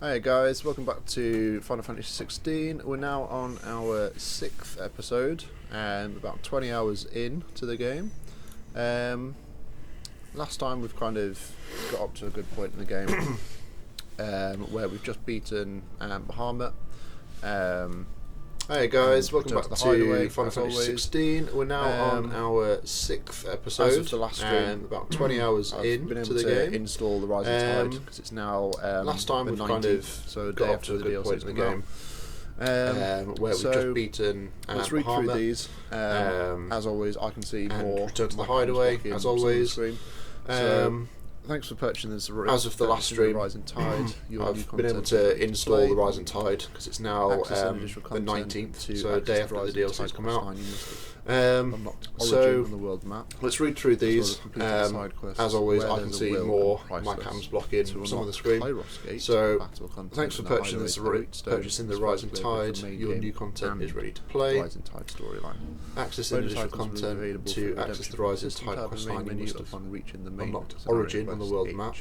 Hey guys, welcome back to Final Fantasy XVI. We're now on our 6th episode and about 20 hours in to the game. Last time we've kind of got up to a good point in the game where we've just beaten Bahamut. Hey guys, welcome back to Final Fantasy 16. We're now on our 6th episode. As of the last stream, about 20 hours in to the game. Install the Rising Tide because it's now last time we've kind of got up to a good point in the game where we've just beaten. Let's read through these. As always, I can see more. Return to the Hideaway. As always. Thanks for purchasing this. As of the last stream, Rising Tide, I've been able to install the Rising Tide because it's now the 19th, so a day after the DLC's come out. So on the world map. Let's read through these. As always, I can see more. My cam's blocking some of the screen. So thanks for purchasing the Rising Tide. Your new content is ready to play. Access additional content to access the Rising Tide questline. You must have unlocked Origin on the world map,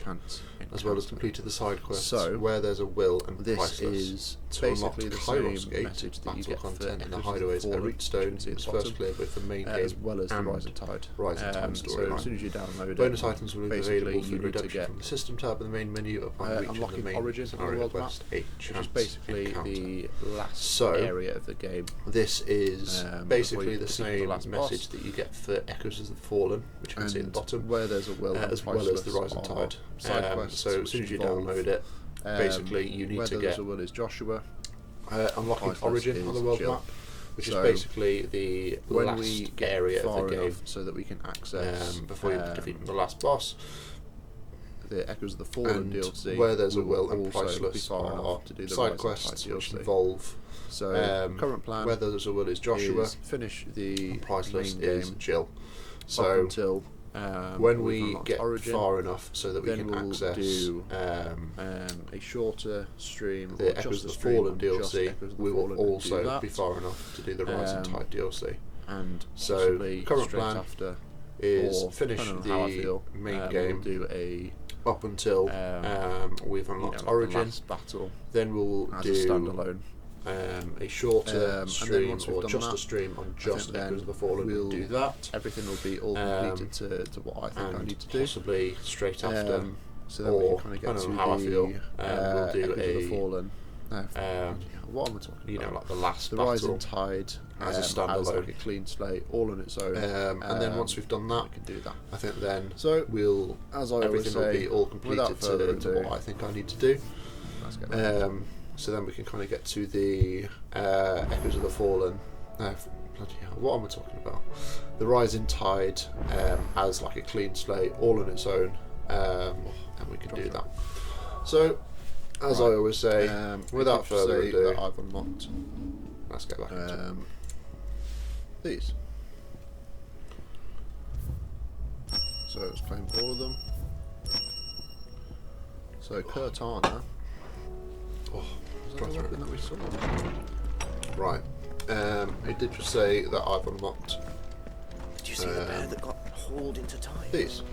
as well as completed the side quests. So where there's a will and priceless. To unlock Kairos Gate, battle content in the Hideaways, a root stone is first cleared with the main game as well as the Rising Tide storyline. So as soon as you download it, bonus items will be available for redemption from the system tab in the main menu upon reaching the main Origin on the world map, which is basically the last area of the game. This is basically the same message that you get for Echoes of the Fallen, which you can see at the bottom, where there's a will as well as the Rising Tide. So as soon as you download it, basically you need to get is Joshua, unlocking Origin on the world map, which is basically the last area of the game, so that we can access before you defeat the last boss. The Echoes of the Fallen DLC, where there's a will and priceless are to do the side quests which involve. So current plan, where there's a will is Joshua, finish the priceless is Jill. So until when we get Origin, far enough so that we can access a shorter stream, the Echoes of the Fallen DLC, we will also be far enough to do the Rising Tide DLC. And so current plan is finish the main game, up until we've unlocked Origin. Battle. Then we'll do a standalone. A shorter stream or just a stream on just Echoes of the Fallen. We'll do that. Everything will be all completed to what I think I need to do. Possibly straight after. So then we can kind of get to how I feel. We'll do Echoes of the Fallen. What am I talking about? You know, like the last battle. Rising Tide as a standalone, as like a clean slate, all on its own. And then once we've done that, we can do that. I think then we'll, as I everything will be all completed to what I think I need to do. Let's get so then we can kind of get to the Echoes of the Fallen. Bloody hell, what am I talking about? The Rising Tide as like a clean slate, all on its own, and we can do that. So, as I always say, without further ado, I've unlocked. Let's get back into these. So let's claim all of them. So Cortana. Oh, is that the weapon that we saw? Right. It did just say that I've unlocked. Did you see the bear that got hauled into time? These.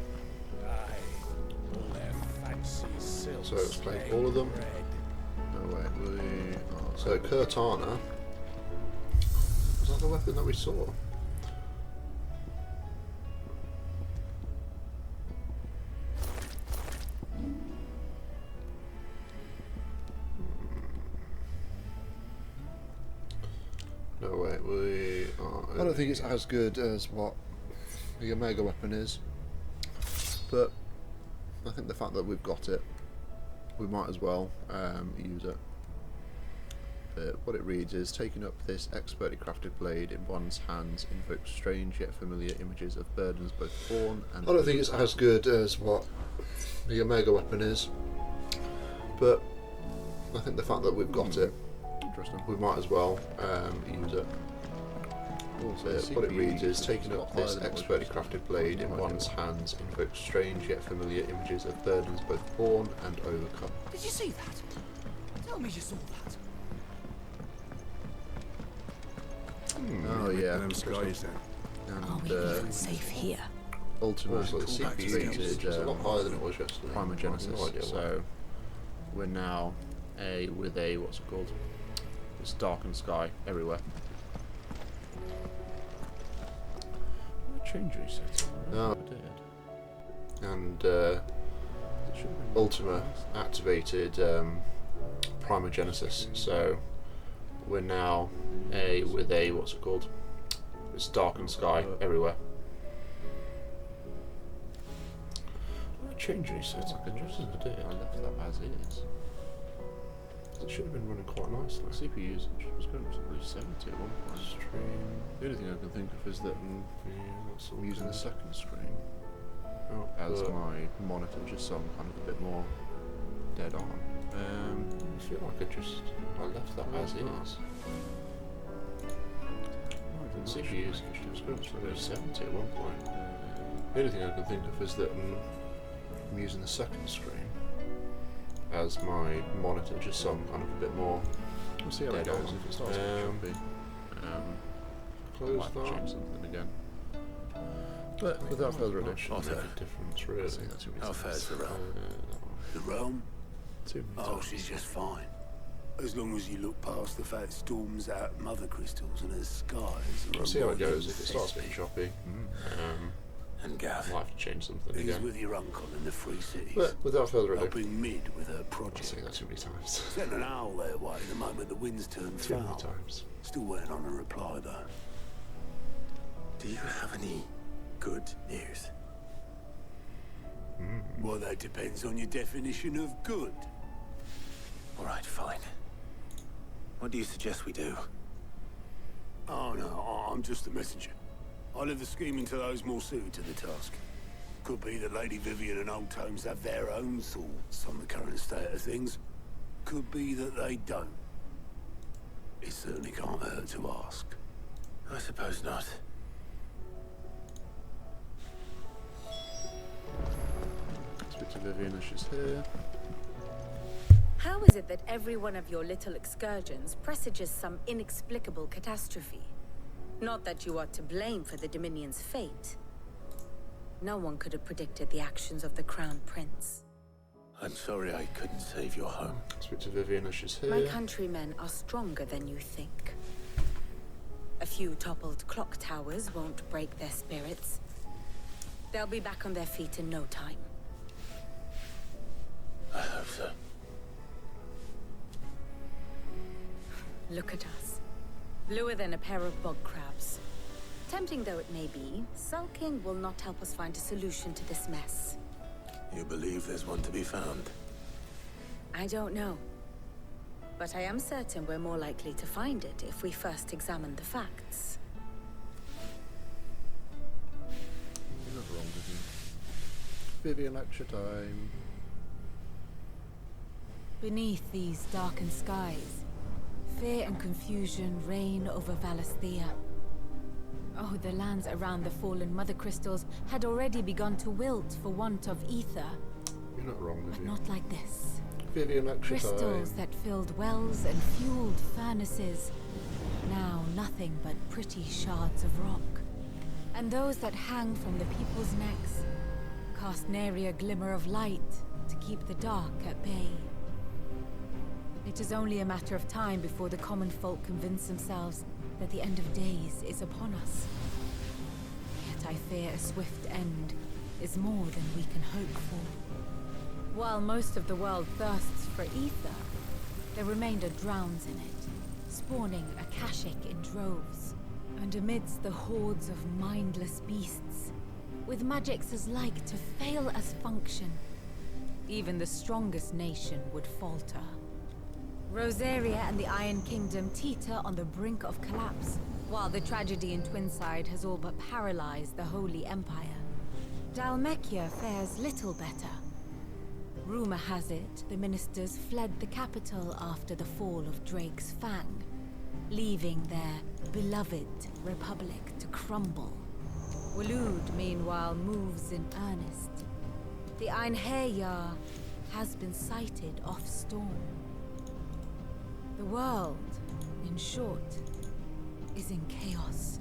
So let's play all of them. No wait, so Cortana. Was that the weapon that we saw? No wait, we are. I don't think it's as good as what the Omega weapon is, but I think the fact that we've got it, we might as well use it. What it reads is, taking up this expertly crafted blade in one's hands invokes strange yet familiar images of burdens both born and... I don't think it's as good as what the Omega weapon is, but I think the fact that we've got it, we might as well use it. What it reads is, taking up this expertly crafted blade in one's hands invokes strange yet familiar images of burdens both borne and overcome. Did you see that? Tell me you saw that. Oh yeah, and safe here. Ultimate activated a lot higher than it was yesterday. Primogenesis. So we're now with a, what's it called? It's darkened sky everywhere. Change reset. Oh. And Ultima activated Primogenesis, so we're now with a, what's it called? It's darkened sky everywhere. Change reset. I could just did. I left that as is. It should have been running quite nicely. CPU usage was going to be 70 at one point. Stream. The only thing I can think of is that I'm using the second screen as my monitor, just so I'm kind of a bit more dead on. I feel like I left that as is. The CPU usage was going to be 70 at one point. The only thing I can think of is that I'm using the second screen as my monitor, just so I'm kind of a bit more. We'll see how it goes. If it starts getting choppy, close that. Change something again. But without further ado, difference really. How fares the realm? The realm? Oh, she's just fine. As long as you look past the fat storms out mother crystals and her skies. We'll see how it goes. If it starts getting choppy, and Gav, I'll have to change something he's again. with your uncle in the Free Cities. But without further ado, helping Mid with her project. I'll say that too many times. Sent an owl their way the moment the winds turned Too foul. many times. Still waiting on a reply though. Do you have any good news? Well, that depends on your definition of good. All right, fine. What do you suggest we do? Oh no, I'm just a messenger. I'll leave the scheming to those more suited to the task. Could be that Lady Vivian and Old Tomes have their own thoughts on the current state of things. Could be that they don't. It certainly can't hurt to ask. I suppose not. Speak to Vivian as she's here. How is it that every one of your little excursions presages some inexplicable catastrophe? Not that you are to blame for the Dominion's fate. No one could have predicted the actions of the Crown Prince. I'm sorry I couldn't save your home. Speak to Vivian as she's here. My countrymen are stronger than you think. A few toppled clock towers won't break their spirits. They'll be back on their feet in no time. I hope so. Look at us. Bluer than a pair of bog crabs. Tempting though it may be, sulking will not help us find a solution to this mess. You believe there's one to be found? I don't know. But I am certain we're more likely to find it if we first examine the facts. You're not wrong, Vivian. Vivian lecture time. Beneath these darkened skies, fear and confusion reign over Valisthea. Oh, the lands around the fallen mother crystals had already begun to wilt for want of ether. You're not wrong, but Vivian. not like this. Vivian lecture Crystals time. that filled wells and fueled furnaces. Now nothing but pretty shards of rock. And those that hang from the people's necks cast nary a glimmer of light to keep the dark at bay. It is only a matter of time before the common folk convince themselves that the end of days is upon us. Yet I fear a swift end is more than we can hope for. While most of the world thirsts for ether, the remainder drowns in it, spawning Akashic in droves. And amidst the hordes of mindless beasts, with magics as like to fail as function, even the strongest nation would falter. Rosaria and the Iron Kingdom teeter on the brink of collapse, while the tragedy in Twinside has all but paralyzed the Holy Empire. Dalmekia fares little better. Rumor has it the ministers fled the capital after the fall of Drake's Fang, leaving their beloved republic to crumble. Waloed, meanwhile, moves in earnest. The Einherjar has been sighted off-storm. The world, in short, is in chaos.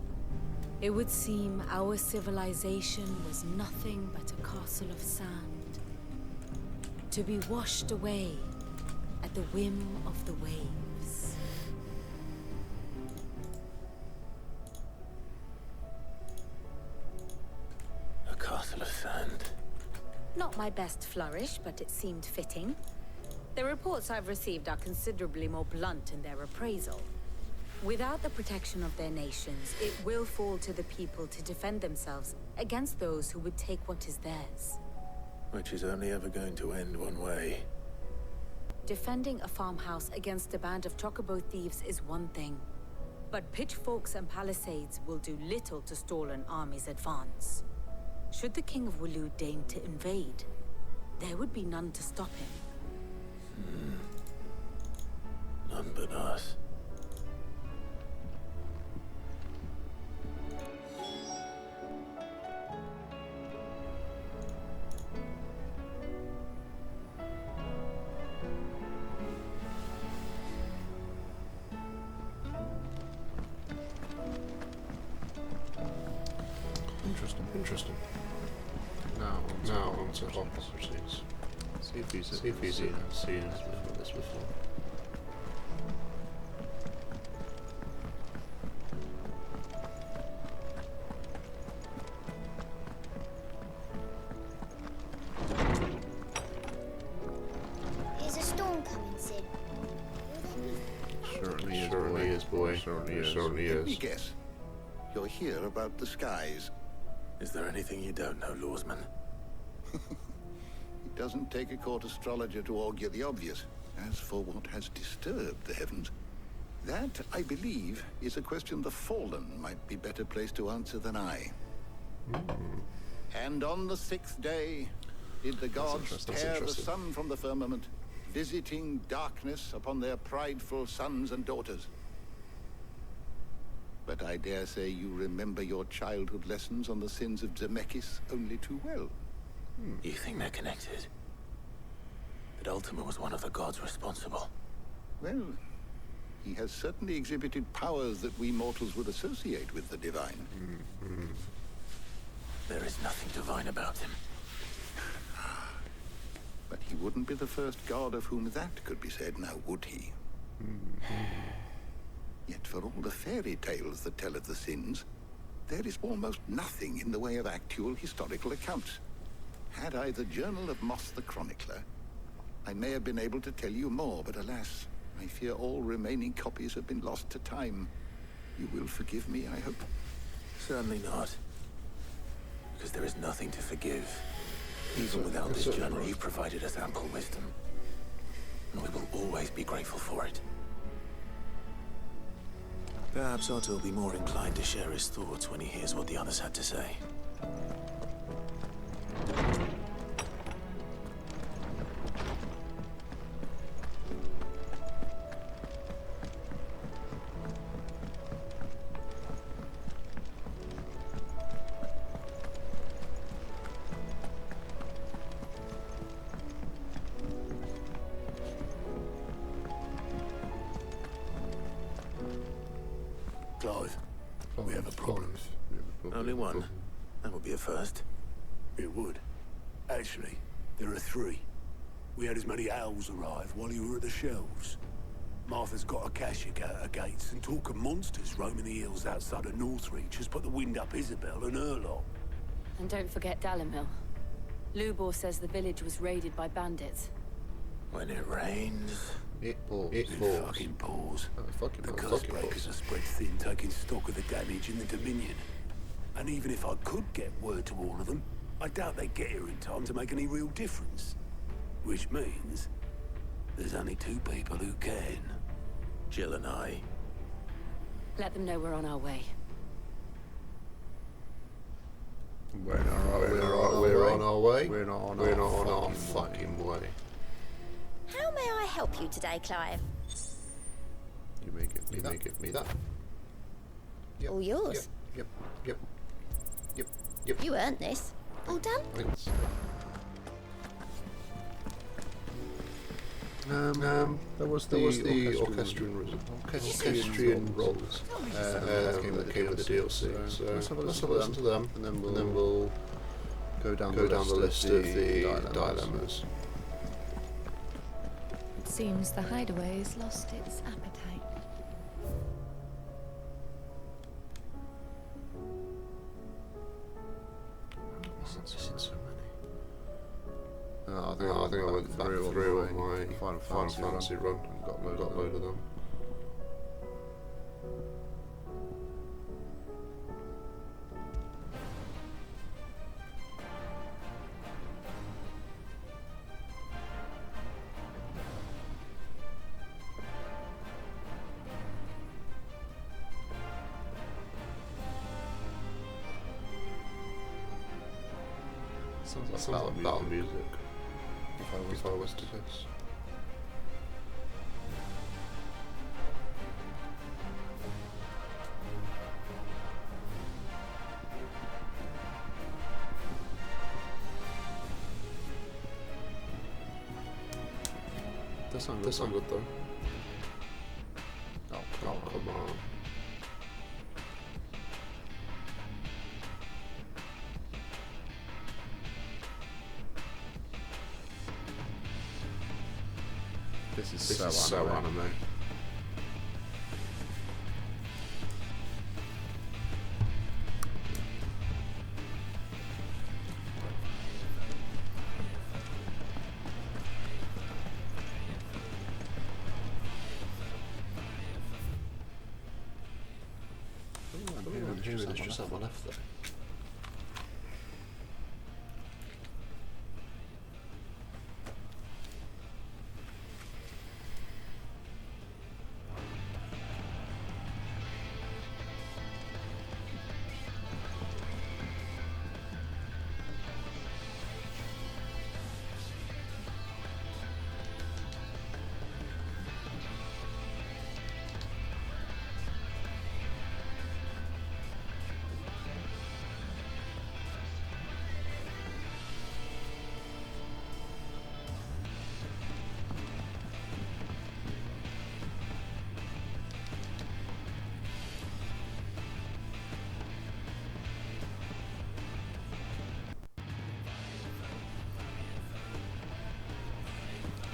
It would seem our civilization was nothing but a castle of sand, to be washed away at at the whim of the waves. A castle of sand. Not my best flourish, but it seemed fitting. The reports I've received are considerably more blunt in their appraisal. Without the protection of their nations, it will fall to the people to defend themselves against those who would take what is theirs. Which is only ever going to end one way. Defending a farmhouse against a band of chocobo thieves is one thing, but pitchforks and palisades will do little to stall an army's advance. Should the King of Wulu deign to invade, there would be none to stop him. None but us. Interesting. Now on to Hippocrates. See if he's seen this before. Is a storm coming, Sid? Certainly is, boy. Certainly is. Let me guess. You're here about the skies. Is there anything you don't know, Lawsman? It doesn't take a court astrologer to augur the obvious. As for what has disturbed the heavens, that, I believe, is a question the Fallen might be better placed to answer than I. And on the 6th day did the gods tear the sun from the firmament, visiting darkness upon their prideful sons and daughters. But I dare say you remember your childhood lessons on the sins of Zemeckis only too well. You think they're connected? That Ultima was one of the gods responsible? Well, he has certainly exhibited powers that we mortals would associate with the divine. There is nothing divine about him. But he wouldn't be the first god of whom that could be said, now would he? Yet for all the fairy tales that tell of the sins, there is almost nothing in the way of actual historical accounts. Had I the Journal of Moss the Chronicler, I may have been able to tell you more, but alas, I fear all remaining copies have been lost to time. You will forgive me, I hope? Certainly not. Because there is nothing to forgive. Even without this journal, you've provided us ample wisdom. And we will always be grateful for it. Perhaps Otto will be more inclined to share his thoughts when he hears what the others had to say. Clive, we have a problem. Only one. That would be a first. It would. Actually, there are 3. We had as many owls arrive while you were at the shelves. Martha's got a cashier at her gates, and talk of monsters roaming the hills outside of Northreach has put the wind up Isabel and her lot. And don't forget Dalimil. Lubor says the village was raided by bandits. When it rains... It pours. It fucking pours. The Curse-breakers are spread thin, taking stock of the damage in the Dominion. And even if I could get word to all of them, I doubt they'd get here in time to make any real difference. Which means there's only 2 people who can. Jill and I. Let them know we're on our way. We're on our way. We're not on our fucking way. How may I help you today, Clive? You may give me that. Yep. All yours. Yep. You earned this. All done? Thanks. There was the orchestrion rolls that came with the DLC. So let's have a listen to them, and then we'll go down the list of the dilemmas. It seems the hideaway's lost its appetite. Missing so many. I think I went back through on my Final Fantasy run and got a load of them. Sounds like battle music. If I was to guess. Does sound good though. Oh, come on. This is so anime. There's just someone left there.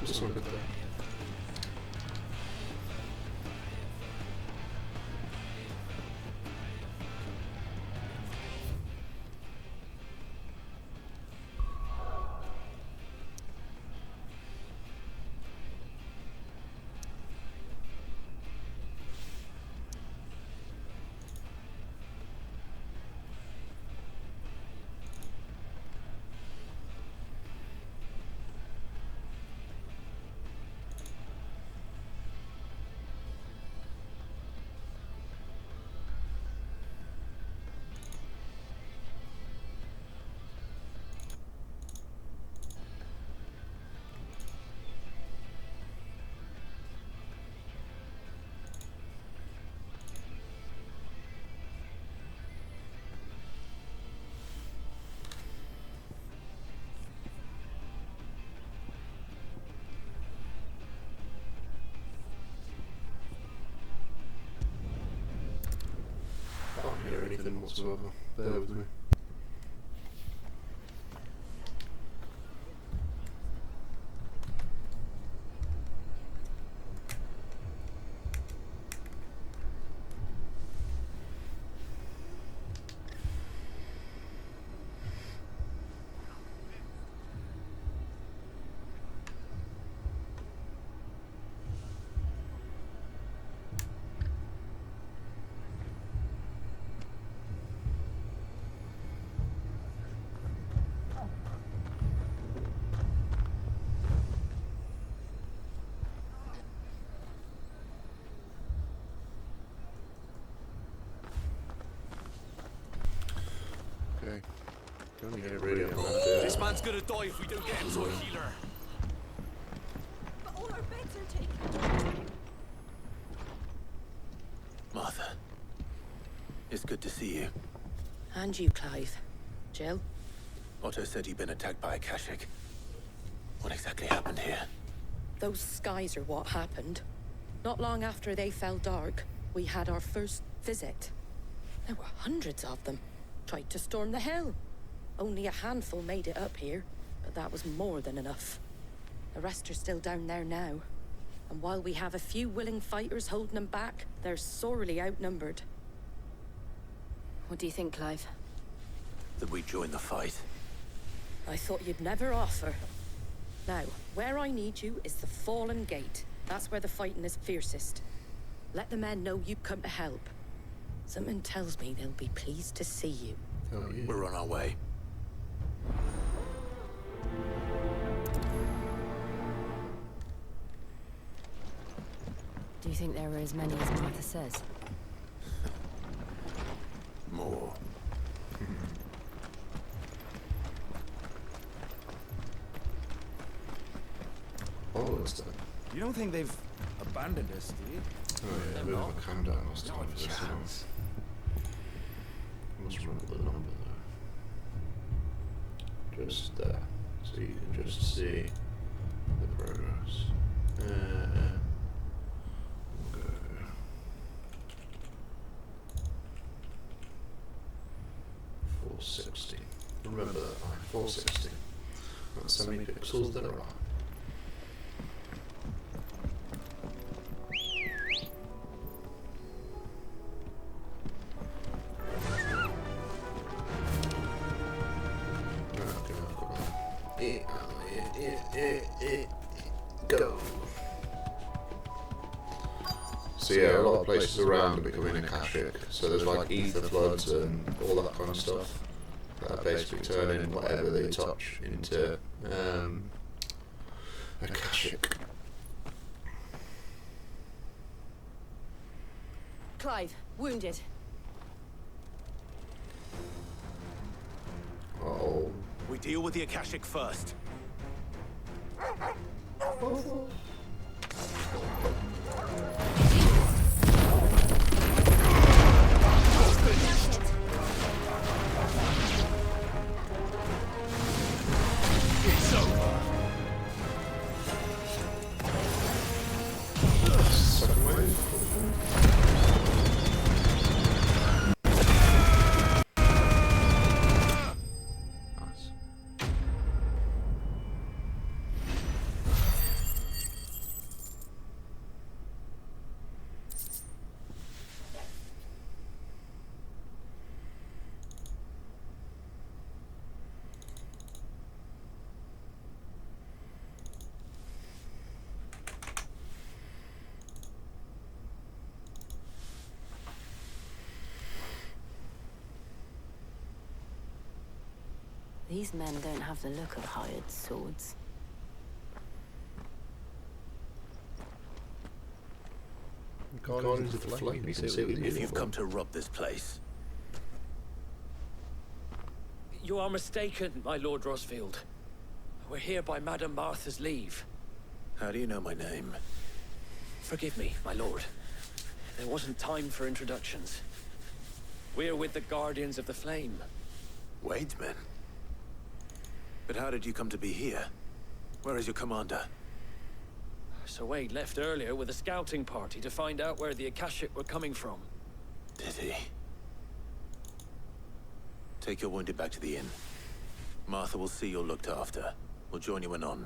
Just look at that. Anything whatsoever. Bear with me. This man's gonna die if we don't get him to a healer. But all our beds are taken. Martha, it's good to see you. And you, Clive. Jill? Otto said he'd been attacked by a Kashik. What exactly happened here? Those skies are what happened. Not long after they fell dark, we had our first visit. There were hundreds of them. Tried to storm the hill. Only a handful made it up here, but that was more than enough. The rest are still down there now, And while we have a few willing fighters holding them back, they're sorely outnumbered. What do you think, Clive? That we join the fight. I thought you'd never offer. Now, where I need you is the Fallen Gate. That's where the fighting is fiercest. Let the men know you've come to help. Something tells me they'll be pleased to see you. Oh, yeah. We're on our way. Do you think there are as many as Martha says? More. Oh, it's done. You don't think they've abandoned us, do you? Oh yeah, move my cam down last time for this one. Must remember the number though. Just there, so you can just see the progress. We'll go. $460. Remember that, right? $460. That's how many pixels there are. Go. So yeah, a lot of places around are becoming Akashic. So there's like ether floods and all that kind of stuff that are basically turning whatever they touch into Akashic. Clive, wounded. Oh. We deal with the Akashic first. It's over. Second wave. Nice. These men don't have the look of hired swords. Guardians of the Flame, you can see it. If you've come to rob this place, You are mistaken, my Lord Rosfield. We're here by Madame Martha's leave. how do you know my name? Forgive me, my lord. There wasn't time for introductions. We're with the Guardians of the Flame. Wade's men? But how did you come to be here? Where is your commander? Sir Wade left earlier with a scouting party to find out where the Akashic were coming from. Did he? Take your wounded back to the inn. Martha will see you're looked after. We'll join you anon.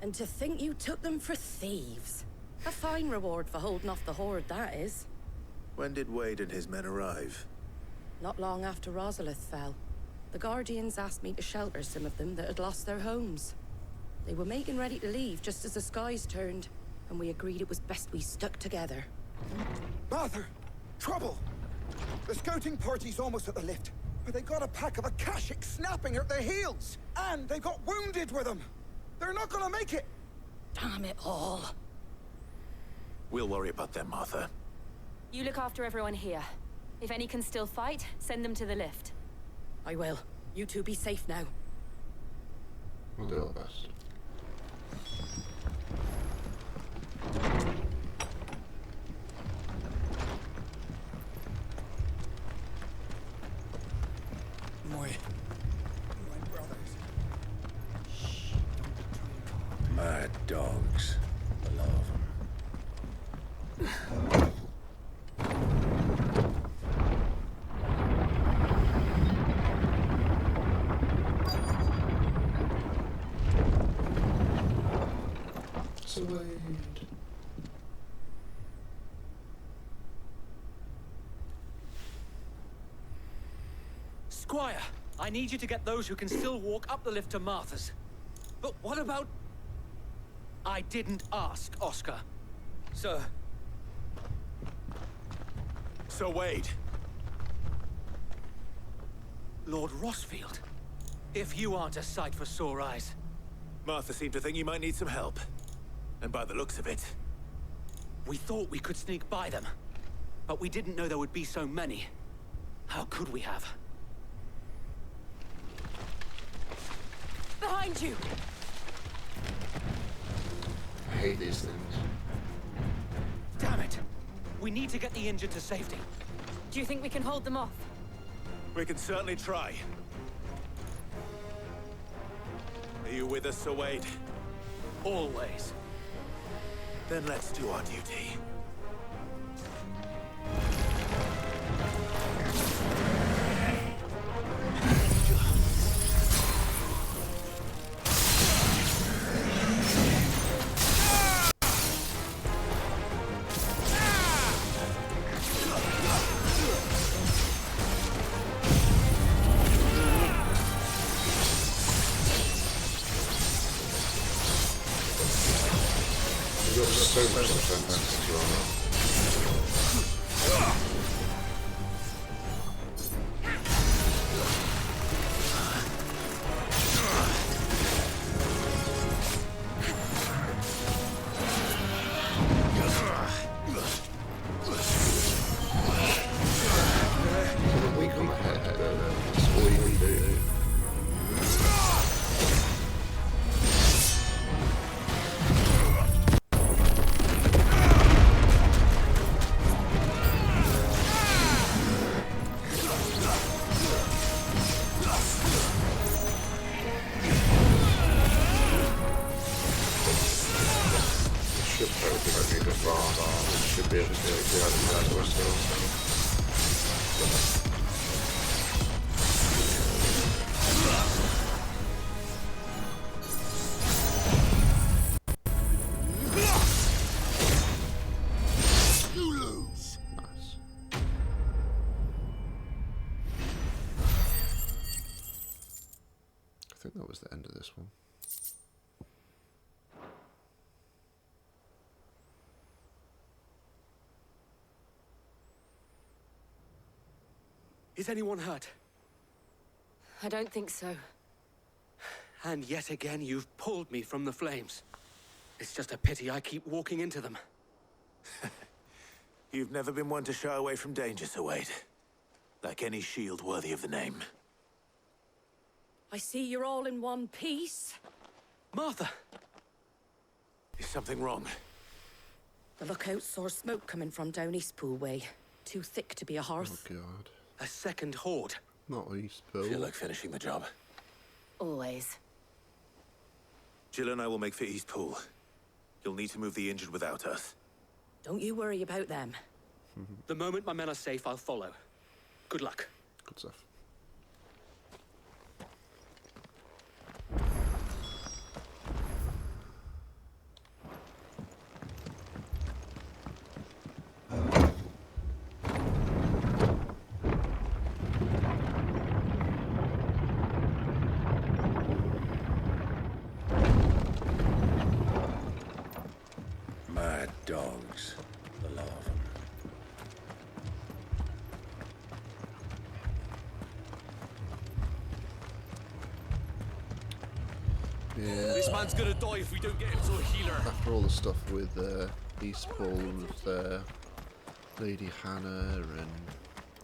And to think you took them for thieves. A fine reward for holding off the horde, that is. When did Wade and his men arrive? Not long after Rosalith fell. The Guardians asked me to shelter some of them that had lost their homes. They were making ready to leave just as the skies turned, and we agreed it was best we stuck together. Martha! Trouble! The scouting party's almost at the lift, but they got a pack of Akashic snapping at their heels! And they've got wounded with them! They're not gonna make it! Damn it all. We'll worry about them, Martha. You look after everyone here. If any can still fight, send them to the lift. I will. You two be safe now. We'll do our best. My brothers. Mad dog. Wade. Squire, I need you to get those who can still walk up the lift to Martha's. But what about... I didn't ask, Oscar. Sir. Sir Wade. Lord Rossfield. If you aren't a sight for sore eyes. Martha seemed to think you might need some help. And by the looks of it... We thought we could sneak by them. But we didn't know there would be so many. How could we have? Behind you! I hate these things. Damn it! We need to get the injured to safety. Do you think we can hold them off? We can certainly try. Are you with us, Sir Wade? Always. Then let's do our duty. So much defense as well. We come ahead, that's all you can do. Should be able to do it still. I think that was the end of this one. Is anyone hurt? I don't think so. And yet again, you've pulled me from the flames. It's just a pity I keep walking into them. You've never been one to shy away from danger, Sir Wade. Like any shield worthy of the name. I see you're all in one piece. Martha! Is something wrong? The lookout saw smoke coming from down Eastpool way. Too thick to be a hearth. Oh god. A second horde. Not Eastpool. Feel like finishing the job. Always. Jill and I will make for Eastpool. You'll need to move the injured without us. Don't you worry about them. The moment my men are safe, I'll follow. Good luck. Good stuff. Mad dogs. The lot of them. Yeah. This man's gonna die if we don't get him to a healer. After all the stuff with Eastpool, with Lady Hannah and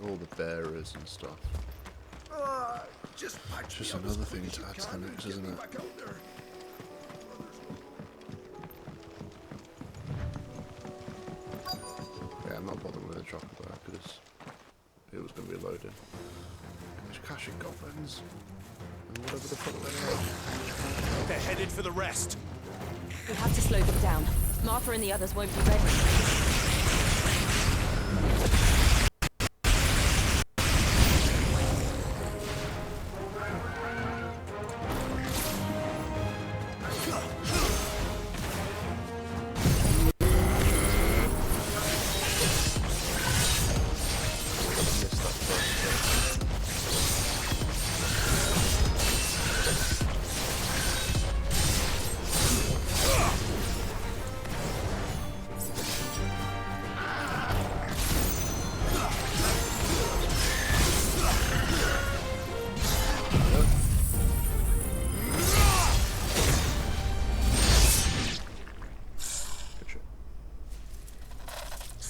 all the bearers and stuff. Just another thing to add to the mix, isn't it? Yeah, I'm not bothering with the chocolate there because it was going to be loaded. There's caching goblins and whatever the fuck they are. They're headed for the rest. We have to slow them down. Martha and the others won't be ready.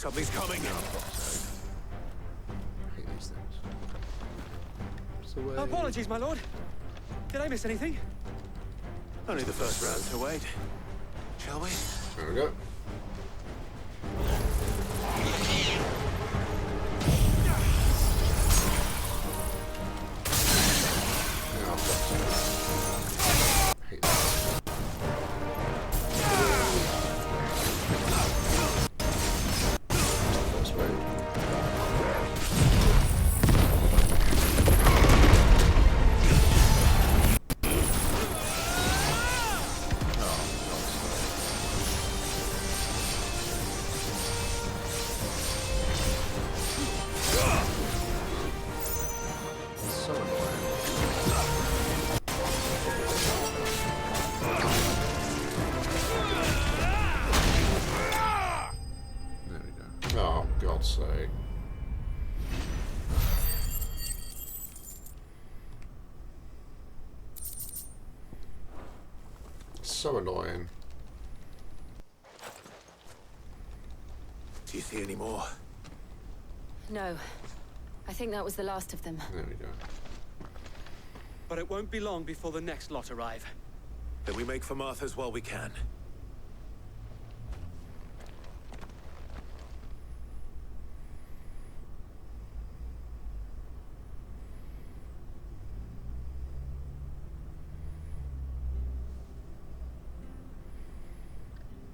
Something's coming. I hate these things. Just away. Apologies, my lord. Did I miss anything? Only the first round to wait. Shall we? There we go. Sake. So annoying. Do you see any more? No. I think that was the last of them. There we go. But it won't be long before the next lot arrive. Then we make for Martha's while we can.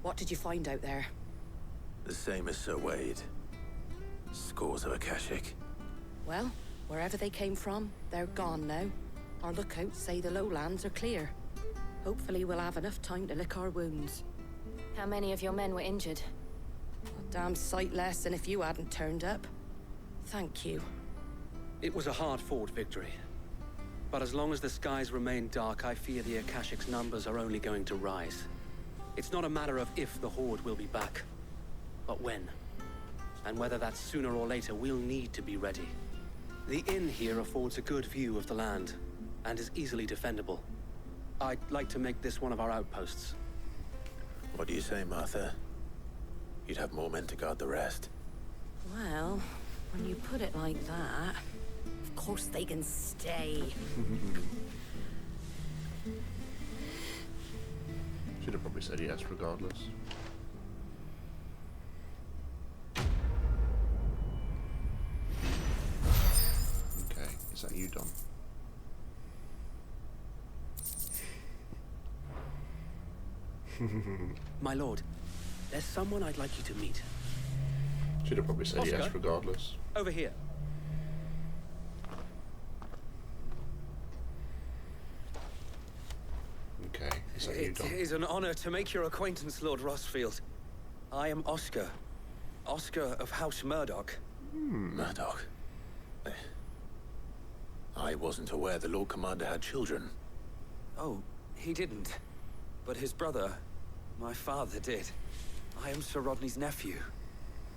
What did you find out there? The same as Sir Wade. Scores of Akashic. Well, wherever they came from, they're gone now. Our lookouts say the lowlands are clear. Hopefully we'll have enough time to lick our wounds. How many of your men were injured? A damn sight less than if you hadn't turned up. Thank you. It was a hard-fought victory. But as long as the skies remain dark, I fear the Akashic's numbers are only going to rise. It's not a matter of if the Horde will be back, but when. And whether that's sooner or later, we'll need to be ready. The inn here affords a good view of the land, and is easily defendable. I'd like to make this one of our outposts. What do you say, Martha? You'd have more men to guard the rest. Well, when you put it like that, of course they can stay. Should have probably said yes regardless. Okay, is that you, Dom? My lord, there's someone I'd like you to meet. Should have probably said Oscar? yes regardless. Over here. Okay, is that you, It Dom? is an honor to make your acquaintance, Lord Rossfield. I am Oscar. Oscar of House Murdoch. Murdoch? I wasn't aware the Lord Commander had children. Oh, he didn't. But his brother, my father, did. I am Sir Rodney's nephew.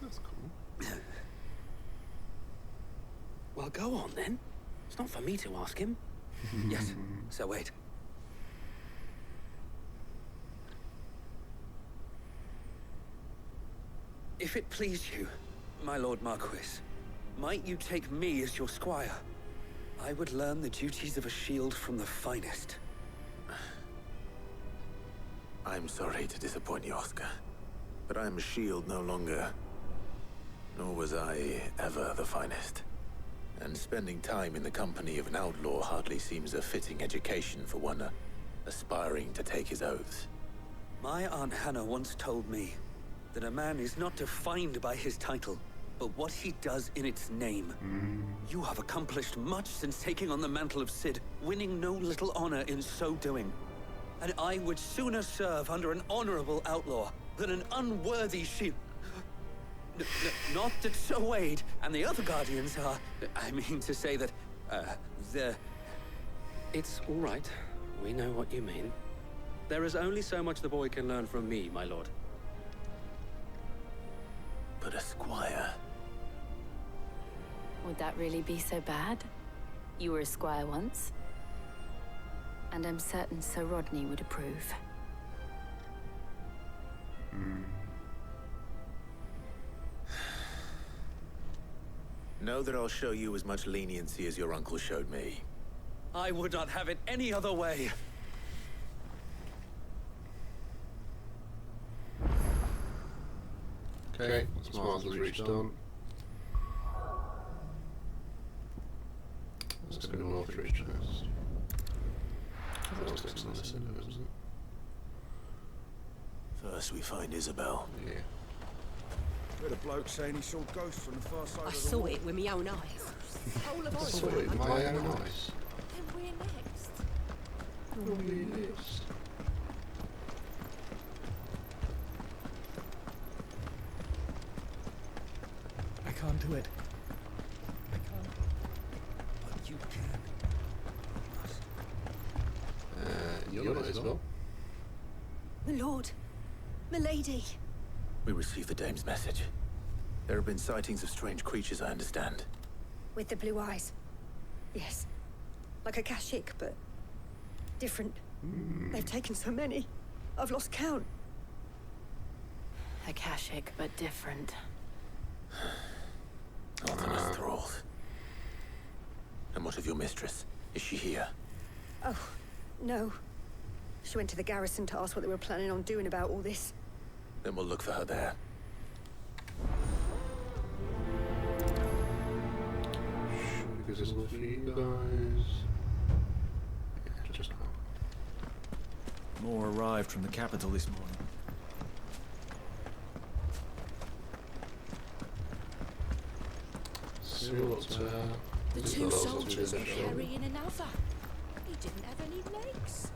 That's cool. Well, go on then. It's not for me to ask him. Yes, Sir Wade. If it please you, my Lord Marquis, might you take me as your squire? I would learn the duties of a shield from the finest. I'm sorry to disappoint you, Oscar, but I'm a shield no longer. Nor was I ever the finest. And spending time in the company of an outlaw hardly seems a fitting education for one aspiring to take his oaths. My Aunt Hannah once told me that a man is not defined by his title, but what he does in its name. You have accomplished much since taking on the mantle of Cid, winning no little honor in so doing. And I would sooner serve under an honorable outlaw than an unworthy shield. Not that Sir Wade and the other Guardians are... I mean to say that, they're... It's all right. We know what you mean. There is only so much the boy can learn from me, my lord. But a squire... Would that really be so bad? You were a squire once. And I'm certain Sir Rodney would approve. Know that I'll show you as much leniency as your uncle showed me. I would not have it any other way. Okay, that's Mars's reach done. Let's go north reach next. That was next on this end, wasn't it? First we find Isabel. Yeah. We had a bloke saying he saw ghosts from the far side I of the saw wall. it with my own eyes. Whole of I saw it in my own eyes. Then we're next. What are we next? I can't do it. I can't. But you can. You're not Isabel. My lord. My lady. We received the dame's message. There have been sightings of strange creatures, I understand. With the blue eyes. Yes. Like a Kashik, but different. They've taken so many. I've lost count. A Kashik, but different. Artemis thralls. And what of your mistress? Is she here? Oh, no. She went to the garrison to ask what they were planning on doing about all this. Then we'll look for her there. Because it's all for you guys. Yeah, just now. More arrived from the capital this morning. See what The two soldiers were carrying another. He didn't have any legs.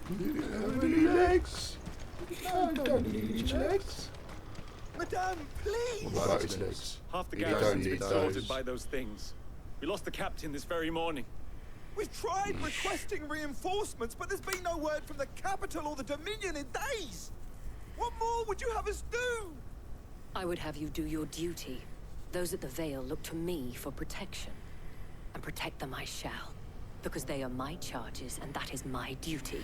You didn't have any legs. I don't need your legs. Madame, please! What about his legs? Half the You don't garrison's need been slaughtered those. by those things. We lost the captain this very morning. We've tried requesting reinforcements, but there's been no word from the capital or the Dominion in days! What more would you have us do? I would have you do your duty. Those at the Vale look to me for protection. And protect them I shall. Because they are my charges, and that is my duty.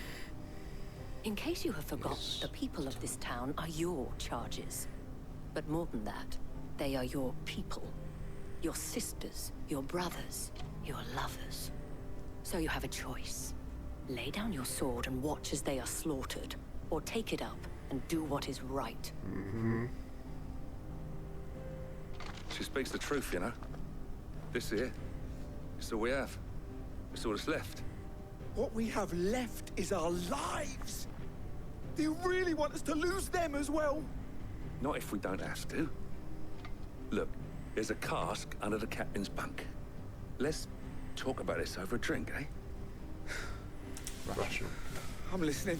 In case you have forgotten, the people of this town are your charges. But more than that, they are your people. Your sisters, your brothers, your lovers. So you have a choice. Lay down your sword and watch as they are slaughtered. Or take it up and do what is right. She speaks the truth, you know. This here, it's all we have. It's all that's left. What we have left is our lives! Do you really want us to lose them as well? Not if we don't have to. Look, there's a cask under the captain's bunk. Let's talk about this over a drink, eh? Rational. I'm listening.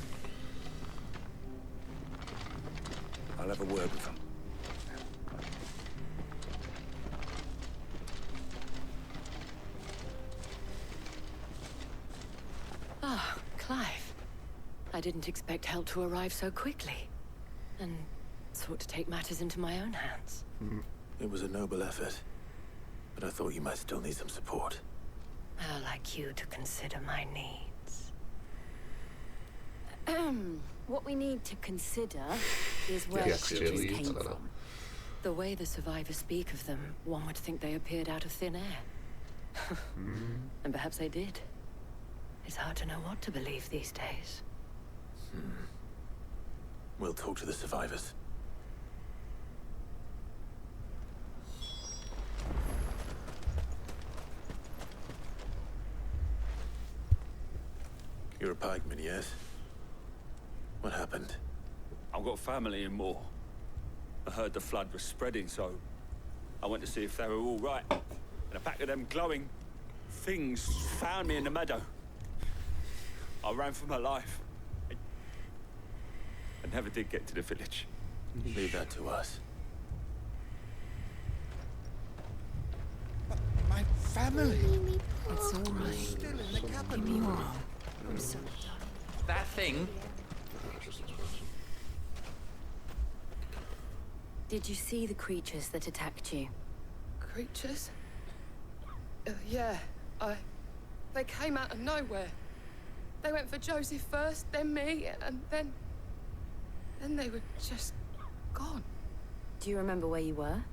I'll have a word with them. Ah, Clive. I didn't expect help to arrive so quickly. And sought to take matters into my own hands. It was a noble effort. But I thought you might still need some support. How like you to consider my needs. What we need to consider is where Yeah, the creatures actually, came I don't know. from. The way the survivors speak of them, one would think they appeared out of thin air. And perhaps they did. It's hard to know what to believe these days. We'll talk to the survivors. You're a pikeman, yes? What happened? I've got family in Moor. I heard the flood was spreading, so I went to see if they were all right. And a pack of them glowing things found me in the meadow. I ran for my life. I never did get to the village. Leave that to us. My family! It's all right. Still in the capital. Give me your arm. I'm so That thing? Did you see the creatures that attacked you? Creatures? Yeah, they came out of nowhere. They went for Joseph first, then me, and then they were just gone. Do you remember where you were?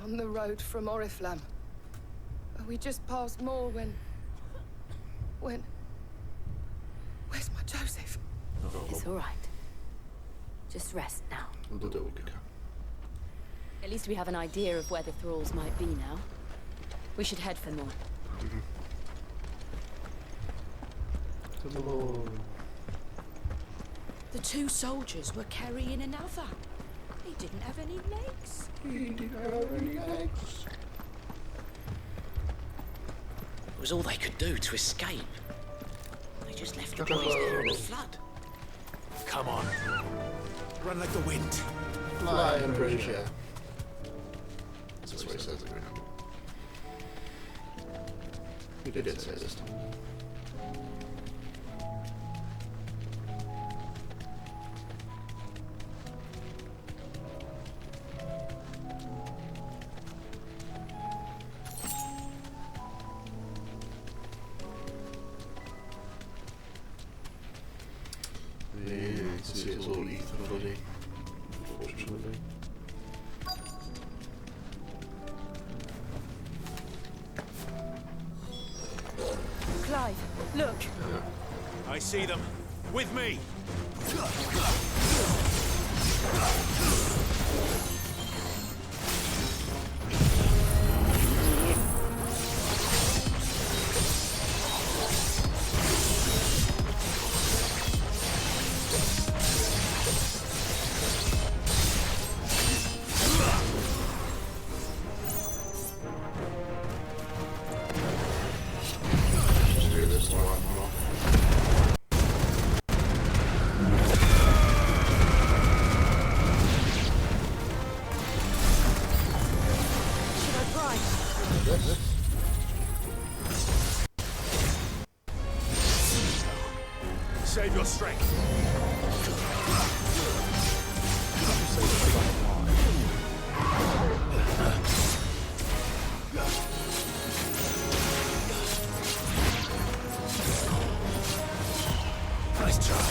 on the road from Oriflamme. We just passed more when... Where's my Joseph? It's all right. Just rest now. We'll do what we can. At least we have an idea of where the thralls might be now. We should head for more. Come on. The two soldiers were carrying another. He didn't have any legs. He didn't have any legs. It was all they could do to escape. They just left the boys there in the flood. Come on. Run like the wind. Fly, Ambrosia. That's what he says, agreed. He did say this time. It's all Ethan bloody, unfortunately. Clive, look. I see them. With me. Save your strength. Nice try.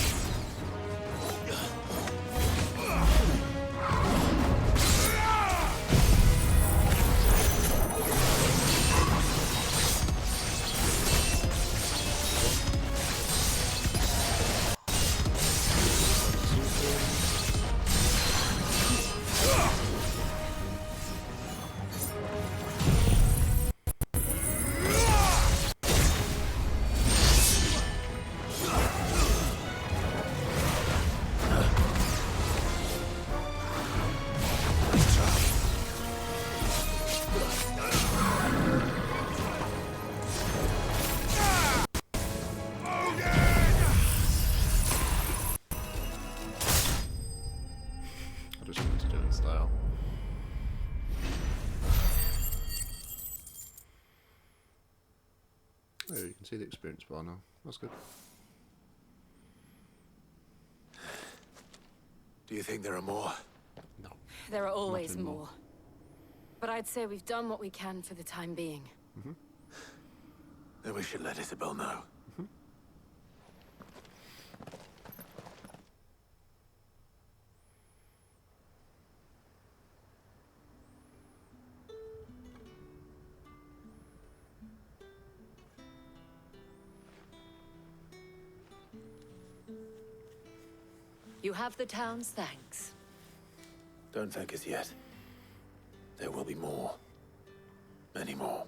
Oh, you can see the experience bar now. That's good. Do you think there are more? No. There are always Nothing more. But I'd say we've done what we can for the time being. Then we should let Isabel know. You have the town's thanks. Don't thank us yet. There will be more. Many more.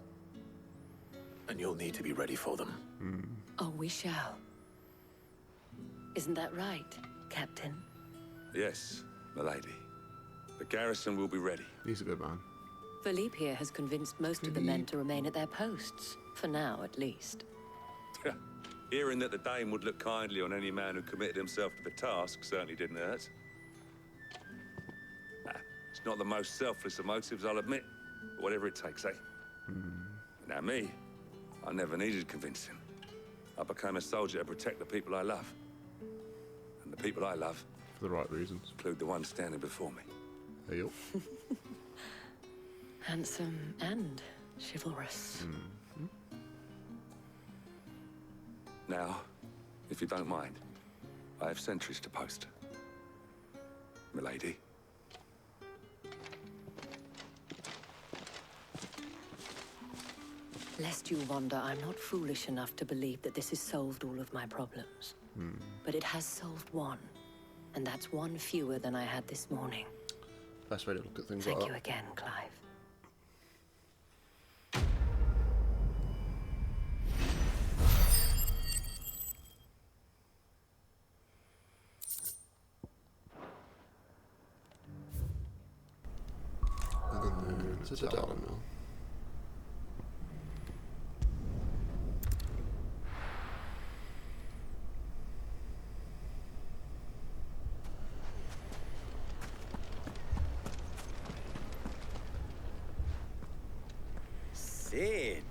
And you'll need to be ready for them. Oh, we shall. Isn't that right, Captain? Yes, milady. The garrison will be ready. He's a good man. Philippe here has convinced most of the men to remain at their posts. For now, at least. Hearing that the Dane would look kindly on any man who committed himself to the task certainly didn't hurt. It's not the most selfless of motives, I'll admit. But whatever it takes, eh? Now me, I never needed convincing. I became a soldier to protect the people I love. And the people I love... For the right reasons. Include the one standing before me. Hey, yo. Handsome and chivalrous. Now, if you don't mind, I have sentries to post. Milady. Lest you wonder, I'm not foolish enough to believe that this has solved all of my problems. But it has solved one. And that's one fewer than I had this morning. Best way to look at things Thank like you that. again, Clive. And then to Dalamil. Sid,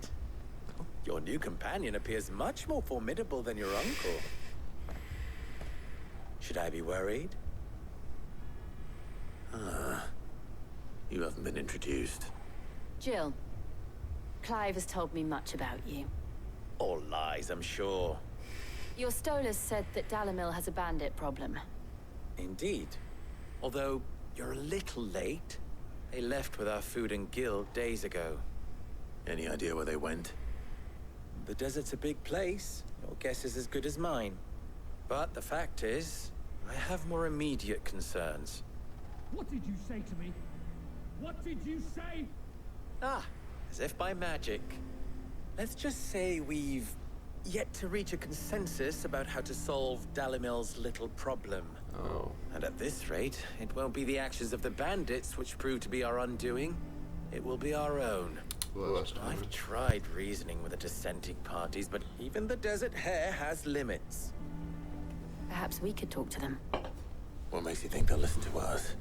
your new companion appears much more formidable than your uncle. Should I be worried? You haven't been introduced. Jill, Clive has told me much about you. All lies, I'm sure. Your Stolas said that Dalamil has a bandit problem. Indeed. Although, you're a little late. They left with our food and guild days ago. Any idea where they went? The desert's a big place. Your guess is as good as mine. But the fact is, I have more immediate concerns. What did you say to me? What did you say? Ah, as if by magic. Let's just say we've yet to reach a consensus about how to solve Dalamil's little problem. Oh. And at this rate, it won't be the actions of the bandits which prove to be our undoing. It will be our own. Worst. I've tried reasoning with the dissenting parties, but even the Desert Hare has limits. Perhaps we could talk to them. What makes you think they'll listen to us?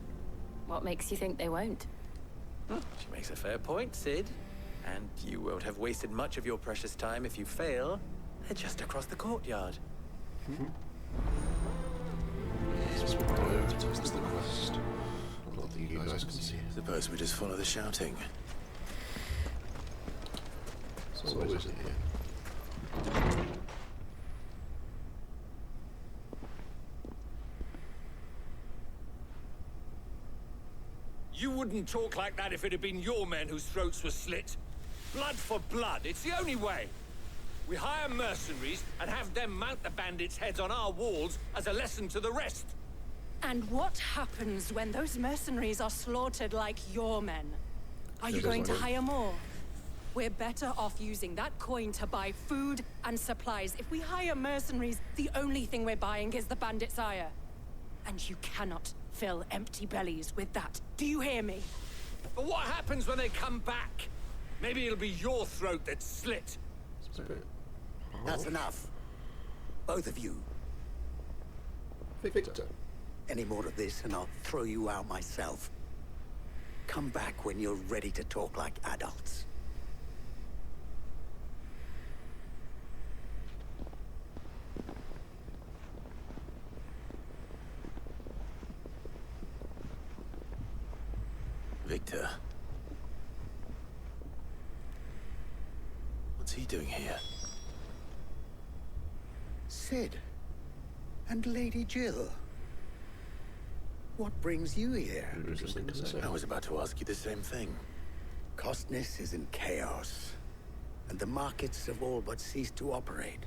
What makes you think they won't? She makes a fair point, Sid. And you won't have wasted much of your precious time if you fail. They're just across the courtyard. Yes, we'll go over towards the west. Not that you guys can see. Suppose we just follow the shouting. So what is it here? You wouldn't talk like that if it had been your men whose throats were slit. Blood for blood, it's the only way. We hire mercenaries and have them mount the bandits' heads on our walls as a lesson to the rest. And what happens when those mercenaries are slaughtered like your men? Are you going to hire more? We're better off using that coin to buy food and supplies. If we hire mercenaries, the only thing we're buying is the bandits' ire. And you cannot fill empty bellies with that. Do you hear me? But what happens when they come back? Maybe it'll be your throat that's slit. That's enough. Both of you. Victor. Any more of this and I'll throw you out myself. Come back when you're ready to talk like adults. Victor. What's he doing here? Sid. And Lady Jill. What brings you here? I was about to ask you the same thing. Costness is in chaos, and the markets have all but ceased to operate.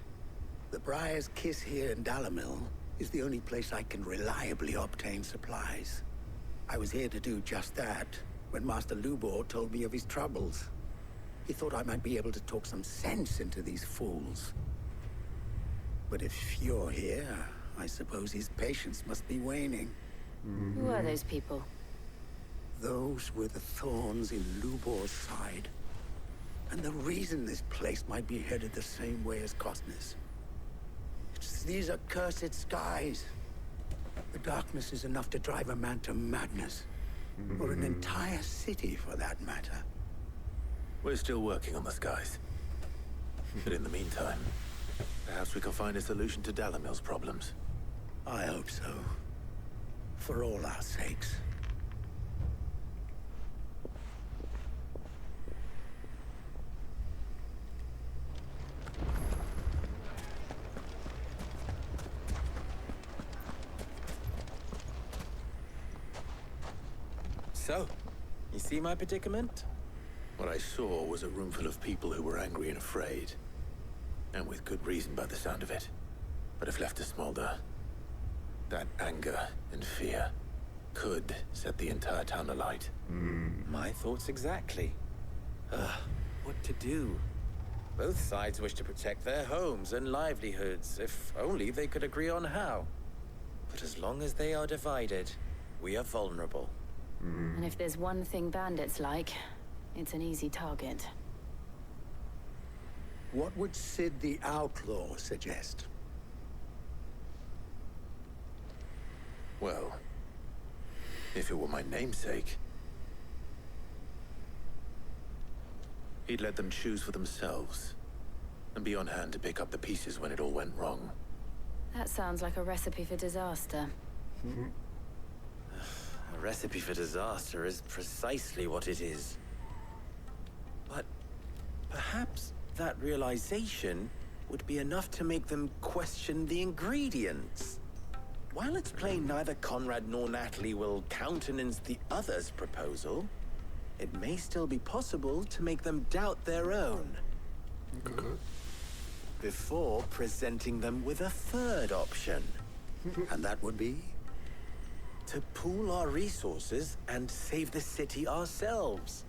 The Briar's Kiss here in Dalamil is the only place I can reliably obtain supplies. I was here to do just that when Master Lubor told me of his troubles. He thought I might be able to talk some sense into these fools. But if you're here, I suppose his patience must be waning. Who are those people? Those were the thorns in Lubor's side. And the reason this place might be headed the same way as Costness. It's these accursed skies. The darkness is enough to drive a man to madness. Or an entire city, for that matter. We're still working on the skies. But in the meantime, perhaps we can find a solution to Dalamil's problems. I hope so. For all our sakes. So, you see my predicament? What I saw was a room full of people who were angry and afraid. And with good reason by the sound of it. But if left to smolder, that anger and fear could set the entire town alight. My thoughts exactly. What to do? Both sides wish to protect their homes and livelihoods, if only they could agree on how. But as long as they are divided, we are vulnerable. And if there's one thing bandits like, it's an easy target. What would Sid the Outlaw suggest? Well, if it were my namesake, he'd let them choose for themselves and be on hand to pick up the pieces when it all went wrong. That sounds like a recipe for disaster. A recipe for disaster is precisely what it is. But perhaps that realization would be enough to make them question the ingredients. While it's plain neither Conrad nor Natalie will countenance the other's proposal, it may still be possible to make them doubt their own. Before presenting them with a third option. And that would be? To pool our resources and save the city ourselves.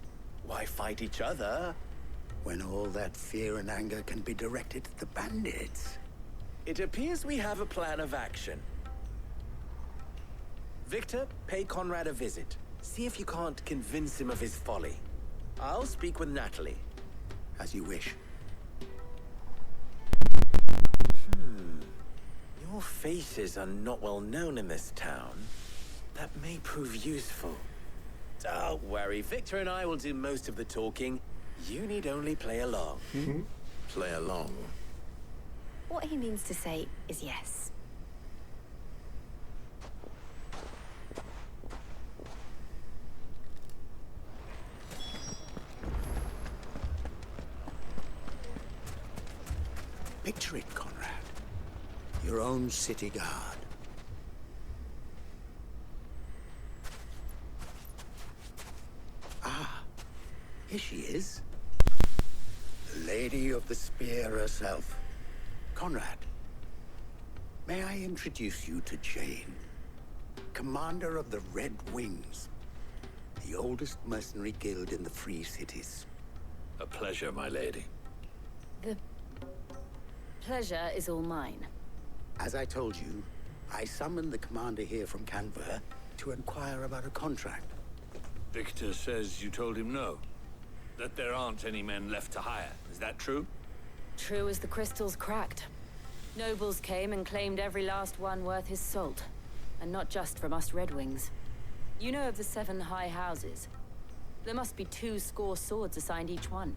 Why fight each other? When all that fear and anger can be directed at the bandits. It appears we have a plan of action. Victor, pay Conrad a visit. See if you can't convince him of his folly. I'll speak with Natalie. As you wish. Your faces are not well known in this town. That may prove useful. Don't worry, Victor and I will do most of the talking. You need only play along. Play along? What he means to say is yes. Picture it, Conrad. Your own city guard. Ah, here she is. The Lady of the Spear herself. Conrad, may I introduce you to Jane, commander of the Red Wings, the oldest mercenary guild in the Free Cities. A pleasure, my lady. The pleasure is all mine. As I told you, I summoned the commander here from Canberra to inquire about a contract. Victor says you told him no. That there aren't any men left to hire. Is that true? True as the crystals cracked. Nobles came and claimed every last one worth his salt. And not just from us Red Wings. You know of the 7 high houses. There must be 2 swords assigned each one.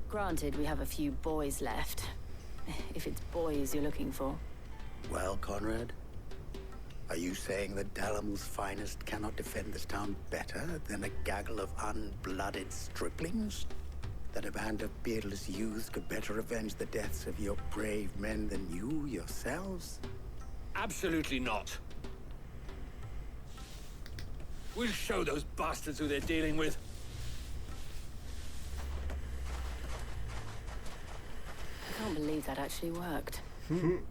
Granted, we have a few boys left. If it's boys you're looking for. Well, Conrad, are you saying that Dalamul's finest cannot defend this town better than a gaggle of unblooded striplings? That a band of beardless youths could better avenge the deaths of your brave men than you yourselves? Absolutely not. We'll show those bastards who they're dealing with. I can't believe that actually worked.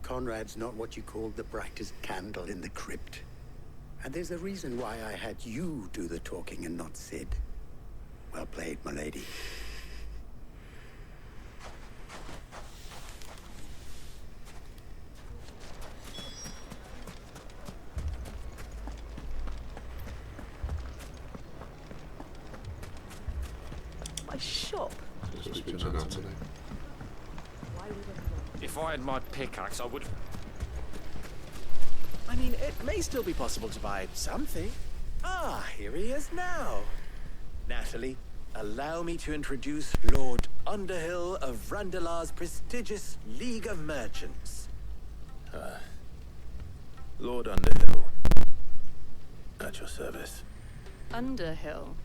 Conrad's not what you called the brightest candle in the crypt. And there's a reason why I had you do the talking and not Sid. Well played, my lady. My shop. If I had my pickaxe, I would. I mean, it may still be possible to buy something. Ah, here he is now. Natalie, allow me to introduce Lord Underhill of Randalar's prestigious League of Merchants. Lord Underhill. At your service. Underhill?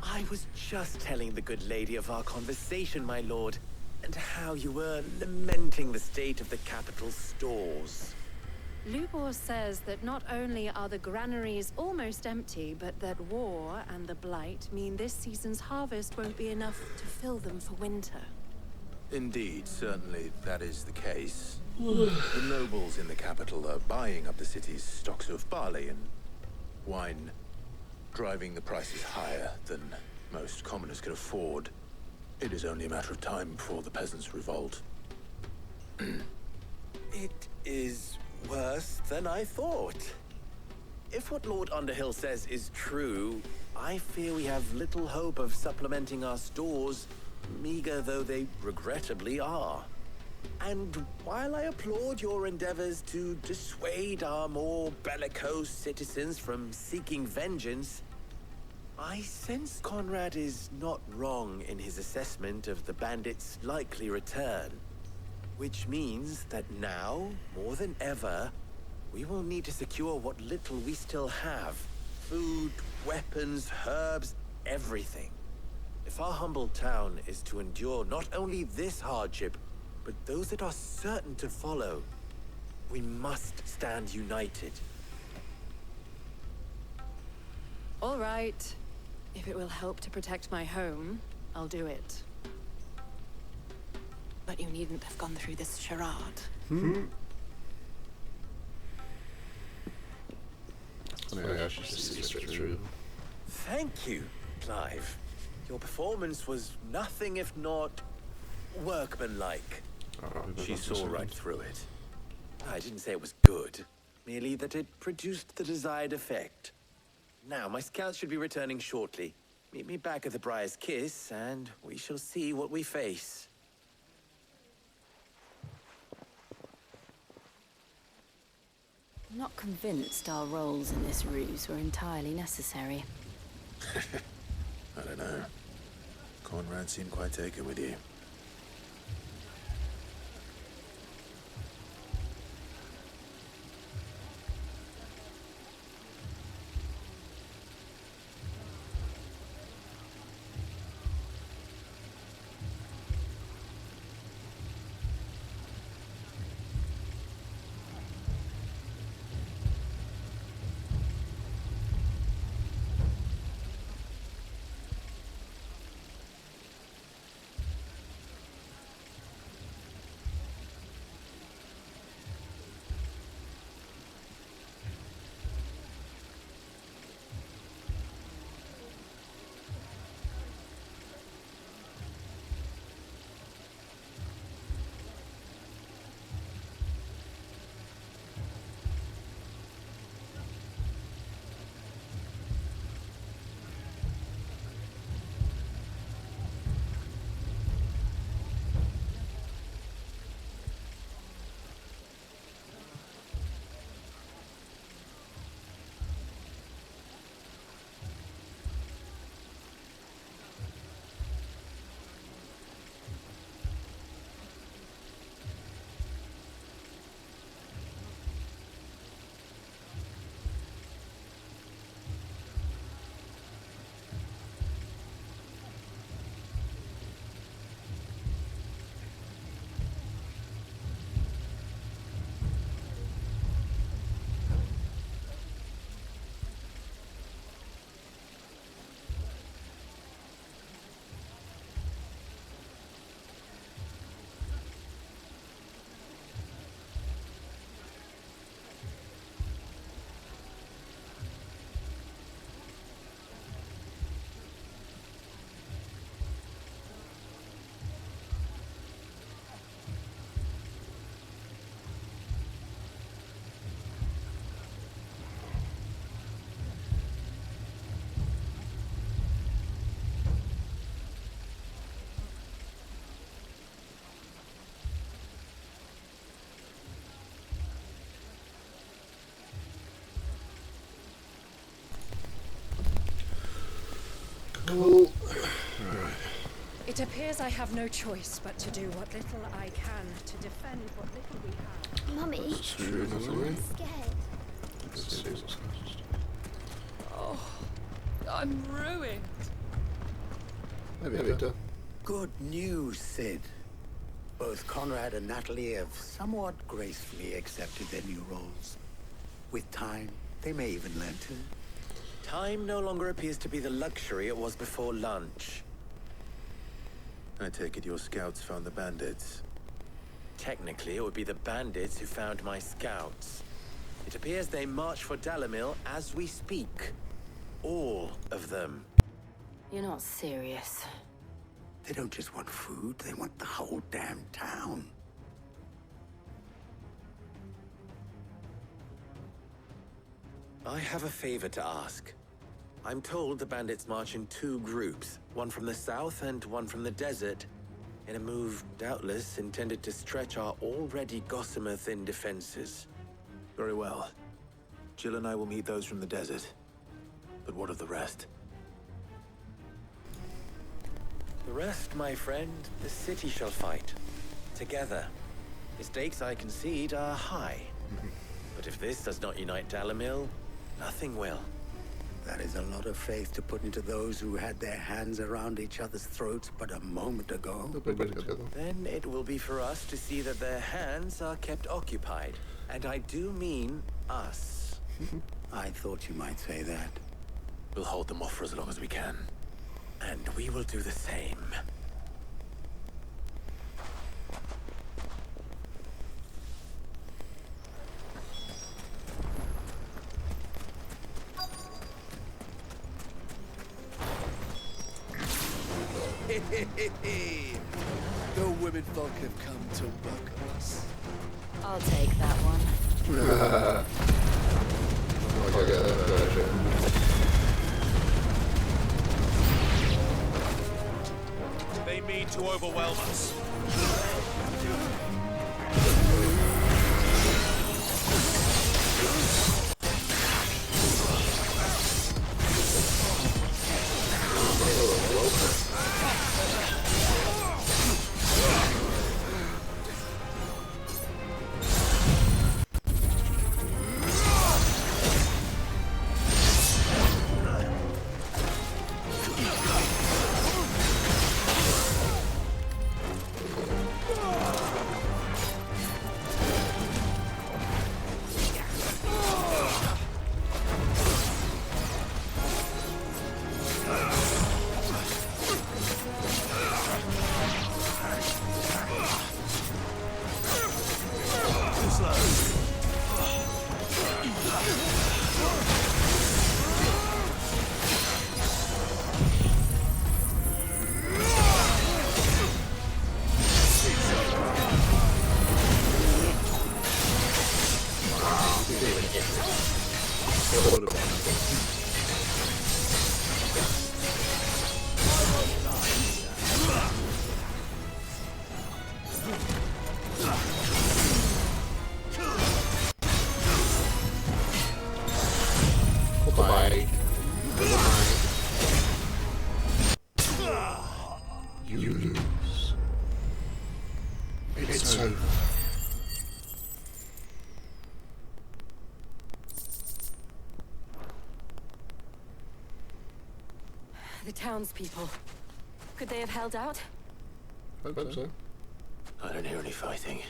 I was just telling the good lady of our conversation, my lord, and how you were lamenting the state of the capital stores. Lubor says that not only are the granaries almost empty, but that war and the Blight mean this season's harvest won't be enough to fill them for winter. Indeed, certainly that is the case. The nobles in the capital are buying up the city's stocks of barley and wine, driving the prices higher than most commoners can afford. It is only a matter of time before the peasants revolt. It is worse than I thought. If what Lord Underhill says is true, I fear we have little hope of supplementing our stores, meager though they regrettably are. And while I applaud your endeavors to dissuade our more bellicose citizens from seeking vengeance, I sense Conrad is not wrong in his assessment of the bandits' likely return. Which means that now, more than ever, we will need to secure what little we still have. Food, weapons, herbs, everything. If our humble town is to endure not only this hardship, but those that are certain to follow, we must stand united. All right. If it will help to protect my home, I'll do it. But you needn't have gone through this charade. Thank you, Clive. Your performance was nothing if not workmanlike. She saw right through it. I didn't say it was good, merely that it produced the desired effect. Now, my scouts should be returning shortly. Meet me back at the Briar's Kiss, and we shall see what we face. I'm not convinced our roles in this ruse were entirely necessary. I don't know. Conrad seemed quite taken with you. Cool. Right. It appears I have no choice but to do what little I can to defend what little we have. Mummy, I'm scared. Oh, I'm ruined. Maybe Victor. Good news, Sid. Both Conrad and Natalie have somewhat gracefully accepted their new roles. With time, they may even learn to. Time no longer appears to be the luxury it was before lunch. I take it your scouts found the bandits. Technically, it would be the bandits who found my scouts. It appears they march for Dalimil as we speak. All of them. You're not serious. They don't just want food, they want the whole damn town. I have a favor to ask. I'm told the bandits march in 2 groups, one from the south and one from the desert, in a move doubtless intended to stretch our already gossamer-thin defenses. Very well. Jill and I will meet those from the desert. But what of the rest? The rest, my friend, the city shall fight. Together. The stakes, I concede, are high. But if this does not unite Dalimil, nothing will. That is a lot of faith to put into those who had their hands around each other's throats but a moment ago. Then it will be for us to see that their hands are kept occupied. And I do mean us. I thought you might say that. We'll hold them off for as long as we can. And we will do the same. The women folk have come to welcome us. I'll take that one. I'll get that version. They mean to overwhelm us. You lose. It's over. The townspeople. Could they have held out? Hope so. I don't hear any fighting.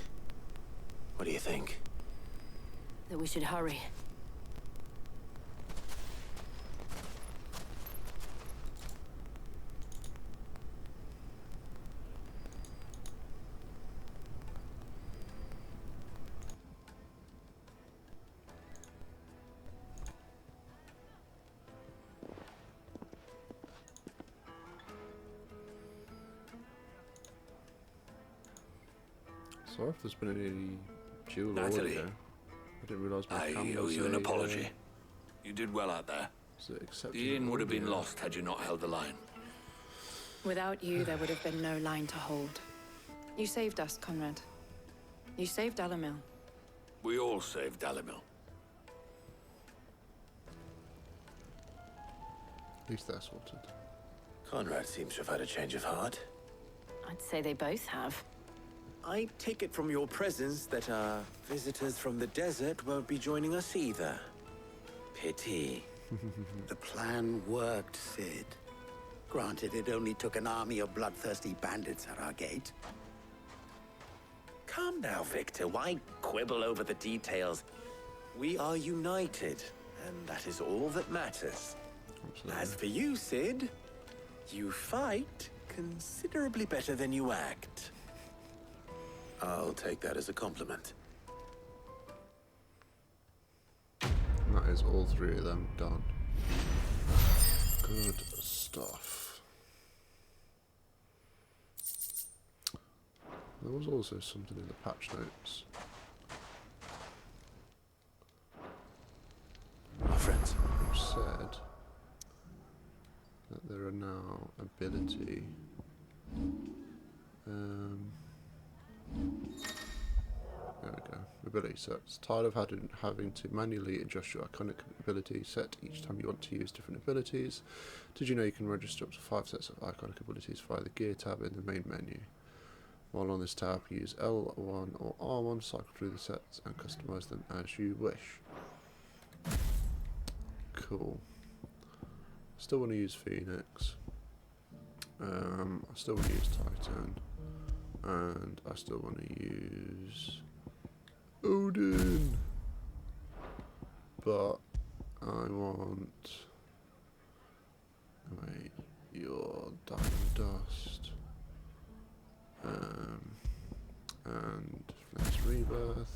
What do you think? That we should hurry. Sorry if there's been any duel Natalie, there. I didn't realise my I cam owe was you an a, apology. You did well out there. The inn would have been lost had you not held the line. Without you, there would have been no line to hold. You saved us, Conrad. You saved Dalimil. We all saved Dalimil. At least they're sorted. Conrad seems to have had a change of heart. I'd say they both have. I take it from your presence that our visitors from the desert won't be joining us either. Pity. The plan worked, Sid. Granted, it only took an army of bloodthirsty bandits at our gate. Come now, Victor. Why quibble over the details? We are united, and that is all that matters. Absolutely. As for you, Sid, you fight considerably better than you act. I'll take that as a compliment. And that is all three of them done. Good stuff. There was also something in the patch notes. My friends, which said that there are now ability. There we go. Ability sets. Tired of having to manually adjust your iconic ability set each time you want to use different abilities? Did you know you can register up to 5 sets of iconic abilities via the gear tab in the main menu? While on this tab, use L1 or R1 to cycle through the sets and customize them as you wish. Cool. Still want to use Phoenix. I still want to use Titan. And I still want to use Odin. But I want... Wait, your Diamond Dust. And Flame's Rebirth.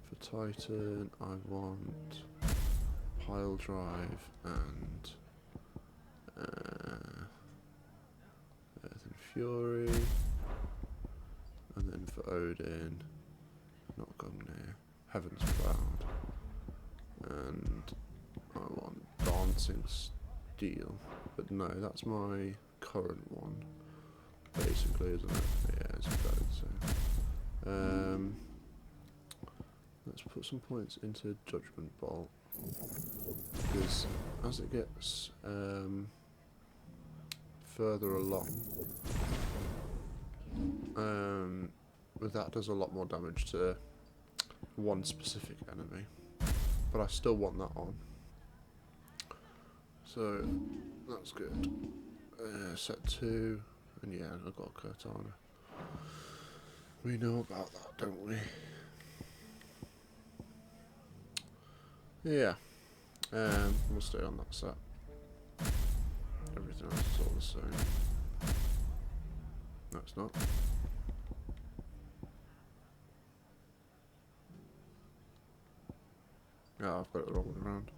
For Titan, I want Pile Drive and Earth and Fury. And then for Odin, not Gungnir, Heaven's Cloud. And I want Dancing Steel. But no, that's my current one. Basically, isn't it? Yeah, it's about the same. Let's put some points into Judgment Bolt, because as it gets further along, that does a lot more damage to one specific enemy, but I still want that on. So that's good. Set 2. And yeah, I've got Cortana. We know about that, don't we? Yeah. We'll stay on that set. Everything else is all the same. No, it's not. Yeah, I've got it the wrong way around.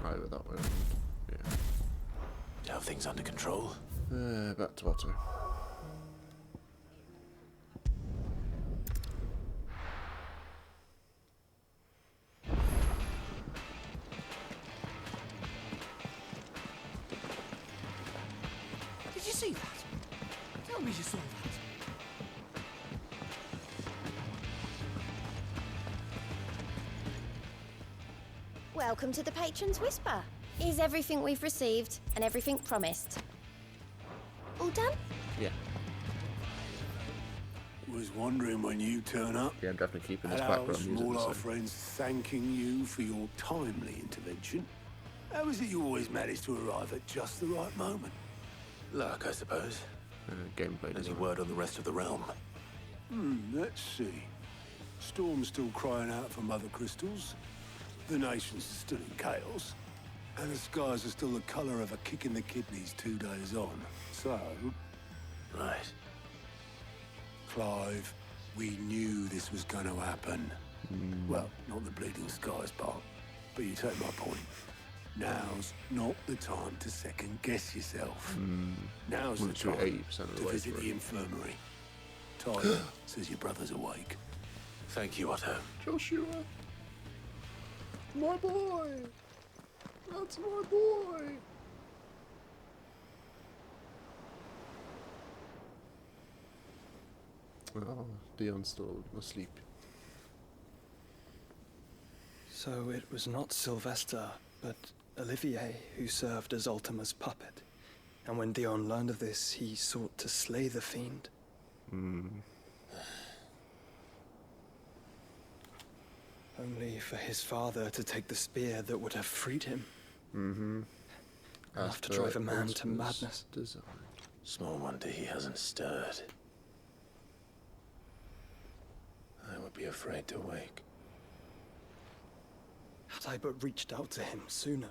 Either that way around. Yeah. You have things under control? Back to Otto. Did you see that? Tell me you saw that. Welcome to the Patron's Whisper. Is everything we've received and everything promised all done? Yeah. Was wondering when you turn up. Yeah, I'm definitely keeping this At background ours, music all the our same. friends thanking you for your timely intervention. How is it you always manage to arrive at just the right moment? Luck, I suppose. Gameplay. Any word on the rest of the realm? Let's see. Storm's still crying out for mother crystals. The nations are still in chaos. And the skies are still the colour of a kick in the kidneys 2 days on. So... Right. Clive, we knew this was going to happen. Well, not the bleeding skies part, but you take my point. Now's not the time to second-guess yourself. Now's the time 80% of the to way visit through. the infirmary. Tyler says your brother's awake. Thank you, Otto. Joshua! My boy! That's my boy! Oh, Dion's still asleep. So it was not Sylvester, but Olivier who served as Ultima's puppet. And when Dion learned of this, he sought to slay the fiend. Only for his father to take the spear that would have freed him. Enough to drive a man to madness. Design. Small wonder he hasn't stirred. I would be afraid to wake. Had I but reached out to him sooner,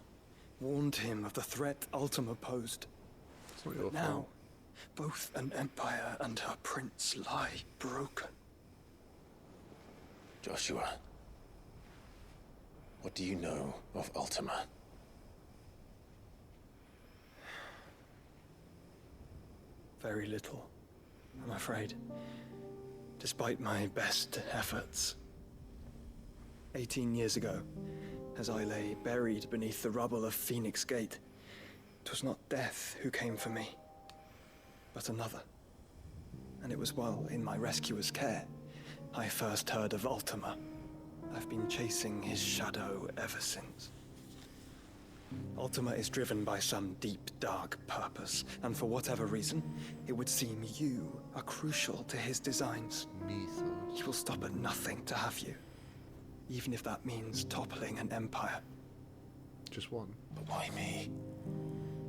warned him of the threat Ultima posed. But now, both an empire and her prince lie broken. Joshua, what do you know of Ultima? Very little, I'm afraid. Despite my best efforts. 18 years ago, as I lay buried beneath the rubble of Phoenix Gate, 'twas not death who came for me, but another. And it was while in my rescuer's care, I first heard of Ultima. I've been chasing his shadow ever since. Ultima is driven by some deep, dark purpose, and for whatever reason, it would seem you are crucial to his designs. He will stop at nothing to have you, even if that means toppling an empire. Just one. But why me?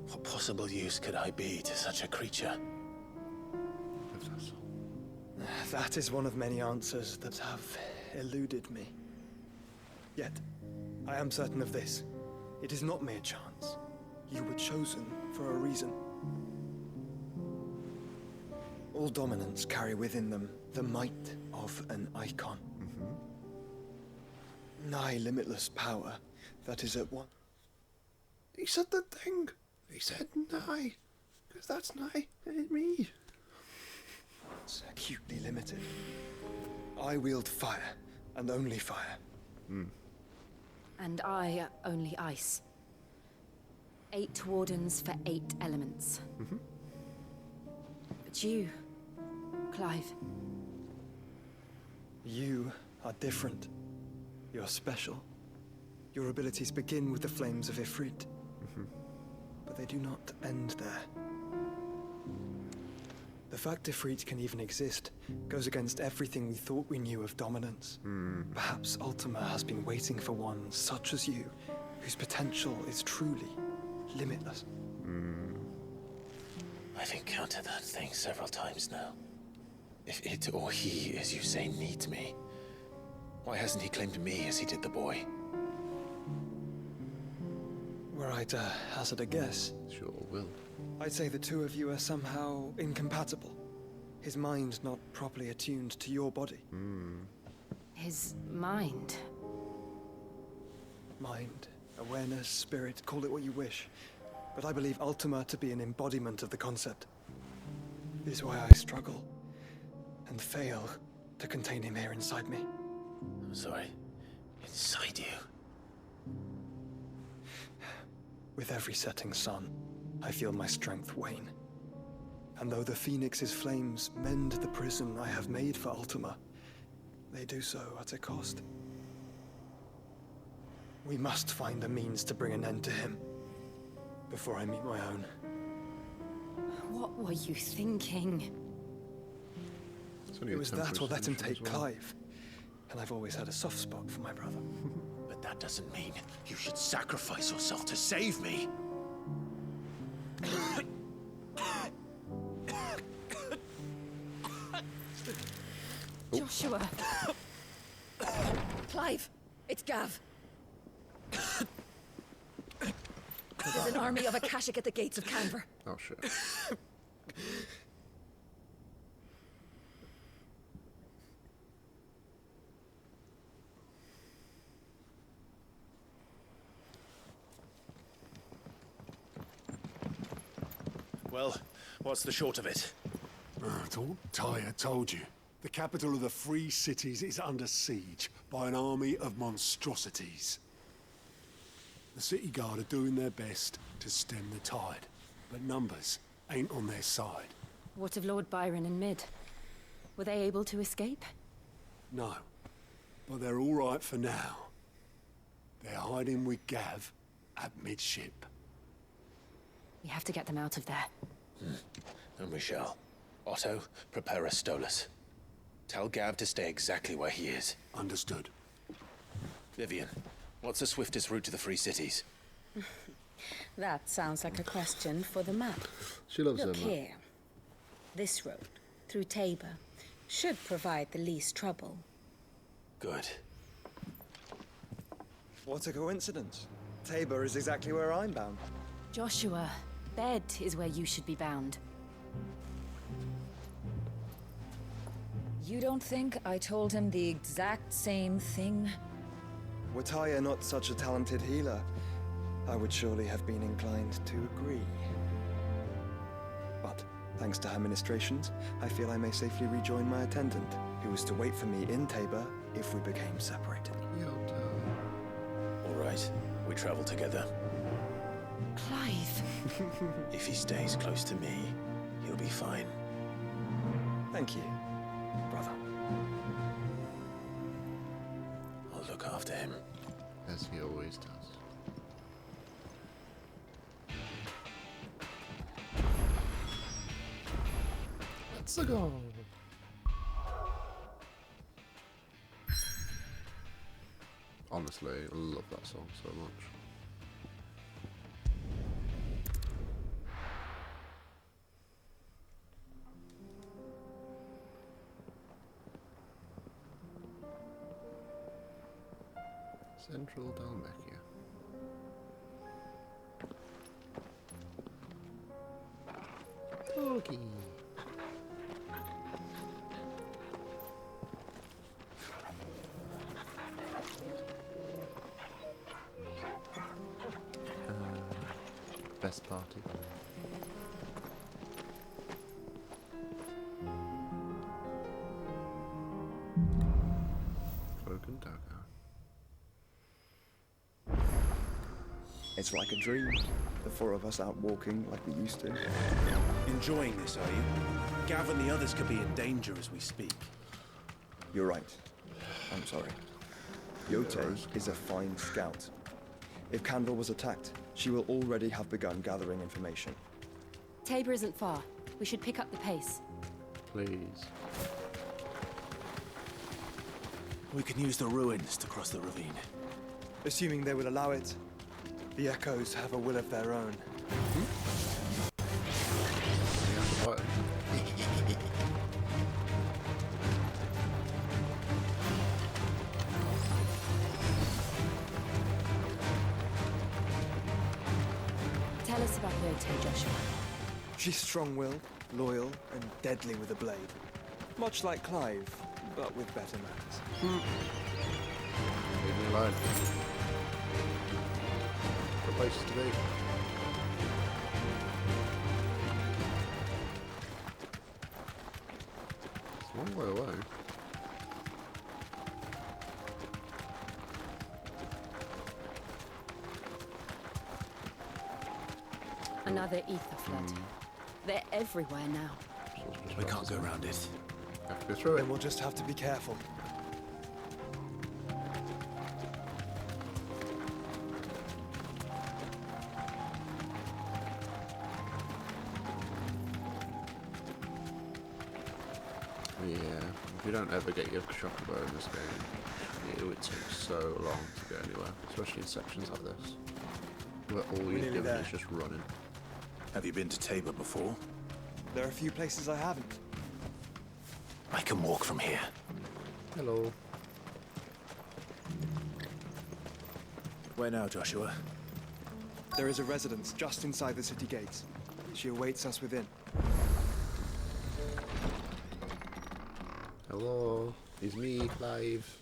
What possible use could I be to such a creature? That is one of many answers that have eluded me. Yet, I am certain of this. It is not mere chance. You were chosen for a reason. All dominants carry within them the might of an icon. Nigh limitless power that is at one. He said the thing. He said nigh. Because that's nigh, ain't me. It's acutely limited. I wield fire, and only fire. And I only ice. 8 wardens for 8 elements. But you, Clive. You are different. You're special. Your abilities begin with the flames of Ifrit. But they do not end there. The fact Ifrit can even exist goes against everything we thought we knew of dominance. Perhaps Ultima has been waiting for one such as you, whose potential is truly limitless. I've encountered that thing several times now. If it or he, as you say, needs me, why hasn't he claimed me as he did the boy? Were I to hazard a guess, sure will. I'd say the two of you are somehow incompatible. His mind not properly attuned to your body. His mind. Mind, awareness, spirit, call it what you wish. But I believe Ultima to be an embodiment of the concept. It is why I struggle and fail to contain him here inside me. I'm sorry. Inside you? With every setting sun, I feel my strength wane. And though the Phoenix's flames mend the prison I have made for Ultima, they do so at a cost. We must find a means to bring an end to him before I meet my own. What were you thinking? It was that or let him take Clive. And I've always had a soft spot for my brother. But that doesn't mean you should sacrifice yourself to save me. Joshua. Clive, it's Gav. There's an army of Akashic at the gates of Canver. Oh shit. Well, what's the short of it? Thought Tyre told you. The capital of the Free Cities is under siege by an army of monstrosities. The city guard are doing their best to stem the tide, but numbers ain't on their side. What of Lord Byron and Mid? Were they able to escape? No, but they're all right for now. They're hiding with Gav at midship. We have to get them out of there. And we shall. Otto, prepare a Stolas. Tell Gav to stay exactly where he is. Understood. Vivian, what's the swiftest route to the Free Cities? That sounds like a question for the map. She loves Look her map. here. This road, through Tabor, should provide the least trouble. Good. What a coincidence. Tabor is exactly where I'm bound. Joshua, bed is where you should be bound. You don't think I told him the exact same thing? Were Tyre not such a talented healer, I would surely have been inclined to agree. But, thanks to her ministrations, I feel I may safely rejoin my attendant, who was to wait for me in Tabor if we became separated. All right, we travel together. Clive. If he stays close to me, he'll be fine. Thank you, brother. I'll look after him. As he always does. Let's go. Honestly, I love that song so much. Central Dalmatia. Okay. Best party. Broken dagger. It's like a dream. The four of us out walking like we used to. Enjoying this, are you? Gav and the others could be in danger as we speak. You're right. I'm sorry. Yote is a fine scout. If Candle was attacked, she will already have begun gathering information. Tabor isn't far. We should pick up the pace. Please. We can use the ruins to cross the ravine. Assuming they would allow it. The Echoes have a will of their own. Tell us about Yote, Joshua. She's strong-willed, loyal, and deadly with a blade. Much like Clive, but with better manners. Leave me alone. The places to be. It's a long way away. Another ether flood. They're everywhere now. We can't go around it. Have to go through it. Then we'll just have to be careful. Yeah, if you don't ever get your chocobo in this game, it would take so long to go anywhere, especially in sections like this, where all you're doing is just running. Have you been to Tabor before? There are a few places I haven't. I can walk from here. Hello. Where now, Joshua? There is a residence just inside the city gates. She awaits us within. Hello, it's me, Clive.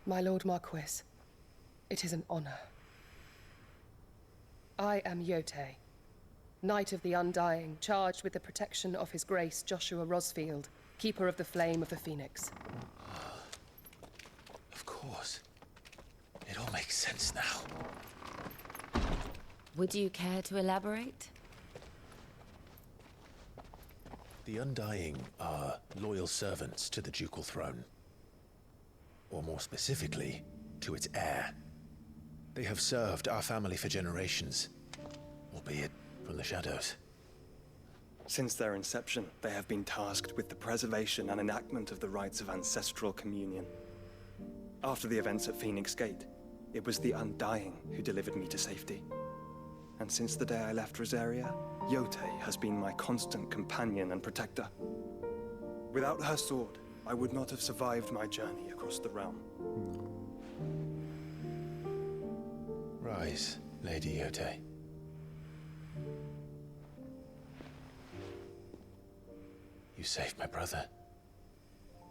My Lord Marquis, it is an honor. I am Yote, Knight of the Undying, charged with the protection of His Grace Joshua Rosfield, Keeper of the Flame of the Phoenix. Of course. It all makes sense now. Would you care to elaborate? The Undying are loyal servants to the ducal throne. Or more specifically, to its heir. They have served our family for generations, albeit from the shadows. Since their inception, they have been tasked with the preservation and enactment of the rites of ancestral communion. After the events at Phoenix Gate, it was the Undying who delivered me to safety. And since the day I left Rosaria, Yotei has been my constant companion and protector. Without her sword, I would not have survived my journey across the realm. Rise, Lady Yotei. You saved my brother.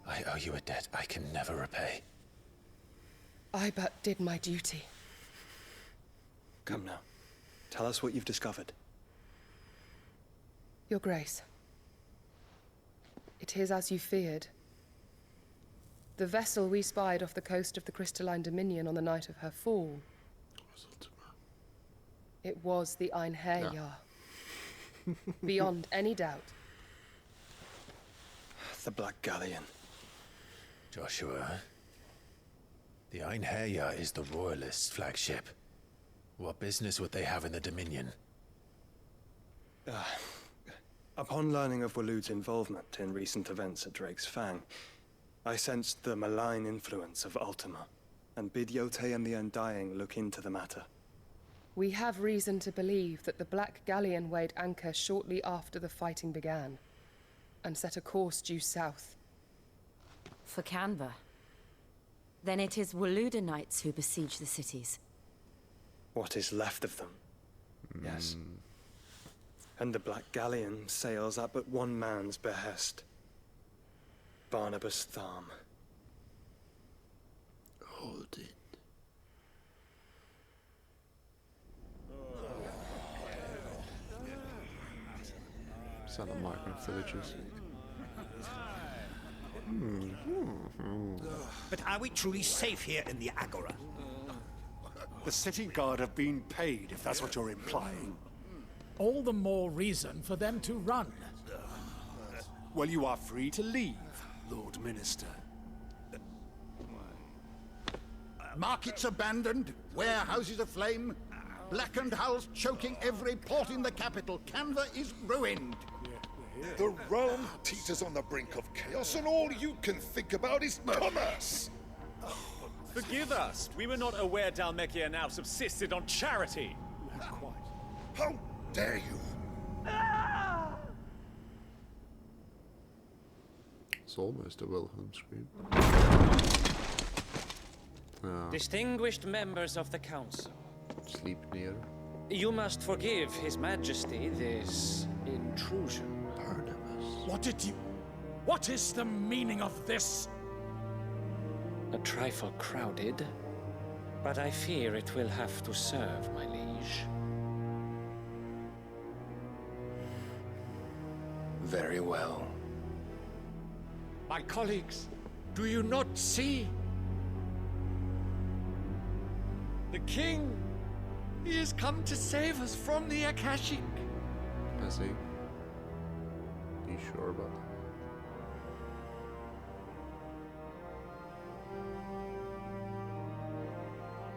I owe you a debt I can never repay. I but did my duty. Come now. Tell us what you've discovered. Your Grace. It is as you feared. The vessel we spied off the coast of the Crystalline Dominion on the night of her fall. It was the Einherjar. Beyond any doubt. The Black Galleon. Joshua, the Einherjar is the Royalists' flagship. What business would they have in the Dominion? Upon learning of Waloed's involvement in recent events at Drake's Fang, I sensed the malign influence of Ultima, and bid Yotei and the Undying look into the matter. We have reason to believe that the Black Galleon weighed anchor shortly after the fighting began, and set a course due south. For Canva. Then it is Waloed knights who besiege the cities. What is left of them? Yes. And the Black Galleon sails at but one man's behest. Barnabas Tharm. ODIN. Sound like migrant villagers. But are we truly safe here in the Agora? The city guard have been paid, if that's what you're implying. All the more reason for them to run. Well, you are free to leave, Lord Minister. Markets abandoned, warehouses aflame, blackened hulls choking every port in the capital. Canva is ruined. The realm teeters on the brink of chaos, and all you can think about is commerce! Forgive us. We were not aware Dhalmekia now subsisted on charity. How dare you? It's almost a Wilhelm scream. Distinguished members of the Council. Sleipnir. You must forgive His Majesty this intrusion. Barnabas. What is the meaning of this? A trifle crowded, but I fear it will have to serve, my liege. Very well. My colleagues, do you not see? The king! He has come to save us from the Akashic! Has he? Are you sure about that?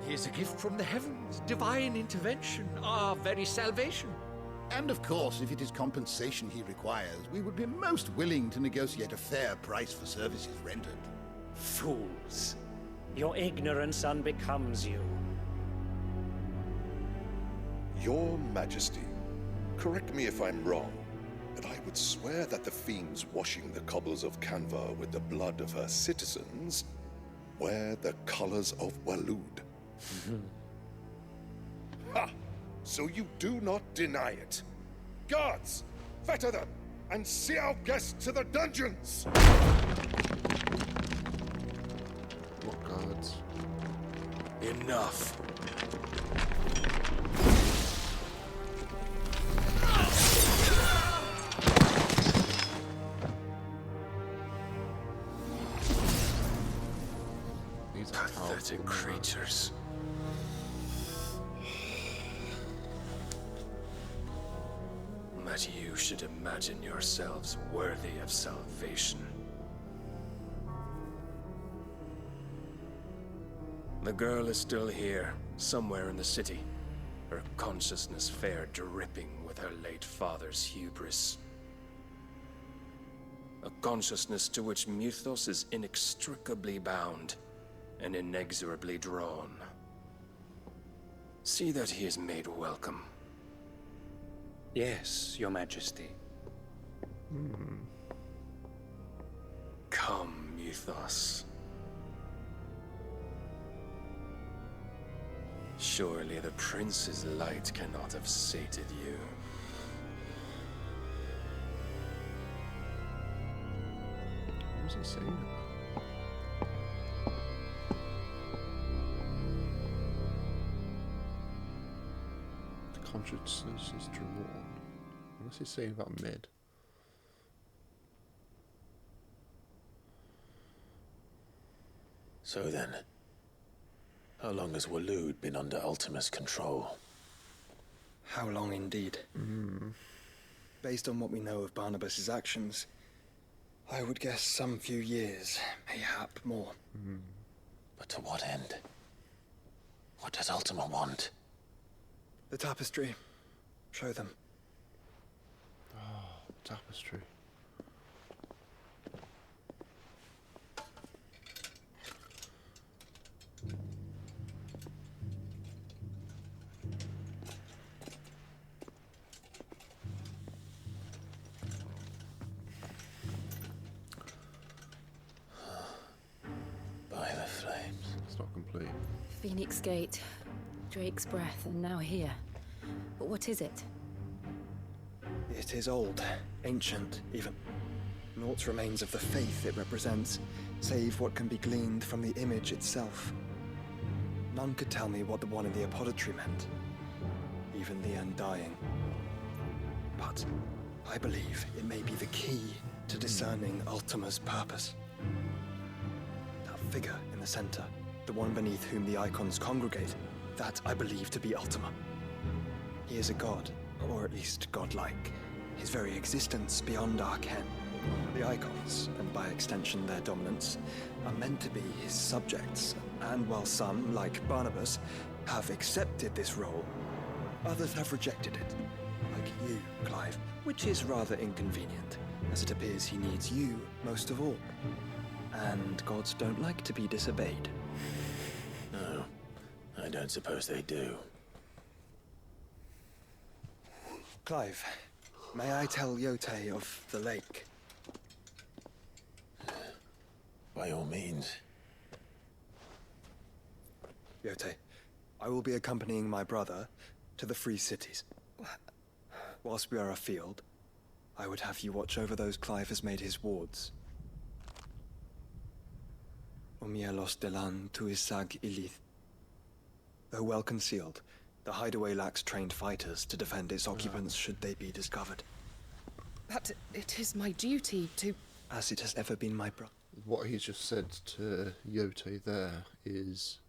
He is a gift from the heavens, divine intervention, our very salvation. And of course, if it is compensation he requires, we would be most willing to negotiate a fair price for services rendered. Fools. Your ignorance unbecomes you. Your Majesty, correct me if I'm wrong, but I would swear that the fiends washing the cobbles of Canva with the blood of her citizens wear the colors of Waloed. Ha! So you do not deny it. Guards, fetter them, and see our guests to the dungeons! What guards? Enough. Pathetic creatures. that you should imagine yourselves worthy of salvation. The girl is still here, somewhere in the city, her consciousness fair dripping with her late father's hubris. A consciousness to which Mythos is inextricably bound and inexorably drawn. See that he is made welcome. Yes, Your Majesty. Come, Mythos. Surely the prince's light cannot have sated you. What was he saying? The consciousness is drawn. What's he saying about mid? So then, how long has Waloed been under Ultima's control? How long indeed? Based on what we know of Barnabas's actions, I would guess some few years, mayhap more. But to what end? What does Ultima want? The tapestry. Show them. Oh, tapestry. By the flames. It's not complete. Phoenix Gate, Drake's Breath, and now here. But what is it? It is old, ancient, even. Naught remains of the faith it represents, save what can be gleaned from the image itself. None could tell me what the one in the apothecary meant, even the Undying. But I believe it may be the key to discerning Ultima's purpose. That figure in the center, the one beneath whom the icons congregate, that I believe to be Ultima. He is a god, or at least godlike. His very existence beyond our ken. The icons, and by extension their dominance, are meant to be his subjects, and while some, like Barnabas, have accepted this role, others have rejected it. Like you, Clive, which is rather inconvenient, as it appears he needs you most of all. And gods don't like to be disobeyed. No, I don't suppose they do. Clive, may I tell Yote of the lake? By all means. Yote, I will be accompanying my brother to the Free Cities. Whilst we are afield, I would have you watch over those Clive has made his wards. Umielos delan tuisag ilith. Though well concealed, the hideaway lacks trained fighters to defend its occupants should they be discovered. But it is my duty to... As it has ever been my brother. What he's just said to Yote there is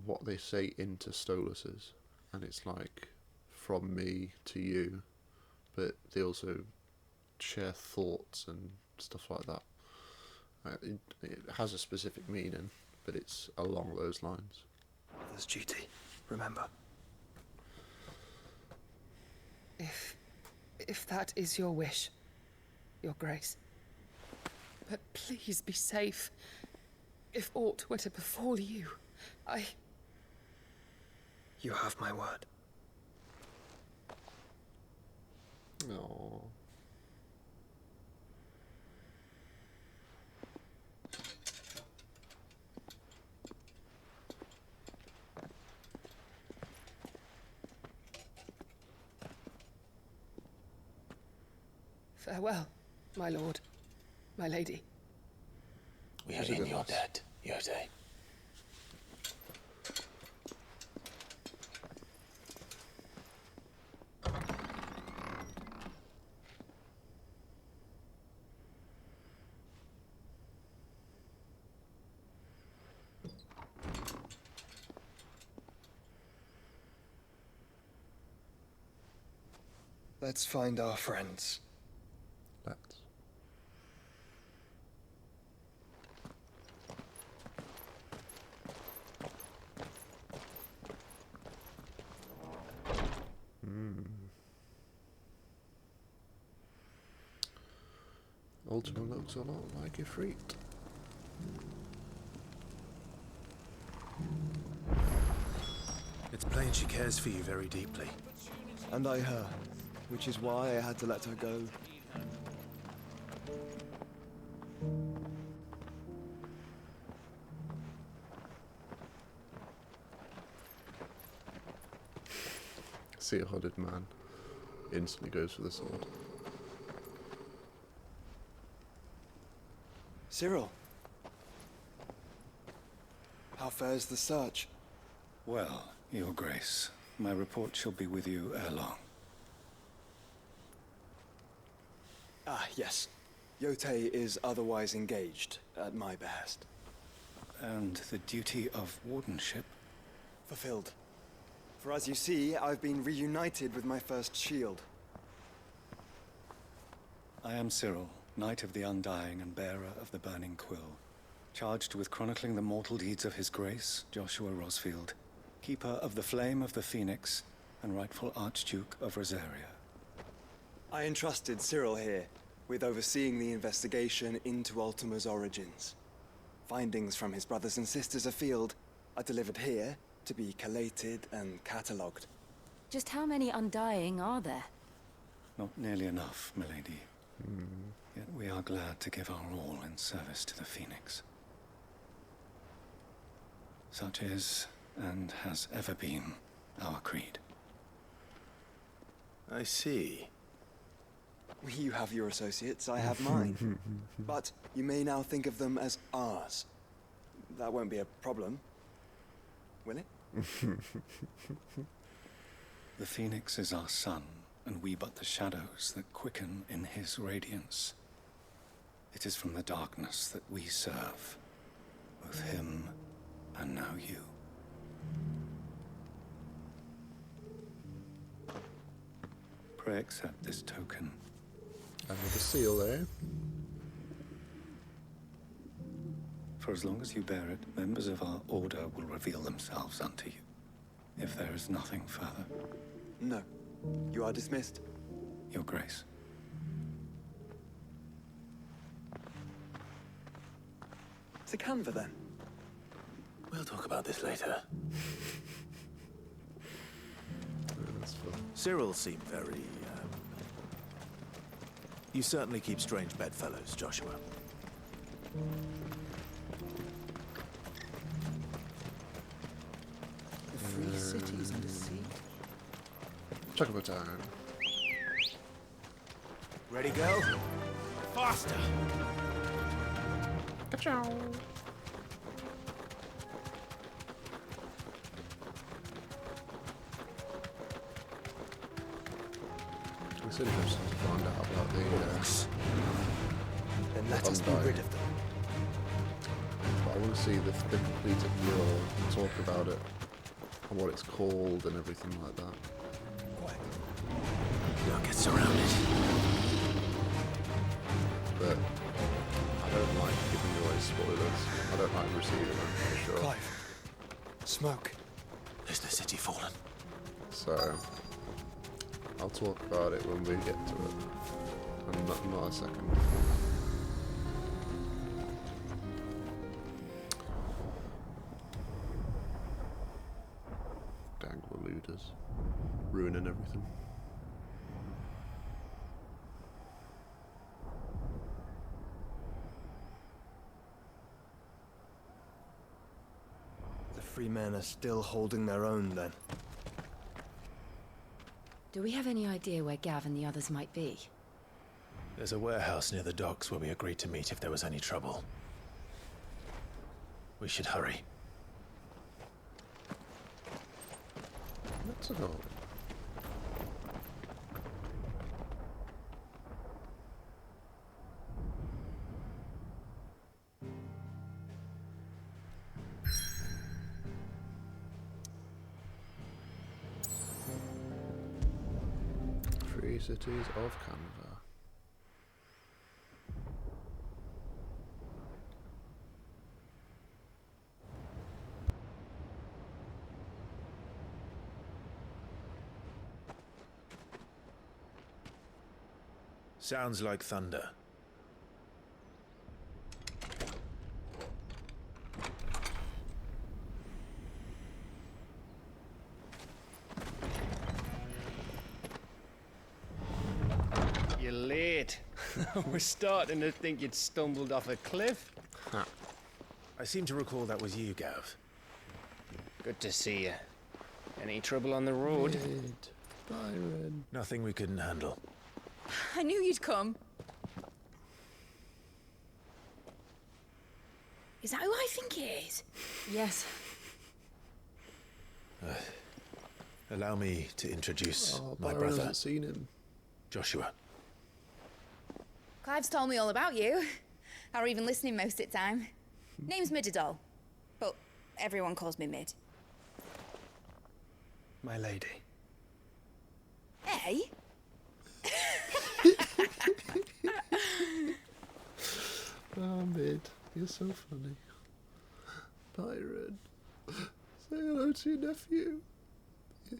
what they say into Stolas's, and it's like from me to you, but they also share thoughts and stuff like that. It has a specific meaning, but it's along those lines. Brother's duty, remember. If that is your wish, Your Grace. But please be safe. If aught were to befall you, You have my word. No. Farewell, my lord, my lady. We are in your debt, Yote. Let's find our friends. Let's. Ultima looks a lot like Ifrit. It's plain she cares for you very deeply. And I her, which is why I had to let her go. See a hooded man. Instantly goes for the sword. Cyril. How fares the search? Well, Your Grace, my report shall be with you ere long. Ah, yes. Yotei is otherwise engaged, at my behest. And the duty of wardenship? Fulfilled. For as you see, I've been reunited with my first shield. I am Cyril, Knight of the Undying and bearer of the Burning Quill, charged with chronicling the mortal deeds of His Grace, Joshua Rosfield, Keeper of the Flame of the Phoenix, and rightful Archduke of Rosaria. I entrusted Cyril here with overseeing the investigation into Ultima's origins. Findings from his brothers and sisters afield are delivered here to be collated and catalogued. Just how many Undying are there? Not nearly enough, milady. Yet we are glad to give our all in service to the Phoenix. Such is, and has ever been, our creed. I see. You have your associates, I have mine. But you may now think of them as ours. That won't be a problem, will it? The Phoenix is our sun, and we but the shadows that quicken in his radiance. It is from the darkness that we serve, both him and now you. Pray accept this token. And with a seal there. For as long as you bear it, members of our order will reveal themselves unto you. If there is nothing further. No. You are dismissed. Your Grace. To Canva, then. We'll talk about this later. Cyril seemed very, You certainly keep strange bedfellows, Joshua. The free cities and the sea. Chocobo time. Ready, girl? Faster! Ka-chow. It's interesting to find out about the Then let us be rid of them. But I want to see the completed mural and talk about it and what it's called and everything like that. You'll get surrounded. But I don't like giving away spoilers. I don't like receiving them for sure. Clive. Smoke. Is the city fallen? So I'll talk about it when we get to it. And not a second. Dang Waluders. Ruining everything. The free men are still holding their own, then. Do we have any idea where Gav and the others might be? There's a warehouse near the docks where we agreed to meet if there was any trouble. We should hurry. Let's go. Three cities of Canva. Sounds like thunder. You're late. We're starting to think you'd stumbled off a cliff. Huh. I seem to recall that was you, Gav. Good to see you. Any trouble on the road? Byron. Nothing we couldn't handle. I knew you'd come. Is that who I think it is? Yes. Allow me to introduce my Byron brother. hasn't seen him. Joshua. Clive's told me all about you. Or even listening most of the time. Name's Midadol, but everyone calls me Mid. My lady. Hey? Oh, Mid, you're so funny. Byron, say hello to your nephew.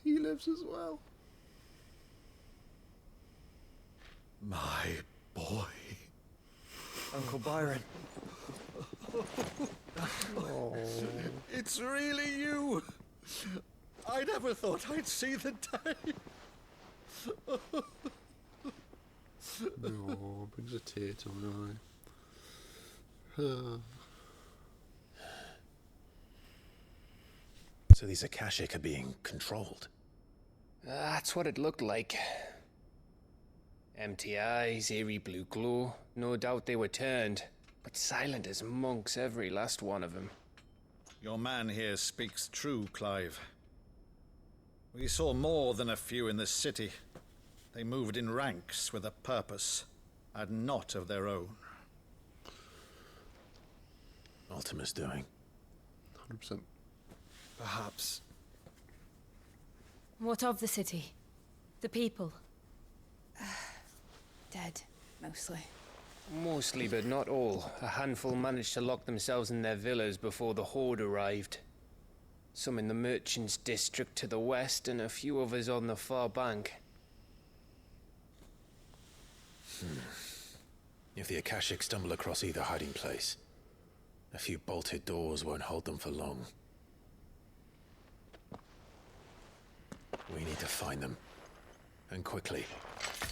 He lives as well. My boy. Uncle Byron. Oh. It's really you. I never thought I'd see the day. Oh, brings a tear to my eye. So these Akashic are being controlled? That's what it looked like. Empty eyes, eerie blue glow. No doubt they were turned, but silent as monks, every last one of them. Your man here speaks true, Clive. We saw more than a few in this city. They moved in ranks with a purpose, and not of their own. Ultima's doing. 100%. Perhaps. What of the city? The people? Dead, mostly. Mostly, but not all. A handful managed to lock themselves in their villas before the Horde arrived. Some in the merchants' district to the west, and a few others on the far bank. If the Akashic stumble across either hiding place, a few bolted doors won't hold them for long. We need to find them. And quickly.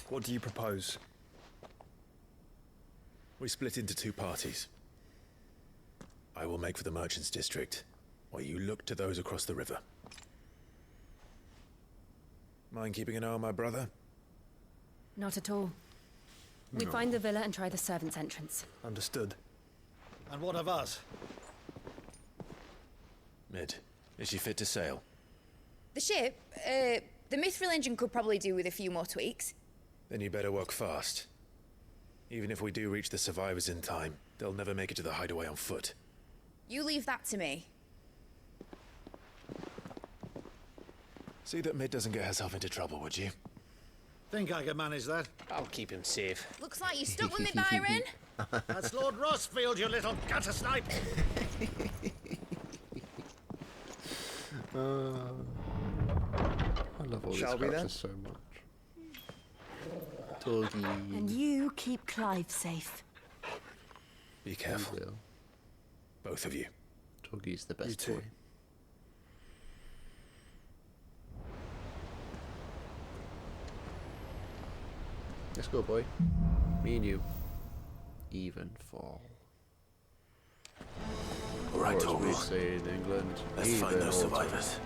What do you propose? We split into two parties. I will make for the merchants' district, while you look to those across the river. Mind keeping an eye on my brother? Not at all. We find the villa and try the servants' entrance. Understood. And what of us? Mid, is she fit to sail? The ship, the mithril engine could probably do with a few more tweaks. Then you better work fast. Even if we do reach the survivors in time, they'll never make it to the hideaway on foot. You leave that to me. See that Mid doesn't get herself into trouble, would you? Think I can manage that? I'll keep him safe. Looks like you stuck with me, Byron. That's Lord Rossfield, you little gutter snipe! I love all these Shall we then? characters so much. Torgi. And you keep Clive safe. Be careful. Will. Both of you. Torgi's the best You too. boy. Let's go, boy. Me and you. Even fall. All right, Or as Torgal. we say in England, Let's find even those or survivors.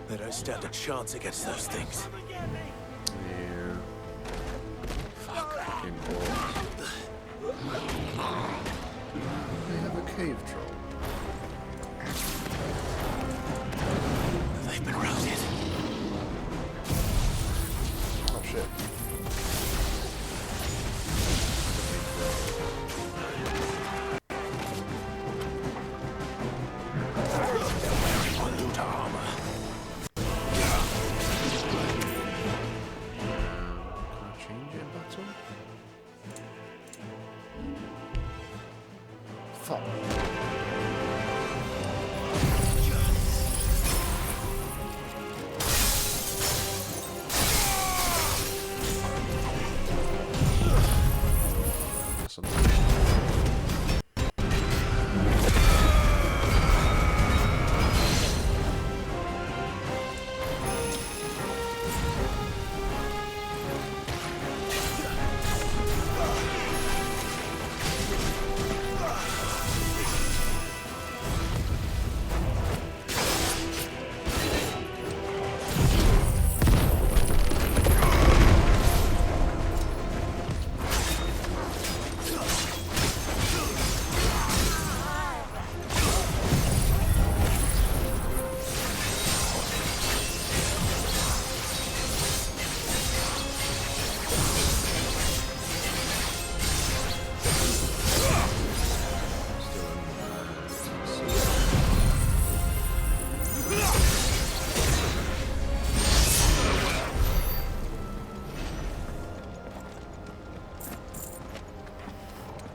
They don't stand a chance against those things. Yeah. Fucking balls. They have a cave troll. They've been routed. Oh shit. Wearing Waluta armor. fuck.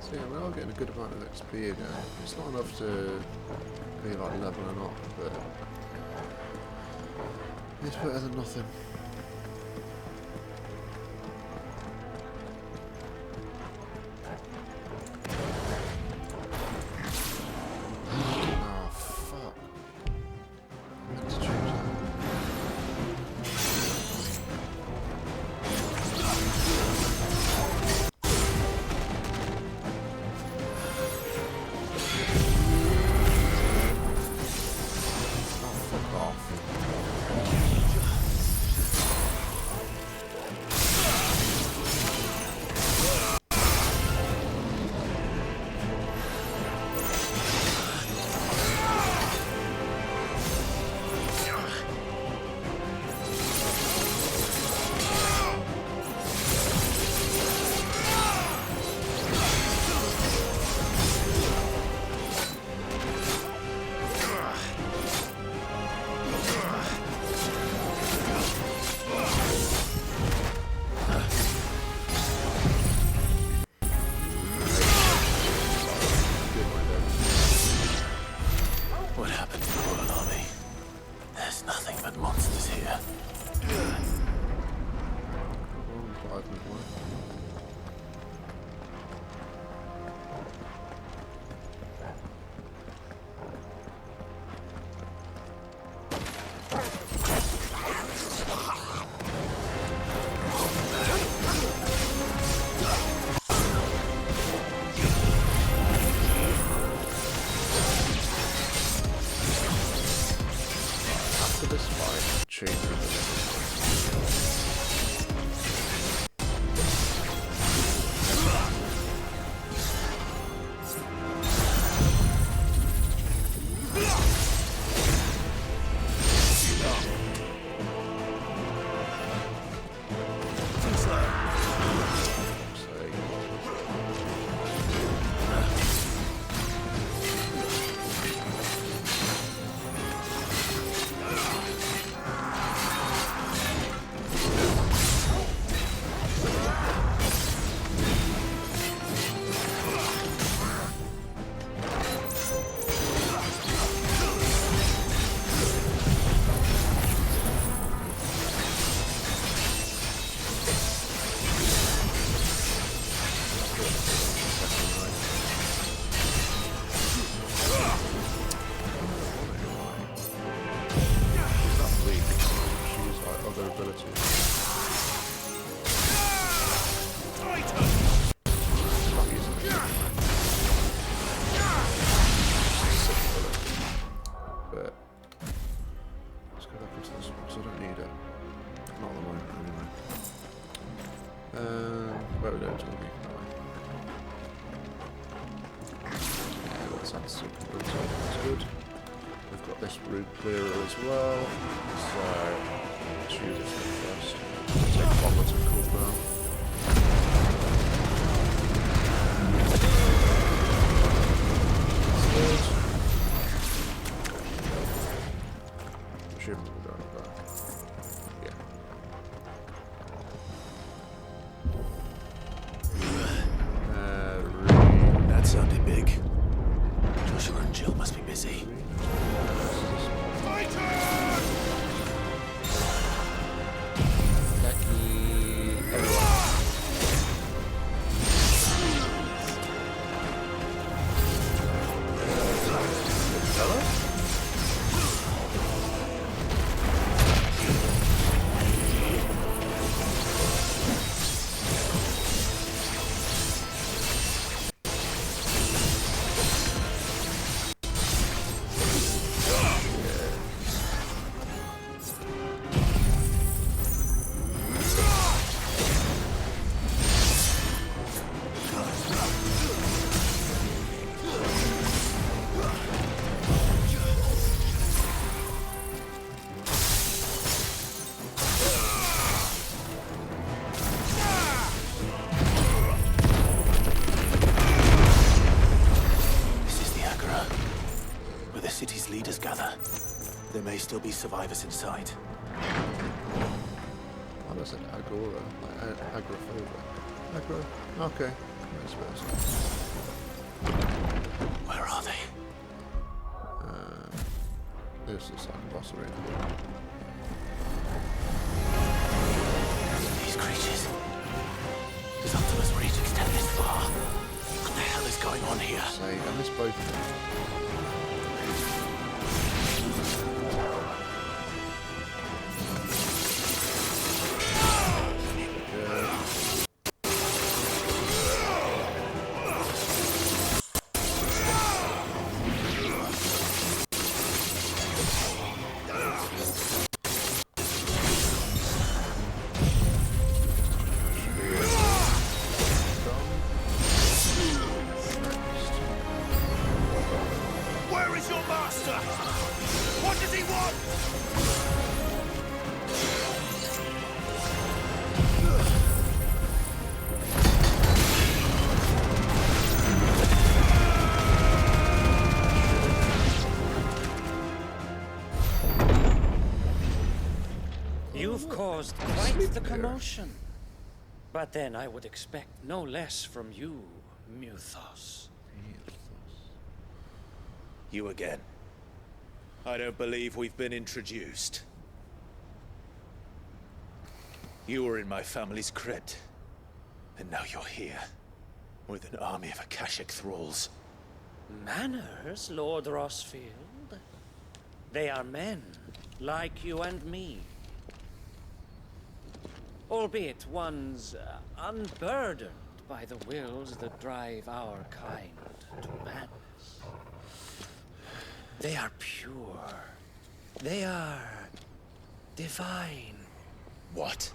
So yeah, we are getting a good amount of XP again. It's not enough to be like leveling up, but it's better than nothing. Oh fuck. I meant to change that. Clearer as well, so let's use this one first. Take bomber to cool down. Assuming we're going to go. Yeah. That sounded big. shield must be busy. There may still be survivors inside. I said agora, like agoraphobic. Agora? Okay, I suppose. Where are they? This is like boss arena. These creatures. Does Optimus reach extend this far? What the hell is going on here? Say, I miss both of them. You've caused quite the commotion. But then I would expect no less from you, Muthos. You again. I don't believe we've been introduced. You were in my family's crypt. And now you're here. With an army of Akashic thralls. Manners, Lord Rosfield? They are men, like you and me. Albeit ones unburdened by the wills that drive our kind to madness. They are pure. They are divine. What?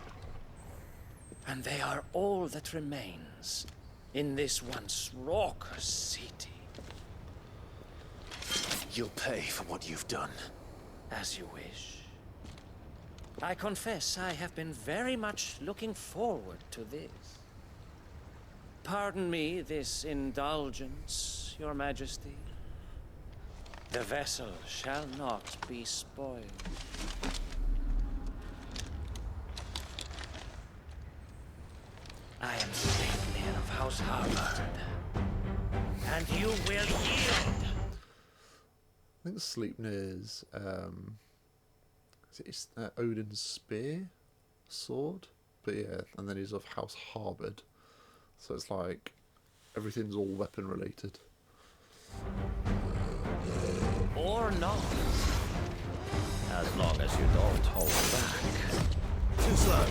And they are all that remains in this once raucous city. You'll pay for what you've done. As you wish. I confess I have been very much looking forward to this. Pardon me this indulgence, Your Majesty. The vessel shall not be spoiled. I am Sleipnir of House Harvard. And you will yield! I think Sleipnir's, it's Odin's spear? Sword? But yeah, and then he's of House Harvard. So it's like, everything's all weapon related. Or not. As long as you don't hold back. Too slow.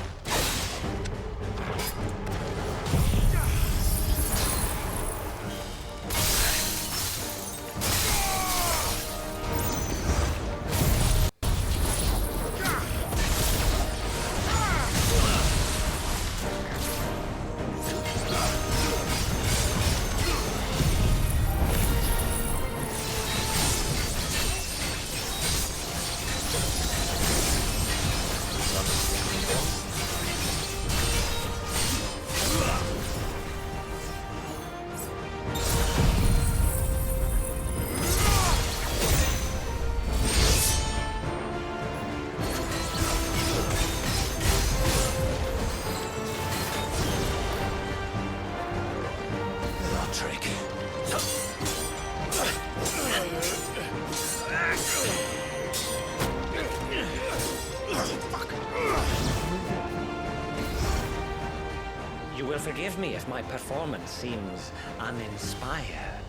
will forgive me if my performance seems uninspired.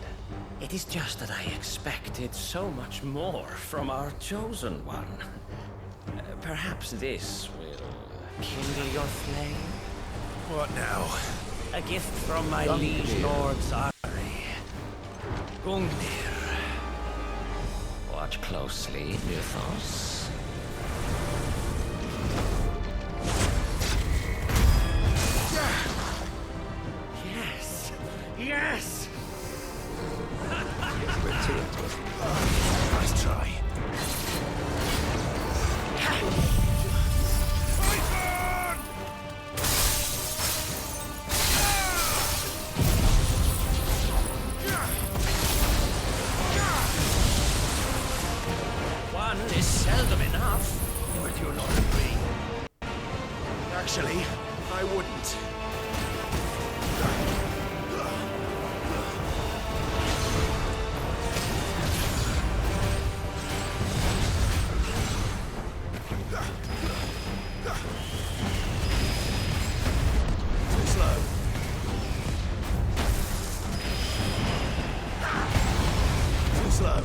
It is just that I expected so much more from our chosen one. Perhaps this will kindle your flame? What now? A gift from my liege lord's armory. Gungnir. Watch closely, Mythos. Yes! Yes! Nice try. One is seldom enough. Would you not agree? Actually, I wouldn't. Too slow. Too slow.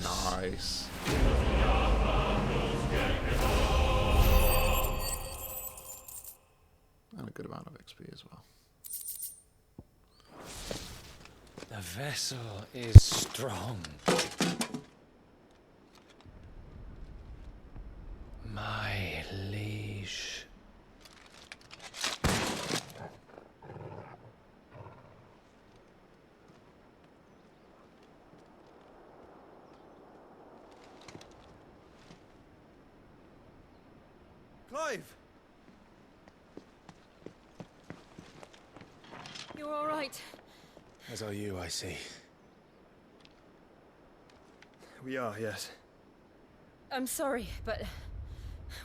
Nice. And a good amount of XP as well. The vessel is strong. My liege. Clive! You're all right. As are you, I see. We are, yes. I'm sorry, but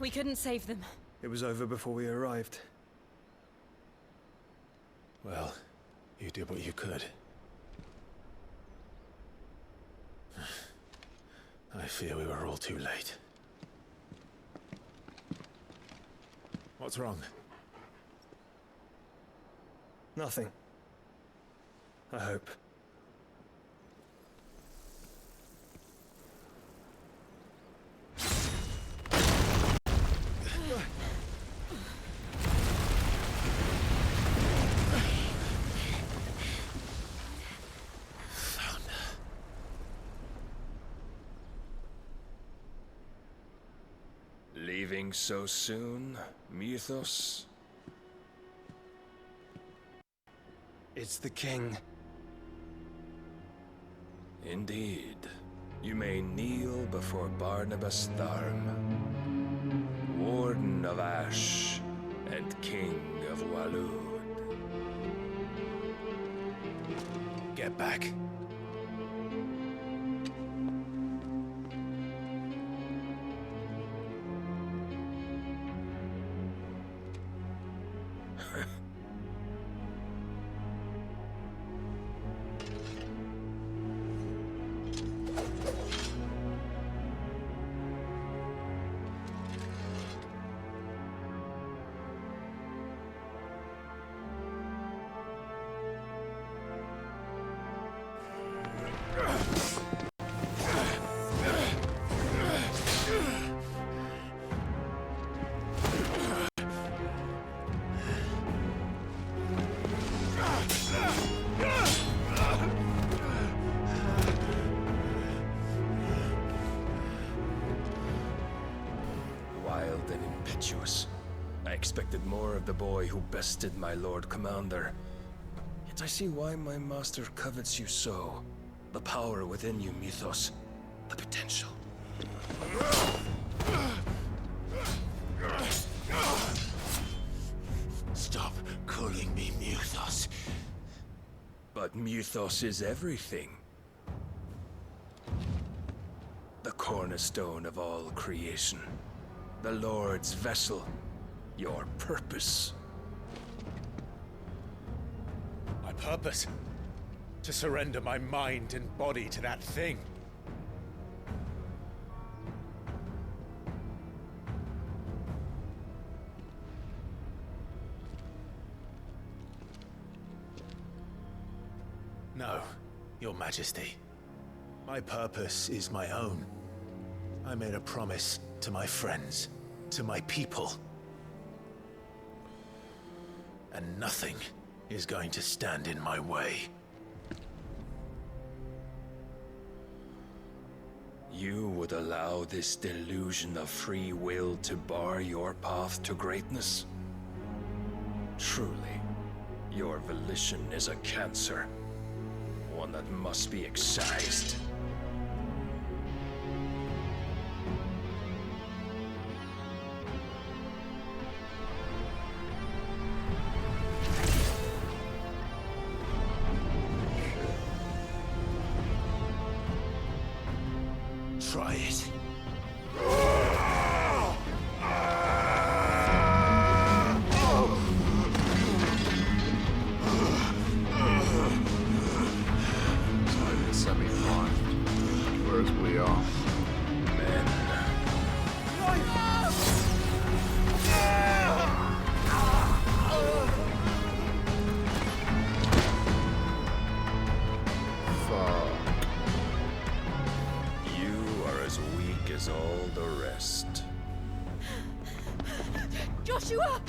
we couldn't save them. It was over before we arrived. Well, you did what you could. I fear we were all too late. What's wrong? Nothing. I hope. Leaving so soon, Mythos? It's the king. Indeed. You may kneel before Barnabas Tharm, Warden of Ash and King of Waloed. Get back. impetuous. I expected more of the boy who bested my Lord Commander. Yet I see why my master covets you so. The power within you, Mythos. The potential. Stop calling me Mythos. But Mythos is everything. The cornerstone of all creation. The Lord's vessel. Your purpose. My purpose? To surrender my mind and body to that thing. No, Your Majesty. My purpose is my own. I made a promise to my friends, to my people. And nothing is going to stand in my way. You would allow this delusion of free will to bar your path to greatness? Truly, your volition is a cancer. One that must be excised. Try it. Semi-primed, whereas we are men. As all the rest. Joshua!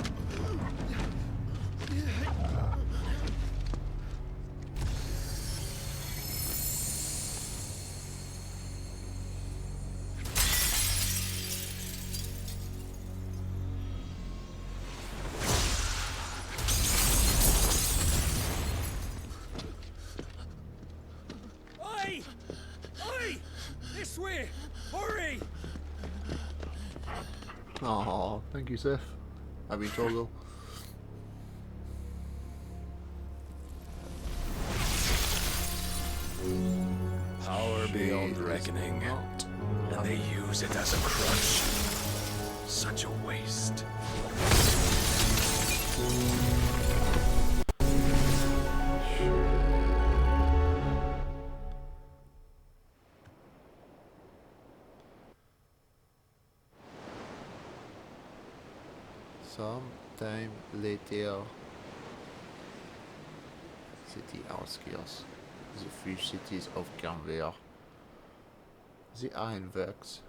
Oi! Oi! This way! Hurry! Oh, thank you, Sif. I mean, Toggle. Power beyond reckoning, and they use it as a crutch. Such a waste. Sometime later, city outskirts, the free cities of Canver. The ironworks.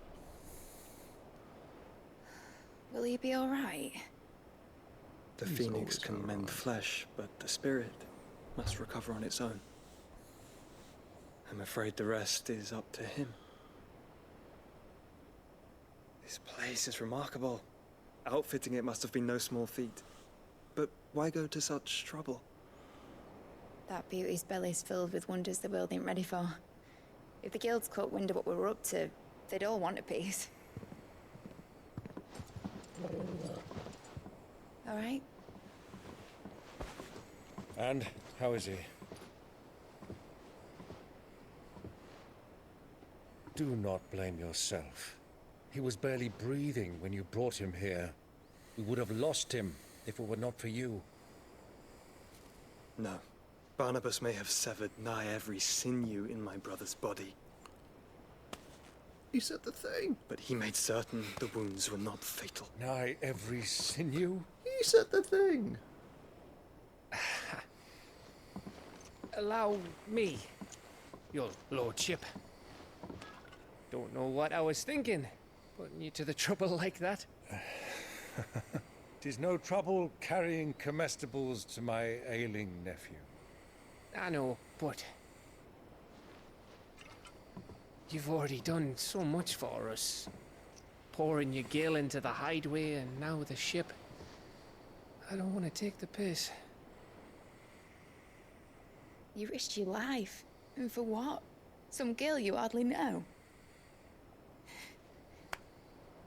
Will he be alright? The He's Phoenix always can alright. mend flesh, but the spirit must recover on its own. I'm afraid the rest is up to him. This place is remarkable. Outfitting it must have been no small feat. But why go to such trouble? That beauty's belly's filled with wonders the world ain't ready for. If the guilds caught wind of what we were up to, they'd all want a piece. All right? And how is he? Do not blame yourself. He was barely breathing when you brought him here. We would have lost him if it were not for you. No. Barnabas may have severed nigh every sinew in my brother's body. He said the thing. But he made certain the wounds were not fatal. Nigh every sinew? He said the thing. Allow me, your lordship. Don't know what I was thinking, putting you to the trouble like that. 'Tis no trouble carrying comestibles to my ailing nephew. I know, but you've already done so much for us. pouring your gale into the hideaway and now the ship. I don't want to take the piss. You risked your life. And for what? Some girl you hardly know.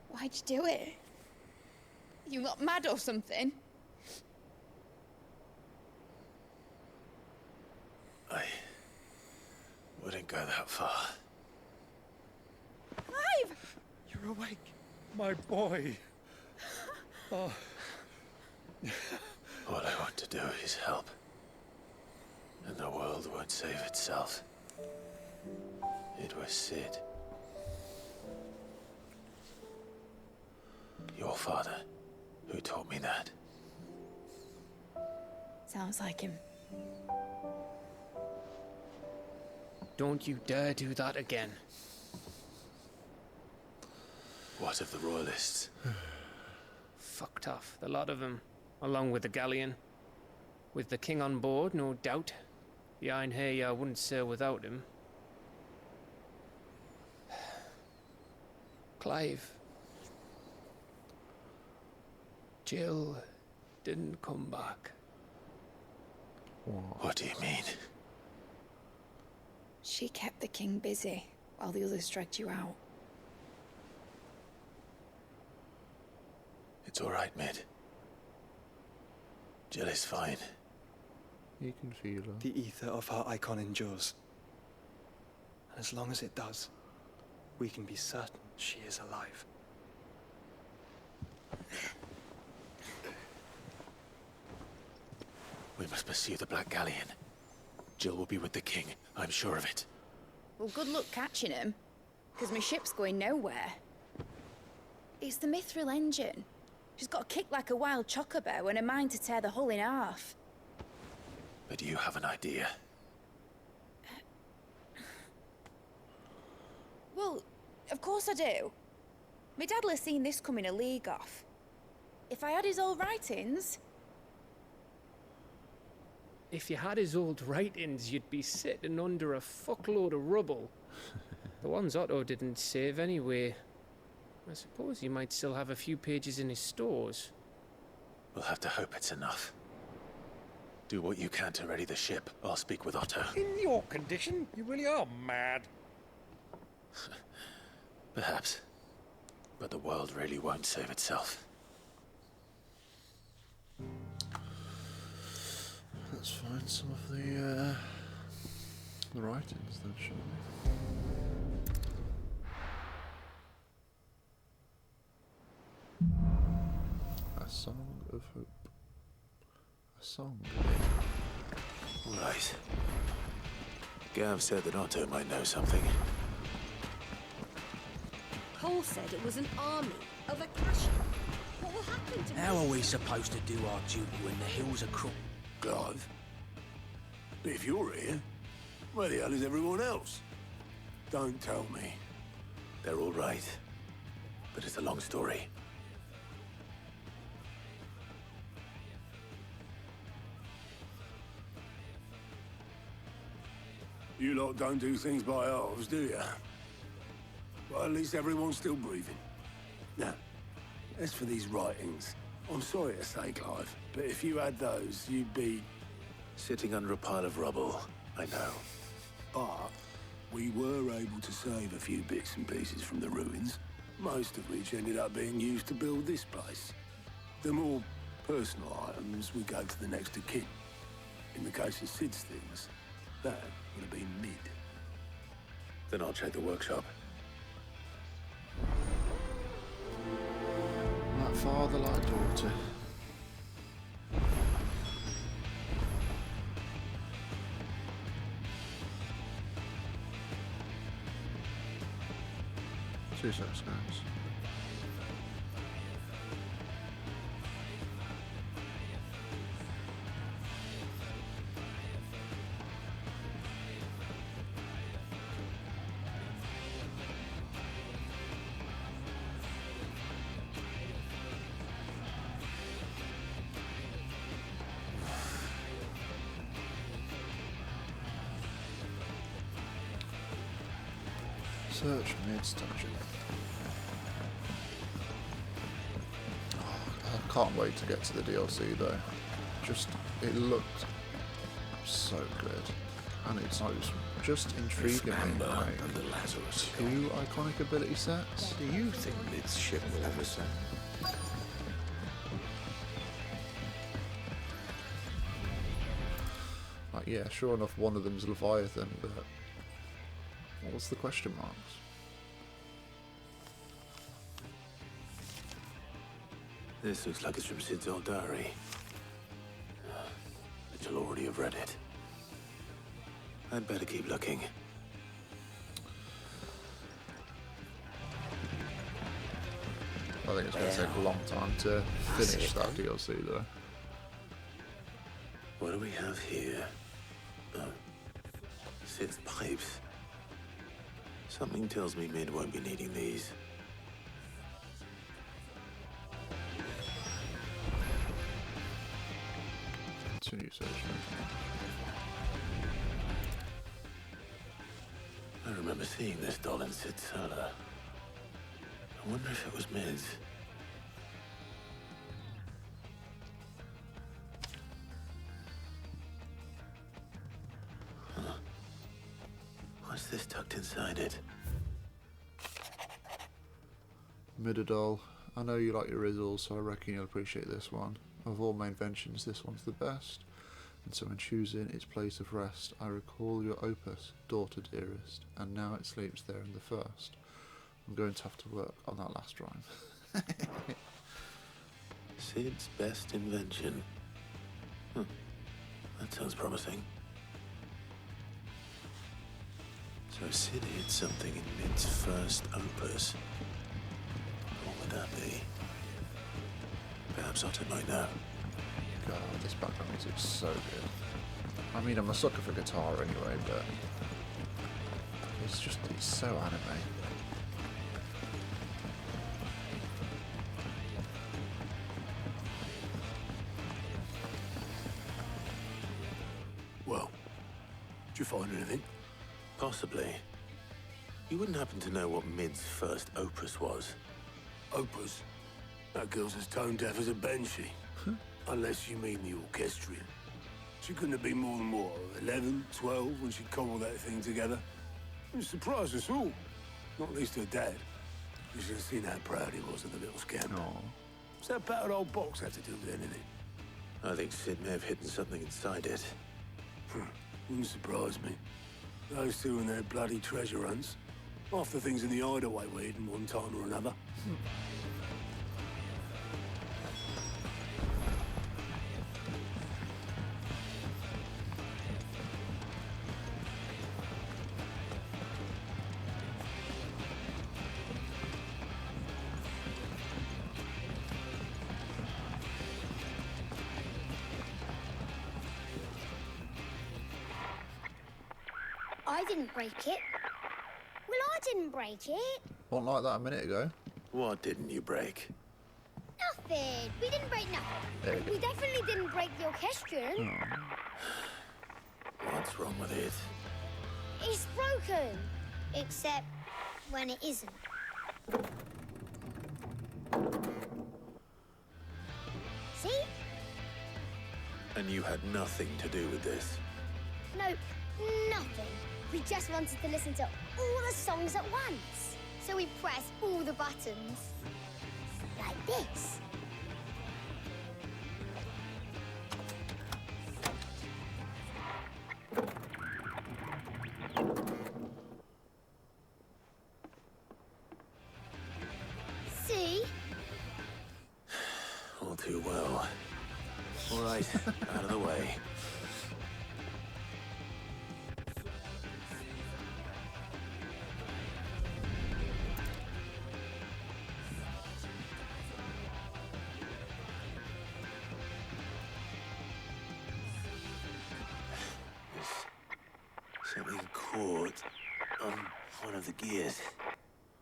Why'd you do it? You not mad or something? I wouldn't go that far. Clive! You're awake, my boy. Oh. All I want to do is help. And the world won't save itself. It was Sid. Your father, who taught me that. Sounds like him. Don't you dare do that again. What of the Royalists? Fucked off, the lot of them, along with the galleon. With the king on board, no doubt. Behind here, I wouldn't sail without him. Clive. Jill didn't come back. What do you mean? She kept the king busy while the others dragged you out. It's all right, Mid. Jill is fine. You can feel her. The ether of her icon endures. And as long as it does, we can be certain she is alive. We must pursue the Black Galleon. Jill will be with the king, I'm sure of it. Well, good luck catching him, because my ship's going nowhere. It's the Mithril engine. She's got a kick like a wild chocobo and a mind to tear the hull in half. But you have an idea. Well, of course I do. My dad'll have seen this coming a league off. If I had his old writings... If you had his old writings, you'd be sitting under a fuckload of rubble. The ones Otto didn't save anyway. I suppose he might still have a few pages in his stores. We'll have to hope it's enough. Do what you can to ready the ship. I'll speak with Otto. In your condition, you really are mad. Perhaps. But the world really won't save itself. Let's find some of the writings then, shall we? A Song of Hope. A song. Right. Gav said that Otto might know something. Cole said it was an army of Akasha. What will happen to How are we supposed to do our duty when the hills are crooked? Clive? But if you're here, where the hell is everyone else? Don't tell me. They're all right. But it's a long story. You lot don't do things by halves, do you? Well, at least everyone's still breathing. Now, as for these writings, I'm sorry to say, Clive, but if you had those, you'd be... Sitting under a pile of rubble, I know. But we were able to save a few bits and pieces from the ruins, most of which ended up being used to build this place. The more personal items would go to the next of kin. In the case of Sid's things, that would have been Mid. Then I'll check the workshop. Like father, like daughter. Two seconds. Search Mid's dungeon. Can't wait to get to the DLC though. Just, it looked so good. And it's just intriguing me. Like, and the Lazarus. 2 iconic ability sets. Do you think Mid's ship will ever sink? Like, yeah, sure enough, one of them's Leviathan, but what's the question marks? This looks like it's from Sid's old diary. But you'll already have read it. I'd better keep looking. I think it's going to take a long time to finish that DLC though. What do we have here? Oh, Sid's pipes. Something tells me Mid won't be needing these. Continue searching. I remember seeing this doll in Sid's cellar. I wonder if it was Mid's. Huh. What's this tucked inside it? Midadol, I know you like your riddles, so I reckon you'll appreciate this one. Of all my inventions, this one's the best. And so in choosing its place of rest, I recall your opus, daughter dearest, and now it sleeps there in the first. I'm going to have to work on that last rhyme. Sid's best invention. That sounds promising. So Sid hid something in Mid's first opus. What would that be? Perhaps Otter might know. God, this background music's so good. I mean, I'm a sucker for guitar anyway, but it's so anime. Well, did you find anything? Possibly. You wouldn't happen to know what Mid's first opus was? Opus? That girl's as tone deaf as a banshee. Unless you mean the orchestrion. She couldn't have been more than, what, 11, 12 when she cobbled that thing together? It surprised us all. Not least her dad. You should have seen how proud he was of the little scamp. What's that battered old box have to do with anything? I think Sid may have hidden something inside it. Wouldn't surprise me. Those two and their bloody treasure hunts. Half the things in the hideaway were hidden one time or another. I didn't break it. Well, I didn't break it. Wasn't like that a minute ago. What didn't you break? Nothing. We didn't break nothing. We definitely didn't break the orchestrion. What's wrong with it? It's broken. Except when it isn't. See? And you had nothing to do with this? Nope, nothing. We just wanted to listen to all the songs at once. So we pressed all the buttons. Like this. See? All too well. All right, out of the way. Something caught on one of the gears.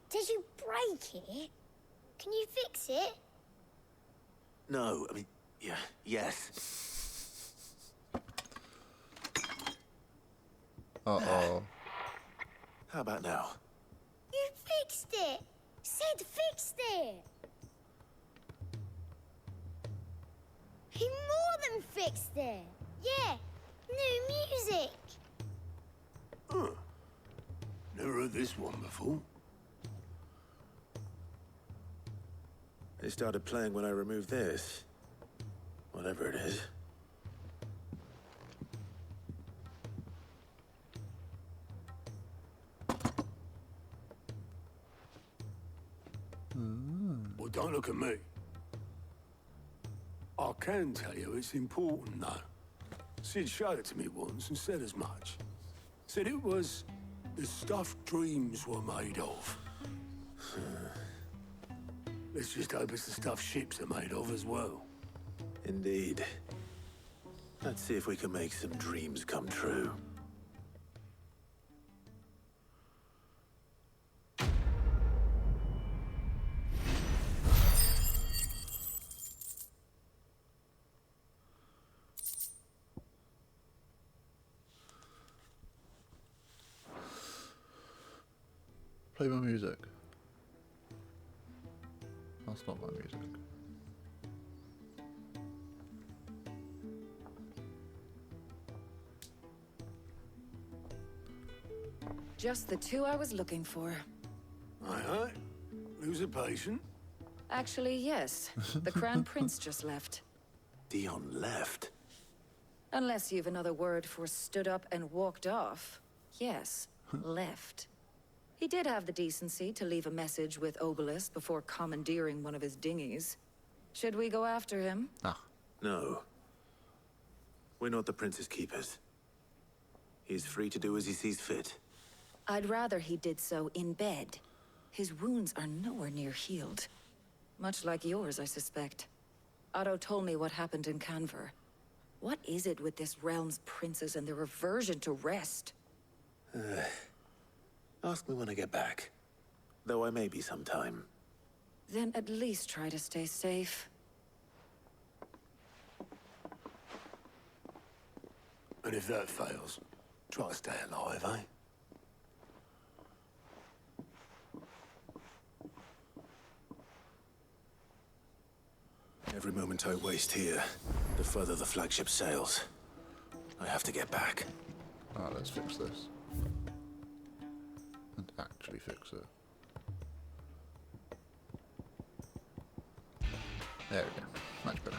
Did you break it? Can you fix it? No, I mean, yeah, yes. Uh-oh. How about now? You fixed it! Sid fixed it! He more than fixed it. Yeah, new music. Huh. Never heard this one before. They started playing when I removed this. Whatever it is. Well, don't look at me. I can tell you it's important, though. Sid showed it to me once and said as much. Said it was the stuff dreams were made of. Let's just hope it's the stuff ships are made of as well. Indeed. Let's see if we can make some dreams come true. Play my music. That's not my music. Just the two I was looking for. Aye. Lose a patient? Actually, yes. The Crown Prince just left. Dion left? Unless you've another word for stood up and walked off. Yes, left. He did have the decency to leave a message with Obelisk before commandeering one of his dinghies. Should we go after him? No. We're not the Prince's keepers. He's free to do as he sees fit. I'd rather he did so in bed. His wounds are nowhere near healed. Much like yours, I suspect. Otto told me what happened in Canver. What is it with this realm's princes and their aversion to rest? Ask me when I get back. Though I may be sometime. Then at least try to stay safe. And if that fails, try to stay alive, eh? Every moment I waste here, the further the flagship sails. I have to get back. Let's fix this. And actually fix it. There we go. Much better.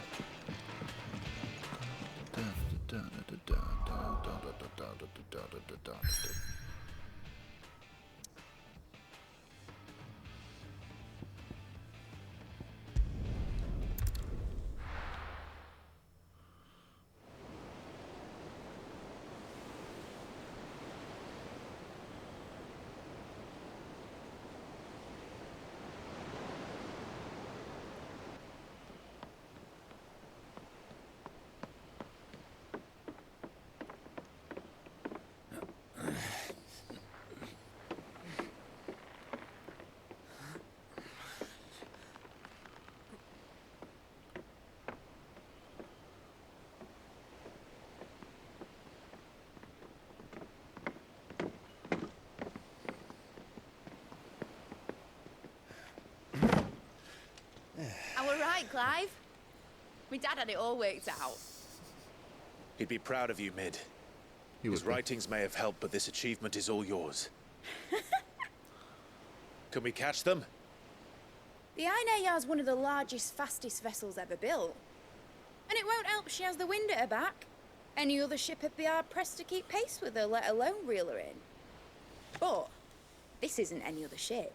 Right, Clive? My dad had it all worked out. He'd be proud of you, Mid. His writings may have helped, but this achievement is all yours. Can we catch them? The Ainayar's one of the largest, fastest vessels ever built. And it won't help she has the wind at her back. Any other ship would be hard-pressed to keep pace with her, let alone reel her in. But this isn't any other ship.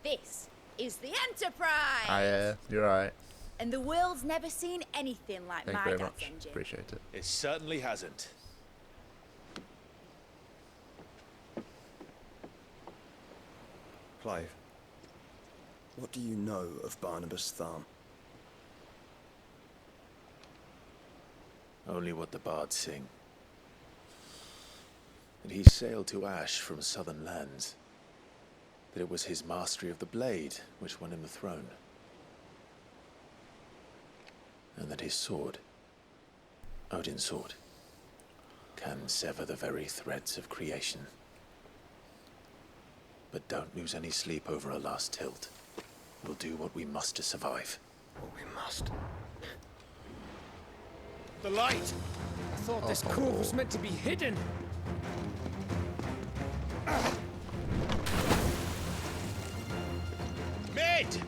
This is the Enterprise! Yeah, you're right. And the world's never seen anything like Thank my you very dad's much. engine. Appreciate it. It certainly hasn't. Clive, what do you know of Barnabas Tharm? Only what the bards sing. That he sailed to Ash from southern lands. That it was his mastery of the blade which won him the throne. And that his sword, Odin's sword, can sever the very threads of creation. But don't lose any sleep over a last tilt. We'll do what we must to survive. What we must. The light! I thought this cove was meant to be hidden. Mid!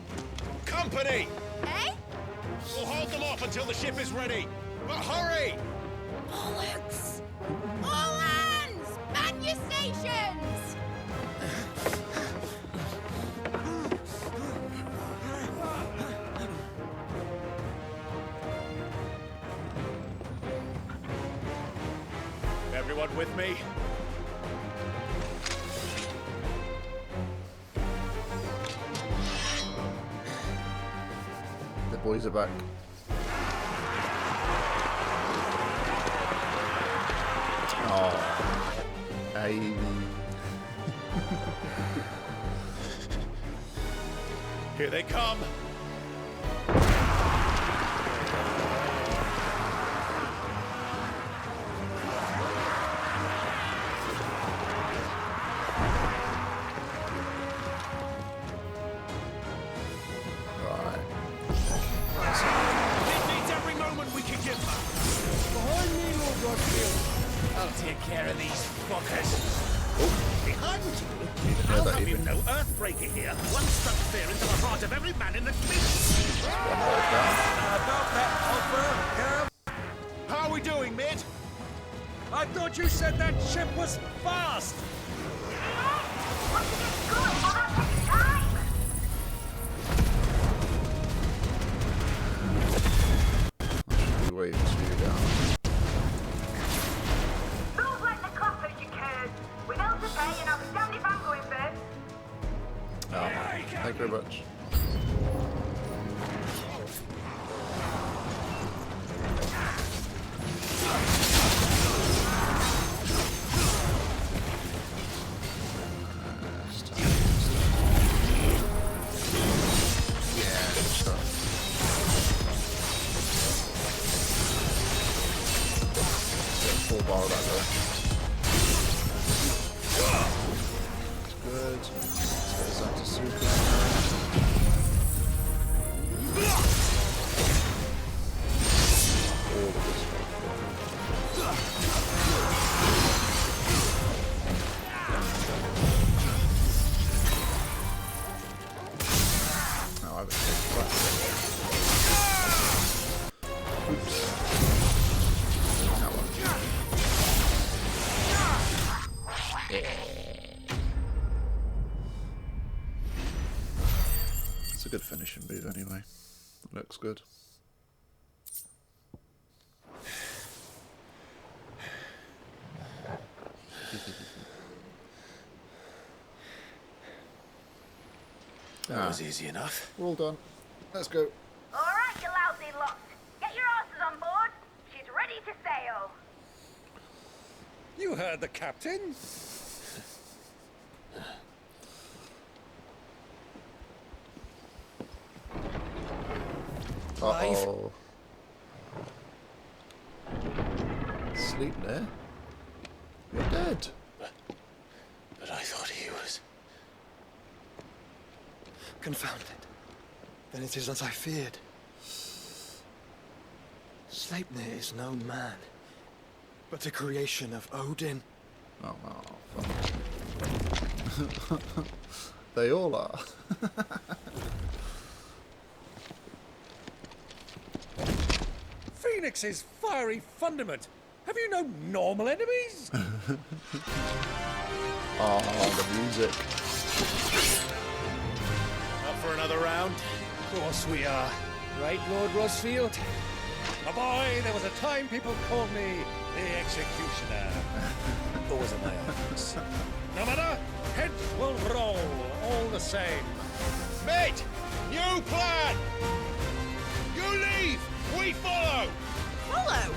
Company! Eh? We'll hold them off until the ship is ready. But hurry! Bollocks! All hands! Man your stations! Everyone with me? The boys are back. Oh, Amy. Here they come. Take care of these fuckers. Behind you? How have you no earthbreaker here? One struck fear into the heart of every man in the fleet. About that offer, how are we doing, mid? I thought you said that ship was fast. Wait to you down. Thank you very much. Full bar of that there. Good. Let's get that to super. It's a good finishing move anyway. Looks good. That was easy enough. We're all done. Let's go. All right, you lousy lot. Get your asses on board. She's ready to sail. You heard the captain. Uh-oh. Sleipnir? You're dead. But I thought he was... Confounded. Then it is as I feared. Sleipnir is no man, but a creation of Odin. Oh, fuck. They all are. Phoenix's fiery fundament. Have you no normal enemies? Oh, the music. Up for another round? Of course we are. Right, Lord Rosfield? A boy, there was a time people called me the Executioner. Always in my office. No matter, heads will roll all the same. Mate, new plan! You leave, we follow! Follow?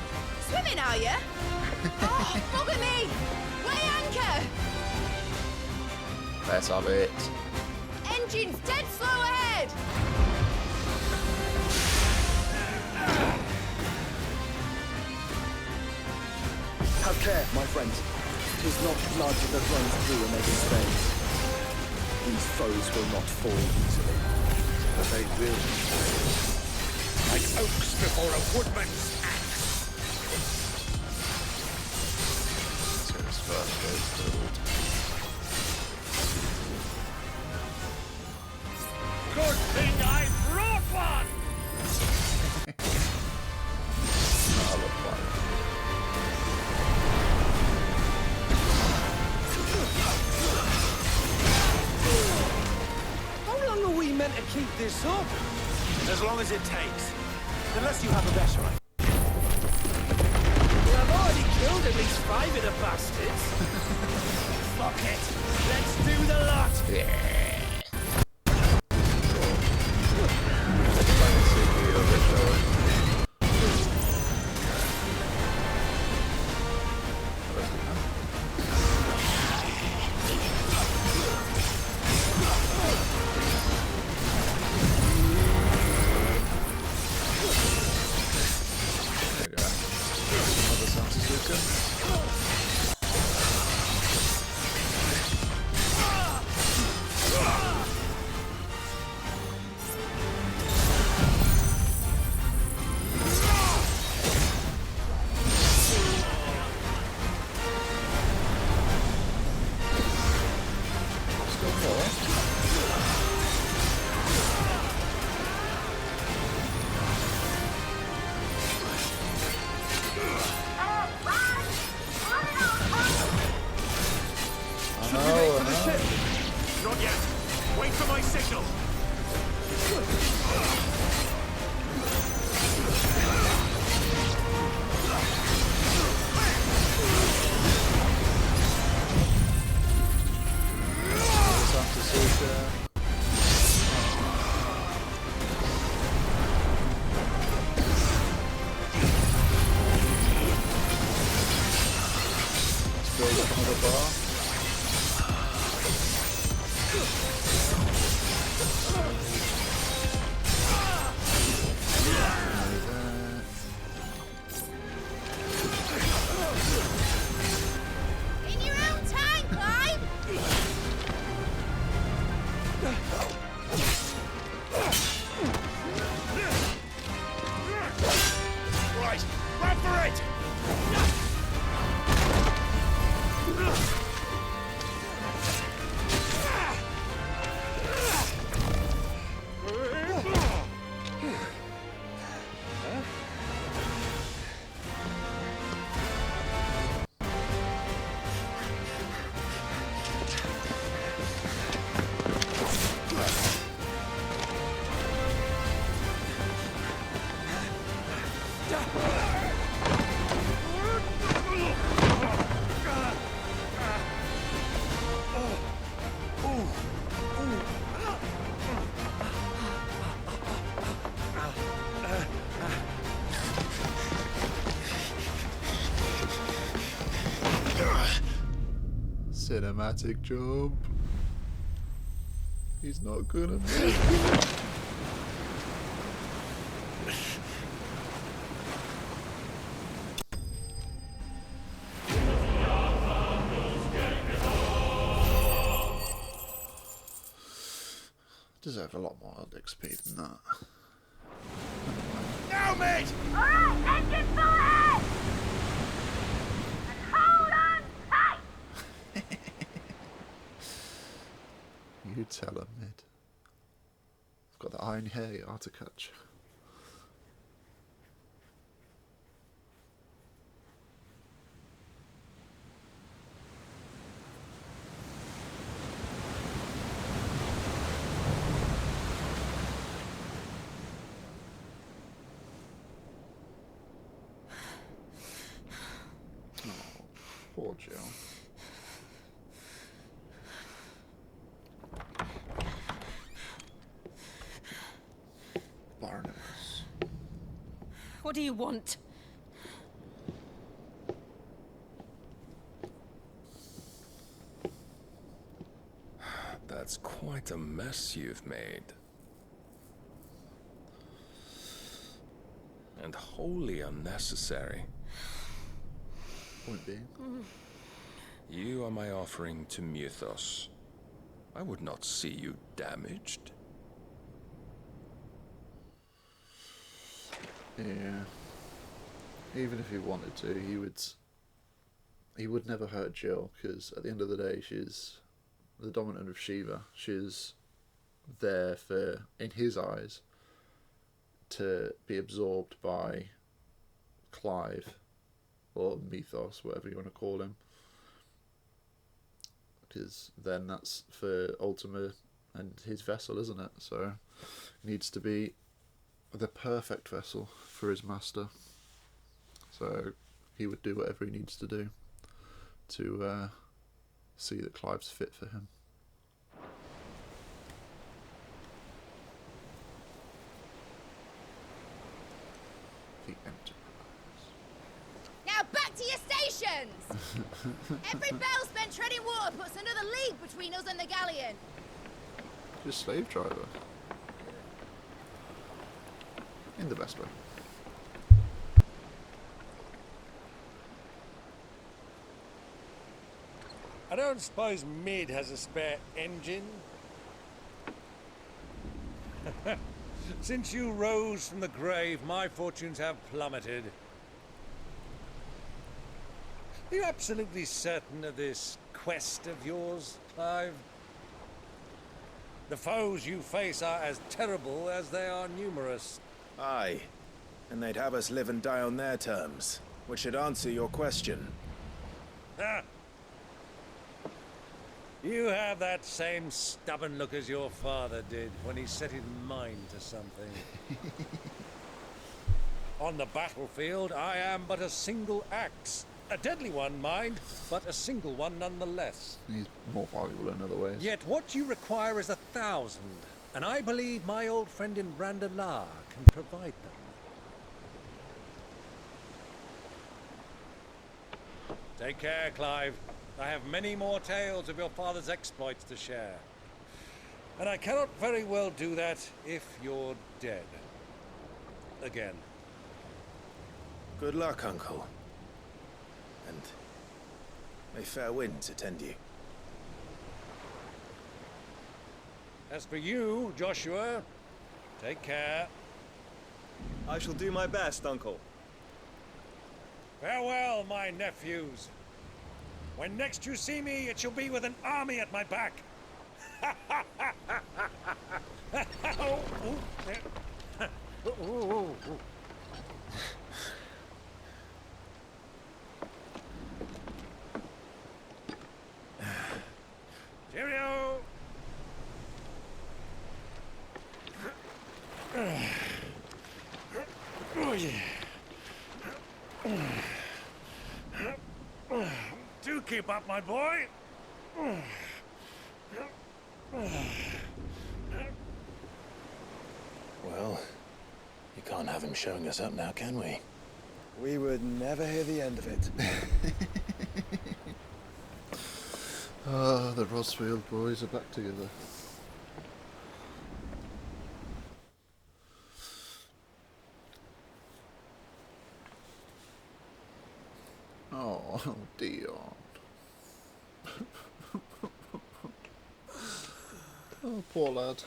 Swimming, are you? Oh, bugger me! Weigh anchor! Let's have it. Engine's dead slow ahead! Have care, my friends. 'Tis not blood that runs through a maiden's veins. These foes will not fall easily. But they will. Like oaks before a woodman's axe. Good thing I brought one! How long are we meant to keep this up? As long as it takes. Unless you have a better idea. Well, I've already killed at least 5 of the bastards. Fuck it. Let's do the lot. Yeah. Not yet. Wait for my signal. Cinematic jump. He's not gonna make it. Deserve a lot more XP than that. Now, mate! Alright, engine full ahead! And hold on tight! You tell him, mid. I've got the iron hair you are to catch. Poor Jill. Barnabas. What do you want? That's quite a mess you've made. And wholly unnecessary. Point being. You are my offering to Mythos. I would not see you damaged. Yeah. Even if he wanted to, he would he would never hurt Jill, because at the end of the day, she's the dominant of Shiva. She's there for, in his eyes, to be absorbed by Clive, or Mythos, whatever you want to call him, because then that's for Ultima and his vessel, isn't it? So it needs to be the perfect vessel for his master. So he would do whatever he needs to do to see that Clive's fit for him. The Now back to your stations! Every bell spent treading water puts another league between us and the galleon. Just slave driver. In the best way. I don't suppose Mid has a spare engine? Since you rose from the grave, my fortunes have plummeted. Are you absolutely certain of this quest of yours, Clive? The foes you face are as terrible as they are numerous. Aye, and they'd have us live and die on their terms, which should answer your question. Ah. You have that same stubborn look as your father did when he set his mind to something. On the battlefield, I am but a single axe. A deadly one, mind, but a single one nonetheless. He's more valuable in other ways. Yet what you require is 1,000, and I believe my old friend in Brandalar can provide them. Take care, Clive. I have many more tales of your father's exploits to share. And I cannot very well do that if you're dead. Again. Good luck, Uncle. And may fair winds attend you. As for you, Joshua, take care. I shall do my best, Uncle. Farewell, my nephews. When next you see me, it shall be with an army at my back. Cheerio! Oh, yeah. Do keep up, my boy. Well, you can't have him showing us up now, can we? We would never hear the end of it. Ah, the Rosfield boys are back together. Oh, Dion. Oh, poor lad.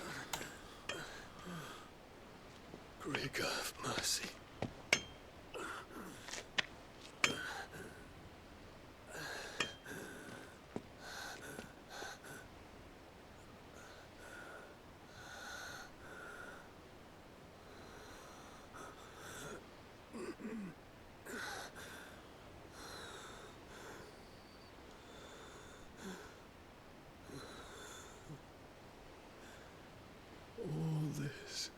Grigor, have mercy. All this.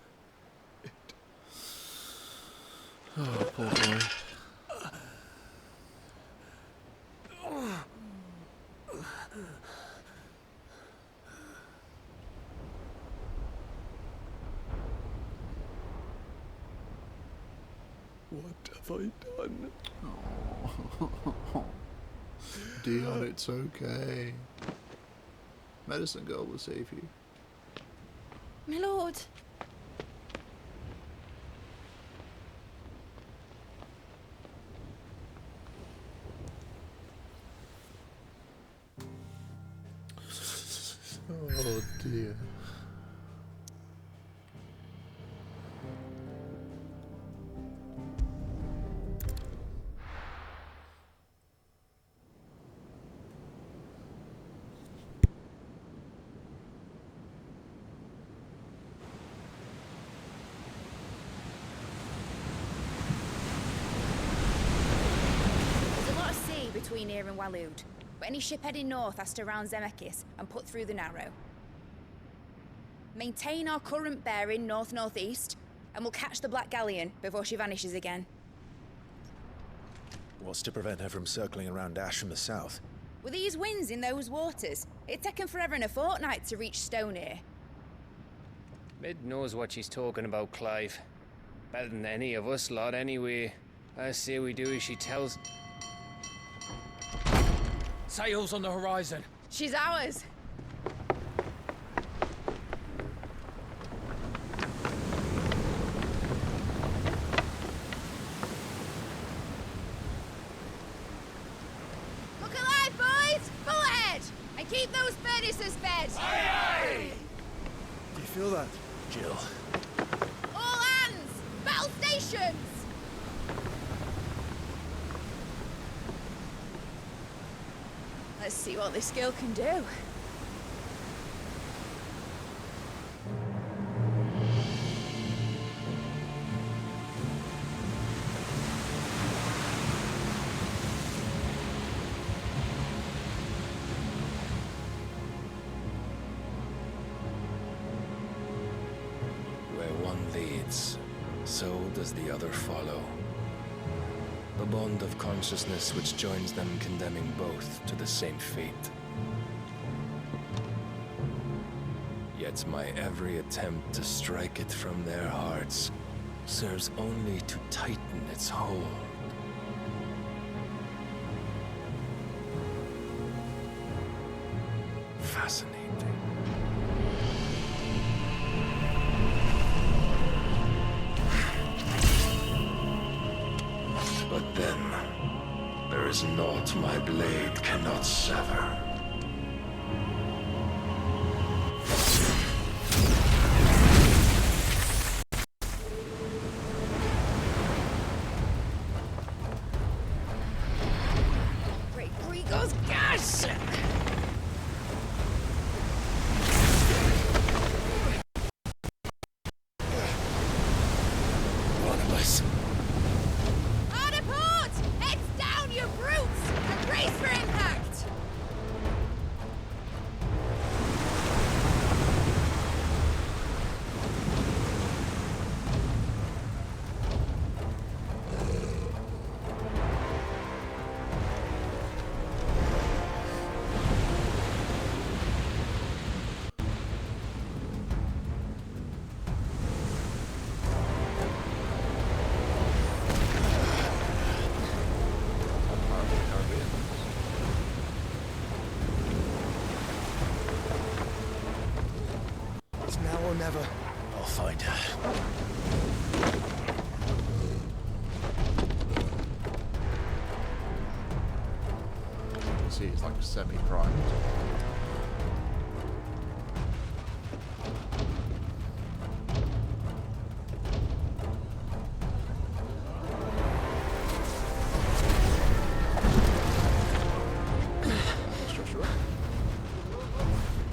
Oh, poor boy. What have I done? Oh. Dion, it's okay. Medicine Girl will save you. My lord. Oh dear. between here and Waloed, but any ship heading north has to round Zemeckis and put through the Narrow. Maintain our current bearing north-northeast, and we'll catch the Black Galleon before she vanishes again. What's to prevent her from circling around Ash from the south? With these winds in those waters, it'd taken forever and a fortnight to reach Stoneir. Mid knows what she's talking about, Clive. Better than any of us lot, anyway. I say we do as she tells. Sails on the horizon. She's ours. Look alive, boys! Full ahead! And keep those furnaces fed! Aye, aye! Do you feel that? Jill. All hands! Battle stations! Let's see what this girl can do. Where one leads, so does the other follow. The bond of consciousness which joins them condemning both to the same fate. Yet my every attempt to strike it from their hearts serves only to tighten its hold. Fascinating. But then, there is naught my blade cannot sever. Great Grigor's gas! Barnabas. Hard a port! Heads down, you brutes! And brace for impact! It's now or never. I'll find her. See, it's like semi-primed.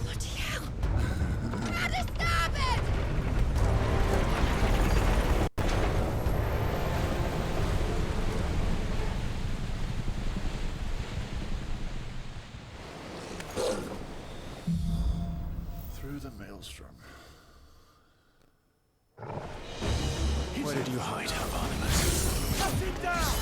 Bloody hell! At a starboard! Through the maelstrom. Where did you hide her, Barnabas? Cut him down!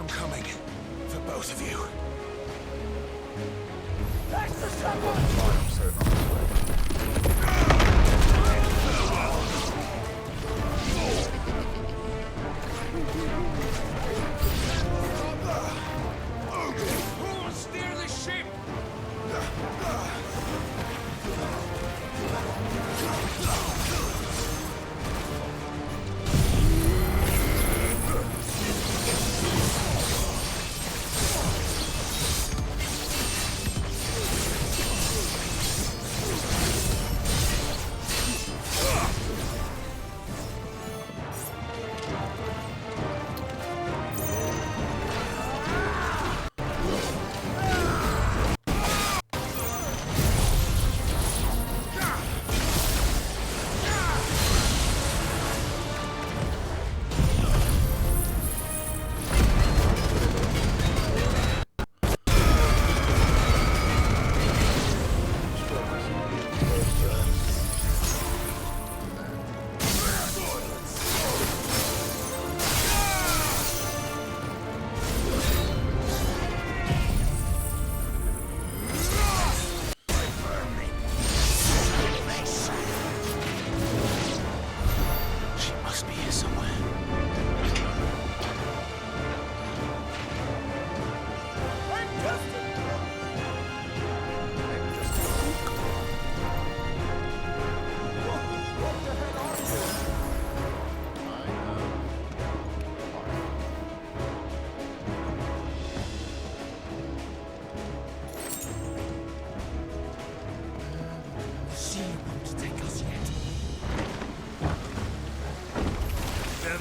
I'm coming. For both of you. That's the trouble! Steer the ship!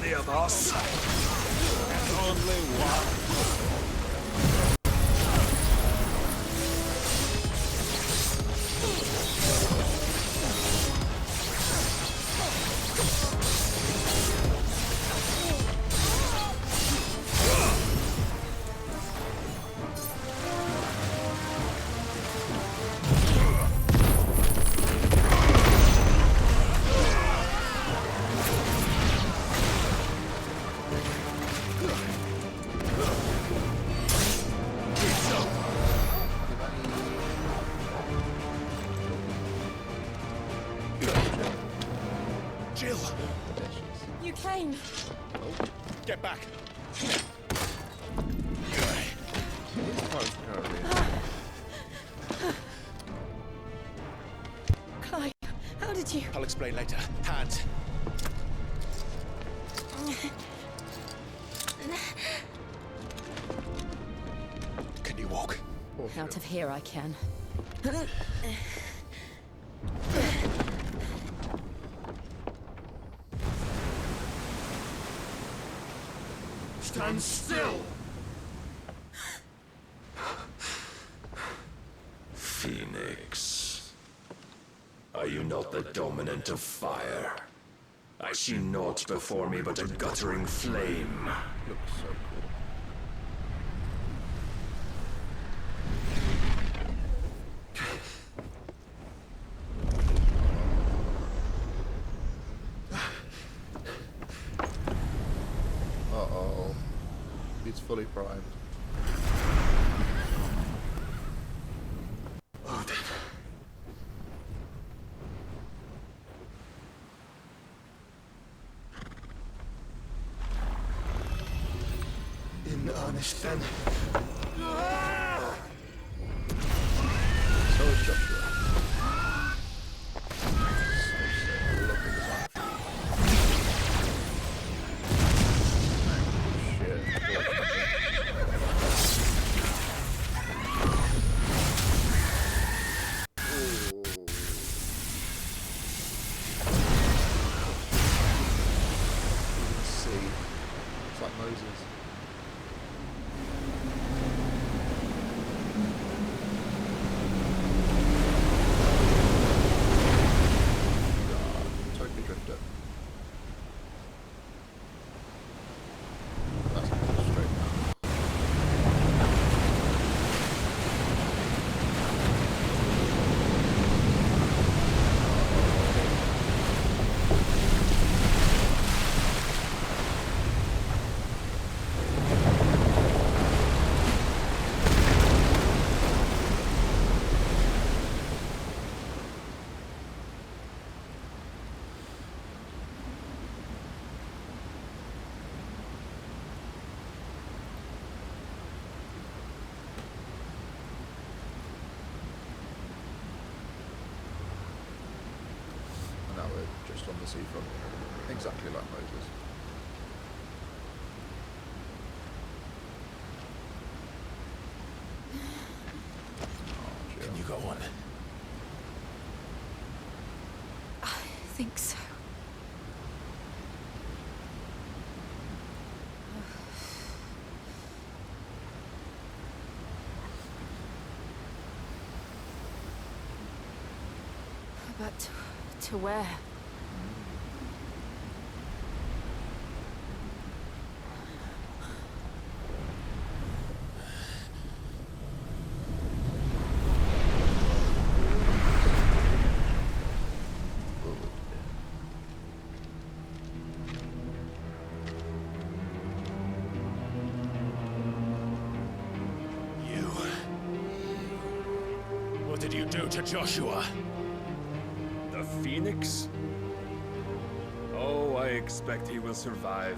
Any of us? There's only one. You came. Get back. Clive, how did you... I'll explain later. Hands. Can you walk? Out of here I can. Stand still! Phoenix. Are you not the dominant of fire? I see naught before me but a guttering flame. Looks so cool. Uh-oh. He's fully primed. ODIN. In earnest then. So is Joshua. just on the seafront, exactly like Moses. Can you go on? I think so. But to where? What did you do to Joshua? The Phoenix? Oh, I expect he will survive.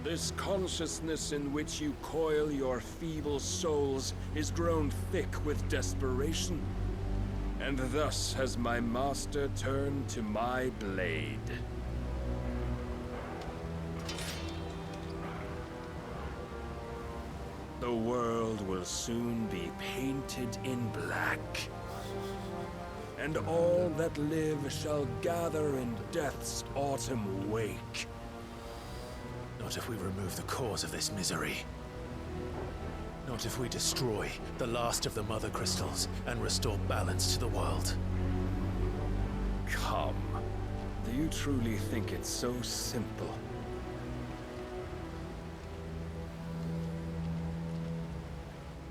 This consciousness in which you coil your feeble souls is grown thick with desperation. And thus has my master turned to my blade. The world will soon be painted in black. And all that live shall gather in death's autumn wake. Not if we remove the cause of this misery. Not if we destroy the last of the Mother Crystals and restore balance to the world. Come. Do you truly think it's so simple?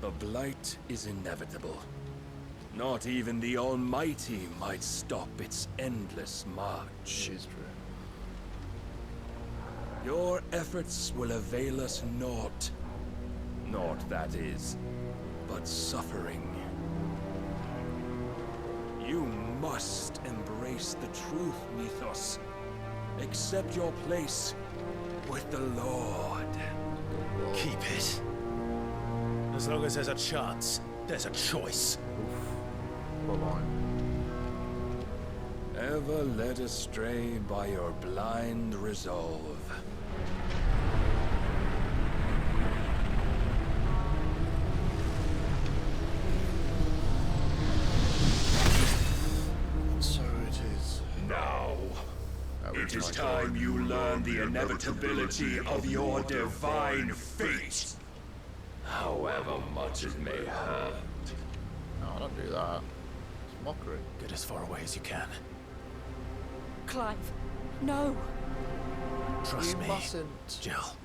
The Blight is inevitable. Not even the Almighty might stop its endless march. It's true. Your efforts will avail us naught. Naught, that is, but suffering. You must embrace the truth, Mythos. Accept your place with the Lord. Keep it. As long as there's a chance, there's a choice. Ever led astray by your blind resolve. So it is. Now, it is time you learn the inevitability of your divine fate. However much it may hurt. No, don't do that. It's mockery. Get as far away as you can. Clive, no. Trust You me, mustn't. Jill.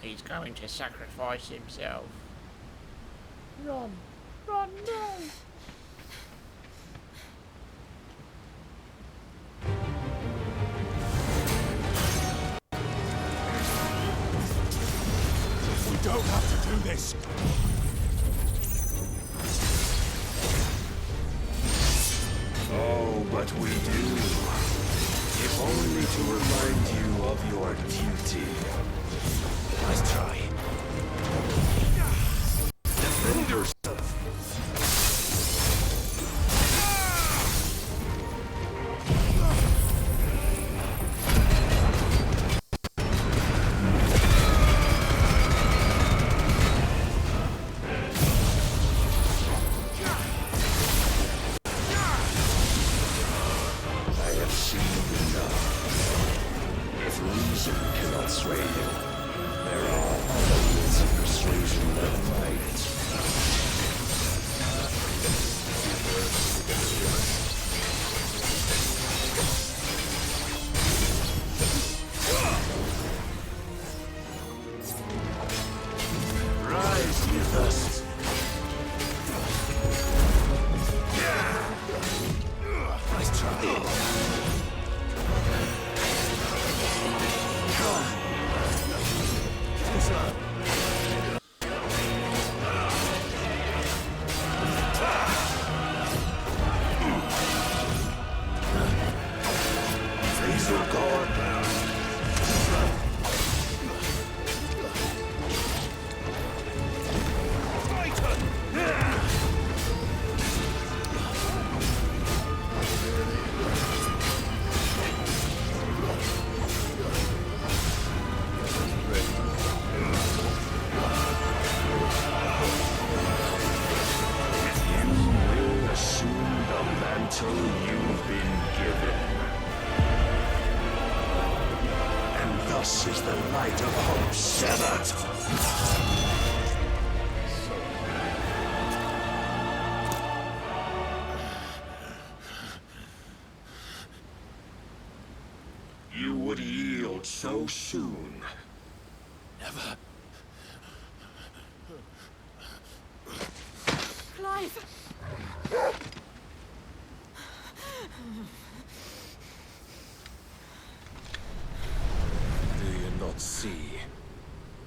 He's going to sacrifice himself. Run. Run, no. We don't have to do this. Oh, but we do. If only to remind you of your duty. Nice try. Defend yourself. I have seen enough. If reason cannot sway the hope severed. You would yield so soon. Never. Clive! Do you not see?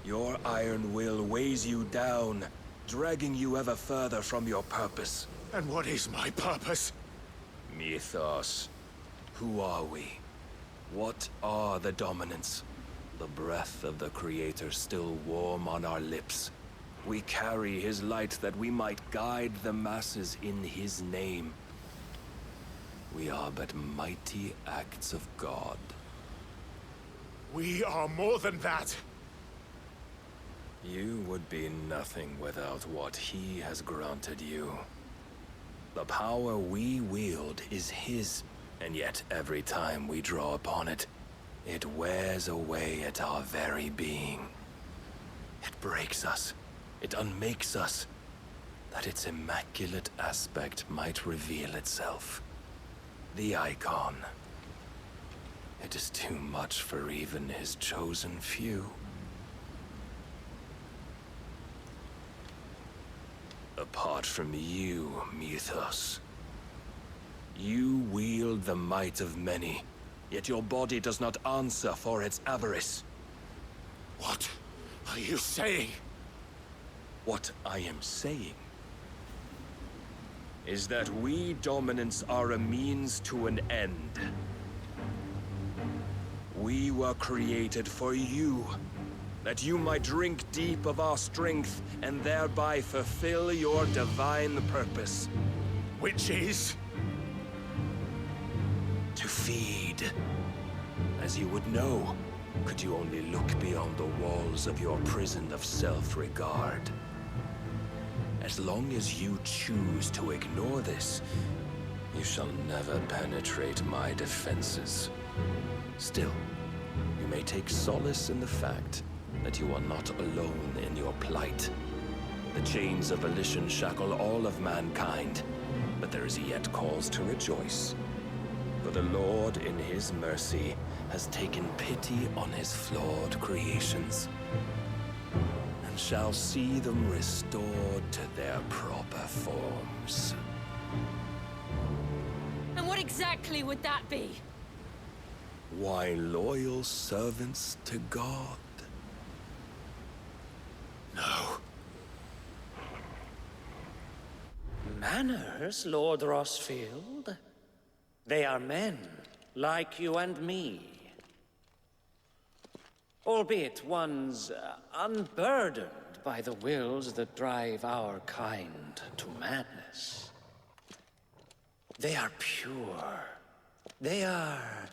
Your iron will weighs you down, dragging you ever further from your purpose. And what is my purpose? Mythos. Who are we? What are the dominants? The breath of the Creator still warm on our lips. We carry his light that we might guide the masses in his name. We are but mighty acts of God. We are more than that. You would be nothing without what he has granted you. The power we wield is his, and yet every time we draw upon it, it wears away at our very being. It breaks us. It unmakes us, that its immaculate aspect might reveal itself. The icon. It is too much for even his chosen few. Apart from you, Mythos, you wield the might of many, yet your body does not answer for its avarice. What are you saying? What I am saying is that we dominants are a means to an end. We were created for you, that you might drink deep of our strength and thereby fulfill your divine purpose. Which is? To feed. As you would know, could you only look beyond the walls of your prison of self-regard. As long as you choose to ignore this, you shall never penetrate my defenses. Still, you may take solace in the fact that you are not alone in your plight. The chains of volition shackle all of mankind, but there is yet cause to rejoice. For the Lord, in his mercy, has taken pity on his flawed creations, and shall see them restored to their proper forms. And what exactly would that be? Why, loyal servants to God. No. Manners, Lord Rossfield? They are men, like you and me. Albeit ones unburdened by the wills that drive our kind to madness. They are pure. They are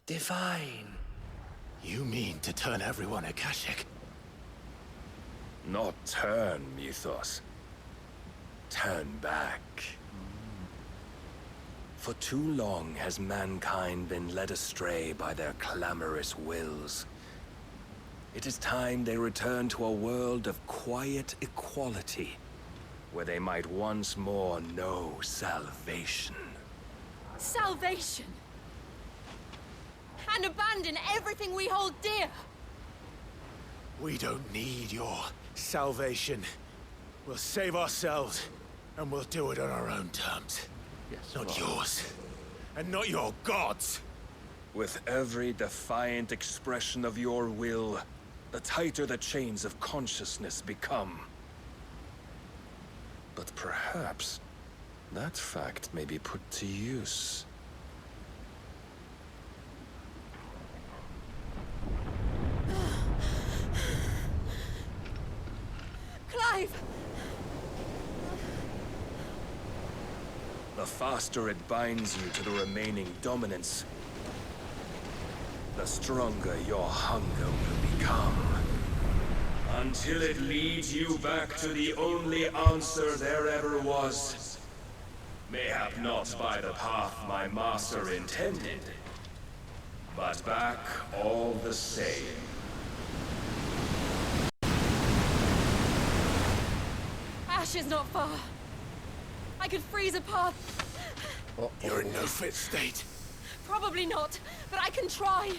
divine. You mean to turn everyone Akashic? Not turn, Mythos. Turn back. For too long has mankind been led astray by their clamorous wills. It is time they return to a world of quiet equality, where they might once more know salvation. Salvation? And abandon everything we hold dear? We don't need your salvation. We'll save ourselves, and we'll do it on our own terms. Yes, not yours, and not your gods. With every defiant expression of your will, the tighter the chains of consciousness become. But perhaps that fact may be put to use. Clive! The faster it binds you to the remaining dominance, the stronger your hunger will become. Until it leads you back to the only answer there ever was. Mayhap not by the path my master intended, but back all the same. Ditch is not far. I could freeze a path. You're in no fit state. Probably not, but I can try.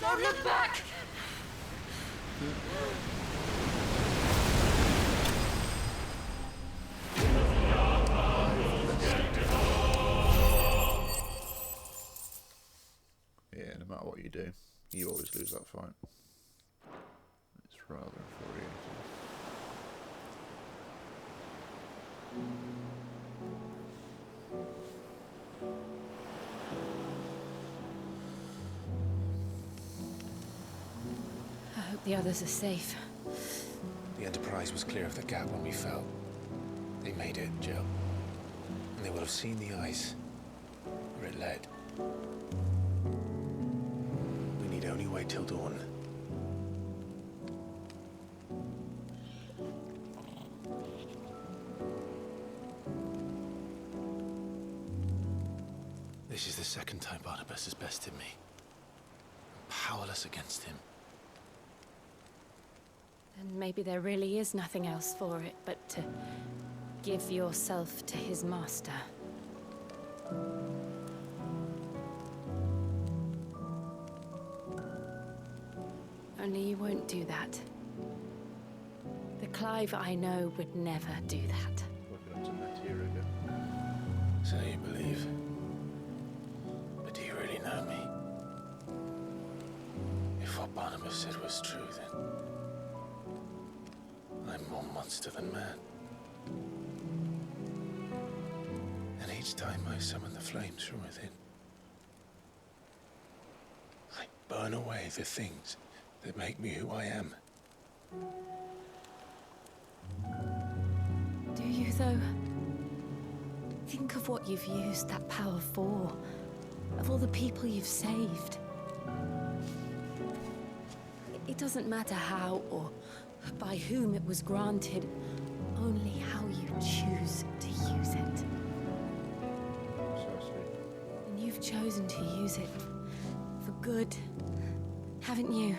Don't look back! Yeah, no matter what you do, you always lose that fight. It's rather infuriating. I hope the others are safe. The Enterprise was clear of the gap when we fell. They made it, Jill. And they will have seen the ice where it led. We need only wait till dawn. This is the second time Barnabas has bested me. I'm powerless against him. And maybe there really is nothing else for it but to give yourself to his master. Only you won't do that. The Clive I know would never do that. So you believe? But do you really know me? If what Barnabas said was true, then I'm more monster than man. And each time I summon the flames from within, I burn away the things that make me who I am. Do you, though? Think of what you've used that power for. Of all the people you've saved. It doesn't matter how or by whom it was granted, only how you choose to use it. And you've chosen to use it for good, haven't you?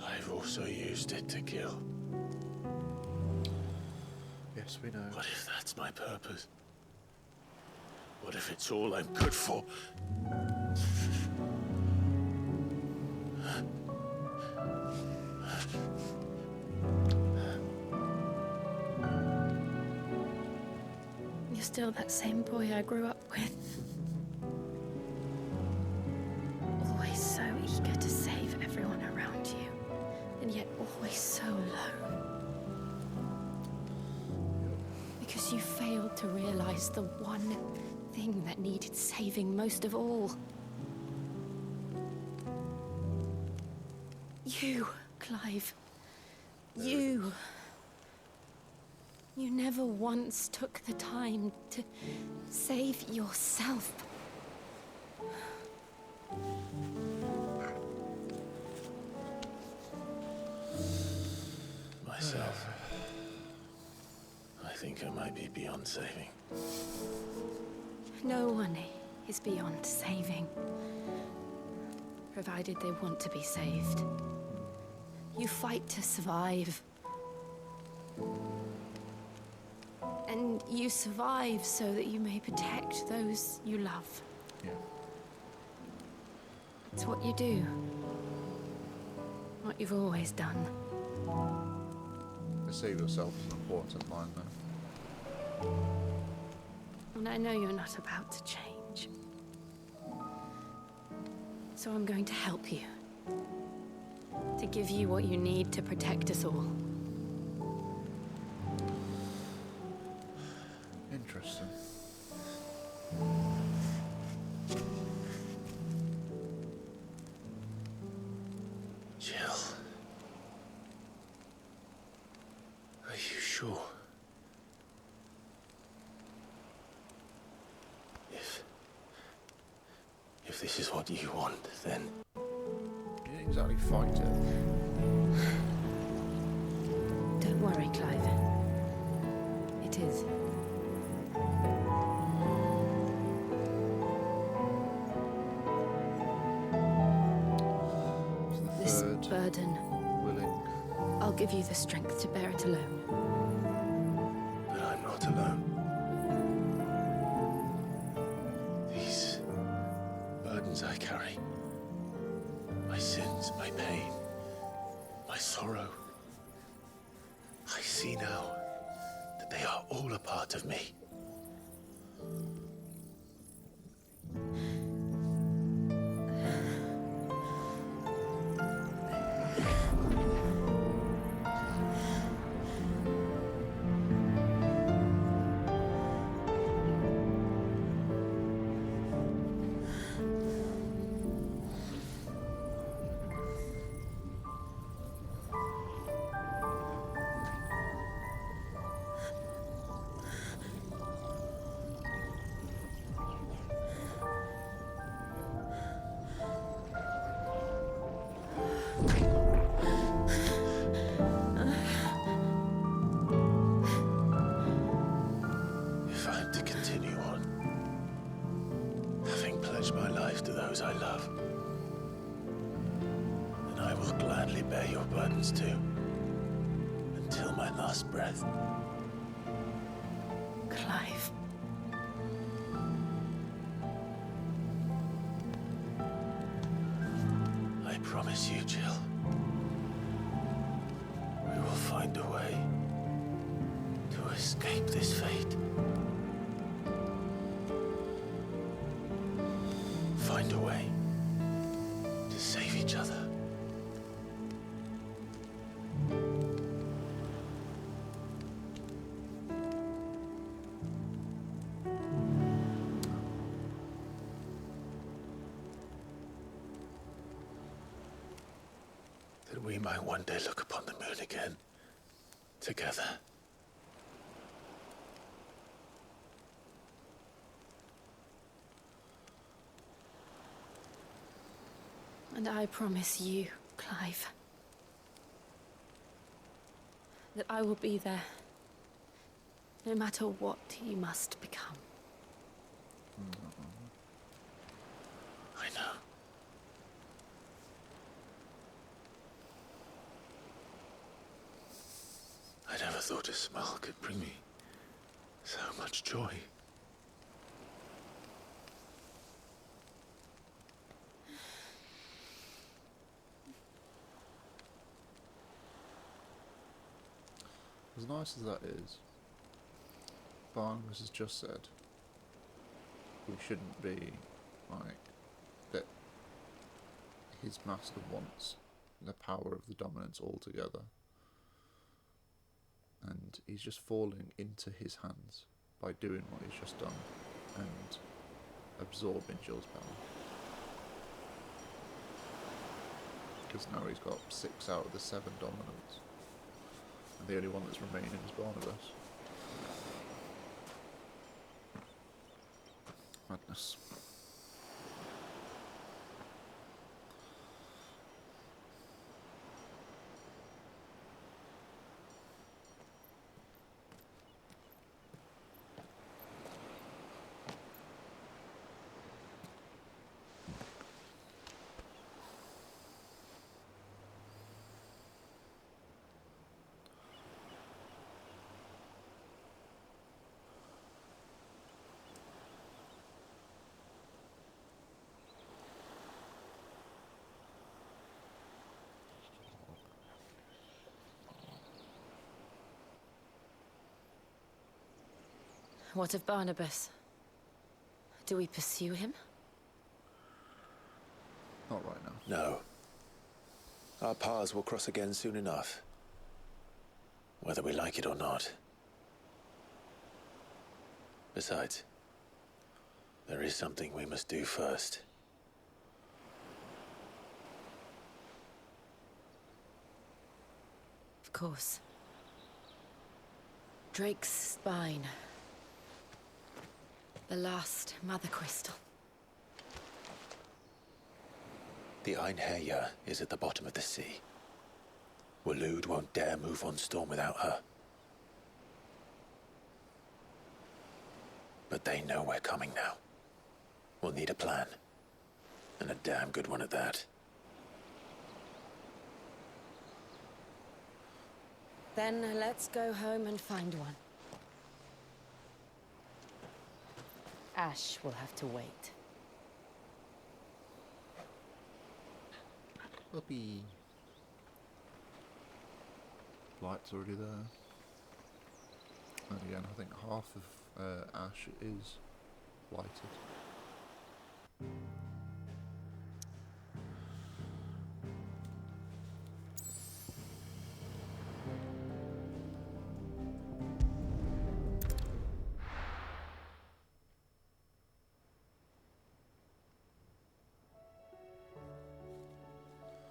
I've also used it to kill. Yes, we know. What if that's my purpose? What if it's all I'm good for? You're still that same boy I grew up with. Always so eager to save everyone around you, and yet always so low. Because you failed to realize the one thing that needed saving most of all. You, Clive. You. You never once took the time to save yourself. Myself. I think I might be beyond saving. No one is beyond saving. Provided they want to be saved. You fight to survive. And you survive so that you may protect those you love. Yeah. It's what you do. What you've always done. To save yourself is an important line there. And I know you're not about to change. So I'm going to help you. To give you what you need to protect us all. Interesting. Jill. Are you sure? If this is what you want, then... You didn't exactly fight it. Don't worry, Clive. It is. This burden, I'll give you the strength to bear it alone. But I'm not alone. These burdens I carry, my sins, my pain, my sorrow, I see now that they are all a part of me. If I'm to continue on, having pledged my life to those I love, then I will gladly bear your burdens too, until my last breath. Clive. I promise you, Jill, we will find a way to escape this fate. Find a way to save each other. That we might one day look upon the moon again, together. And I promise you, Clive, that I will be there, no matter what you must become. I know. I never thought a smile could bring me so much joy. As nice as that is, Barnabas has just said we shouldn't be like that. His master wants the power of the dominance altogether, and he's just falling into his hands by doing what he's just done and absorbing Jill's power. Because now he's got 6 out of the 7 dominants. And the only one that's remaining is Barnabas. Madness. What of Barnabas? Do we pursue him? Not right now. No. Our paths will cross again soon enough, whether we like it or not. Besides, there is something we must do first. Of course. Drake's spine. The last Mother Crystal. The Einherjar is at the bottom of the sea. Waloed won't dare move on Storm without her. But they know we're coming now. We'll need a plan. And a damn good one at that. Then let's go home and find one. Ash will have to wait. Puppy. Light's already there. And again, I think half of Ash is lighted.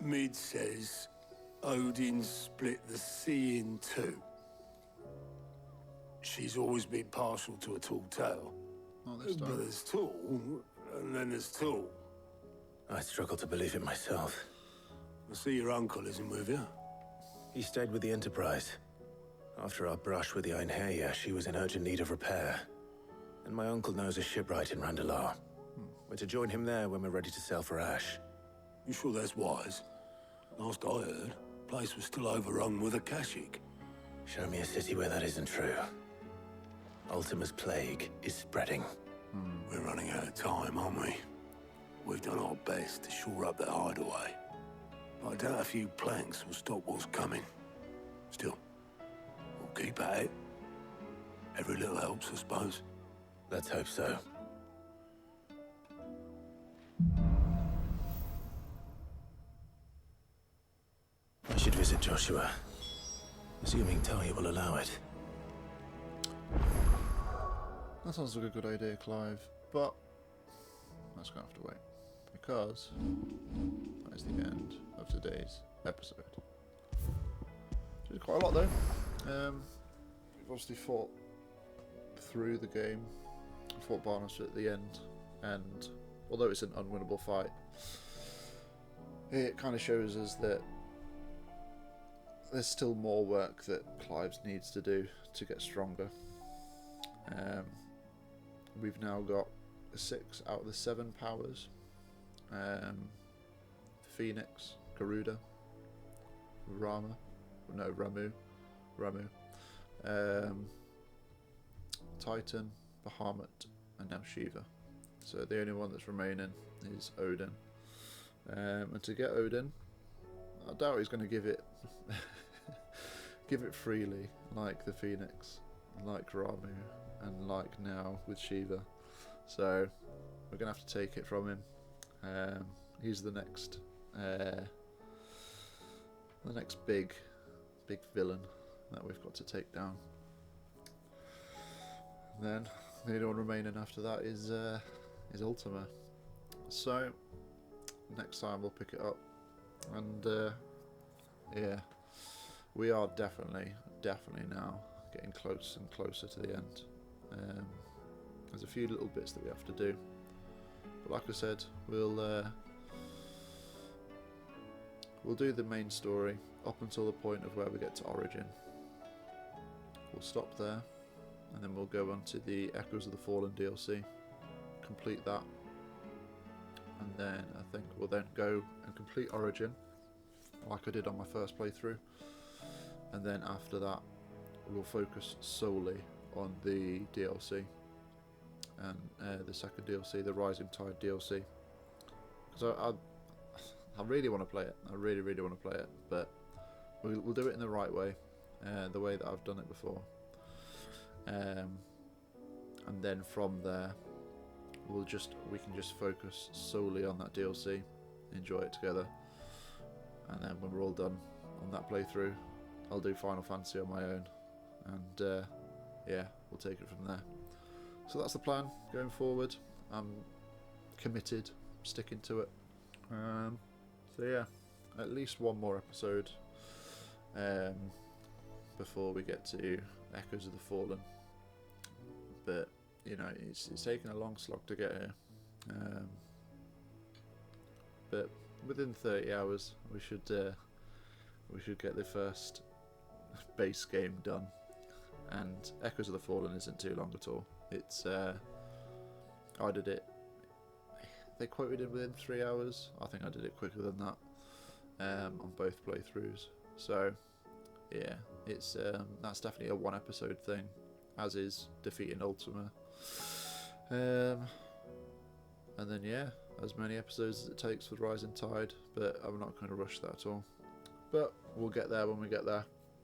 Mid says Odin split the sea in two. She's always been partial to a tall tale. But there's tall, and then there's tall. I struggle to believe it myself. I see your uncle isn't with you. He stayed with the Enterprise. After our brush with the Einherja, she was in urgent need of repair. And my uncle knows a shipwright in Randalar. We're to join him there when we're ready to sail for Ash. You sure that's wise? Last I heard, the place was still overrun with Akashic. Show me a city where that isn't true. Ultima's plague is spreading. We're running out of time, aren't we? We've done our best to shore up that hideaway. But I doubt a few planks will stop what's coming. Still, we'll keep at it. Every little helps, I suppose. Let's hope so. I should visit Joshua. Assuming Talia will allow it. That sounds like a good idea, Clive, but that's going to have to wait, because that is the end of today's episode. Which is quite a lot, though. We've obviously fought through the game, fought Barnabas at the end, and although it's an unwinnable fight, it kind of shows us that there's still more work that Clive needs to do to get stronger. We've now got 6 out of the 7 powers. Phoenix, Garuda, Ramu, Titan, Bahamut, and now Shiva. So the only one that's remaining is Odin. And to get Odin, I doubt he's going to give it give it freely, like the Phoenix, like Ramu, and like now with Shiva. So we're going to have to take it from him. He's the next big villain that we've got to take down. And then the only one remaining after that is Ultima. So next time we'll pick it up, and yeah, we are definitely now getting close and closer to the end. There's a few little bits that we have to do, but like I said, we'll do the main story up until the point of where we get to Origin. We'll stop there, and then we'll go on to the Echoes of the Fallen DLC, complete that, and then I think we'll then go and complete Origin like I did on my first playthrough, and then after that we'll focus solely on the DLC, and the second DLC, the Rising Tide DLC, because I really want to play it. I really want to play it, but we'll do it in the right way, the way that I've done it before, and then from there we can just focus solely on that DLC, enjoy it together, and then when we're all done on that playthrough, I'll do Final Fantasy on my own, and yeah, we'll take it from there. So that's the plan going forward. I'm committed, sticking to it. So yeah, at least one more episode before we get to Echoes of the Fallen. But you know, it's taken a long slog to get here. But within 30 hours, we should we should get the first base game done. And Echoes of the Fallen isn't too long at all. It's I did it. They quoted it within 3 hours. I think I did it quicker than that on both playthroughs. So yeah, it's that's definitely a 1 episode thing, as is defeating Ultima. And then yeah, as many episodes as it takes with Rising Tide, but I'm not going to rush that at all. But we'll get there when we get there.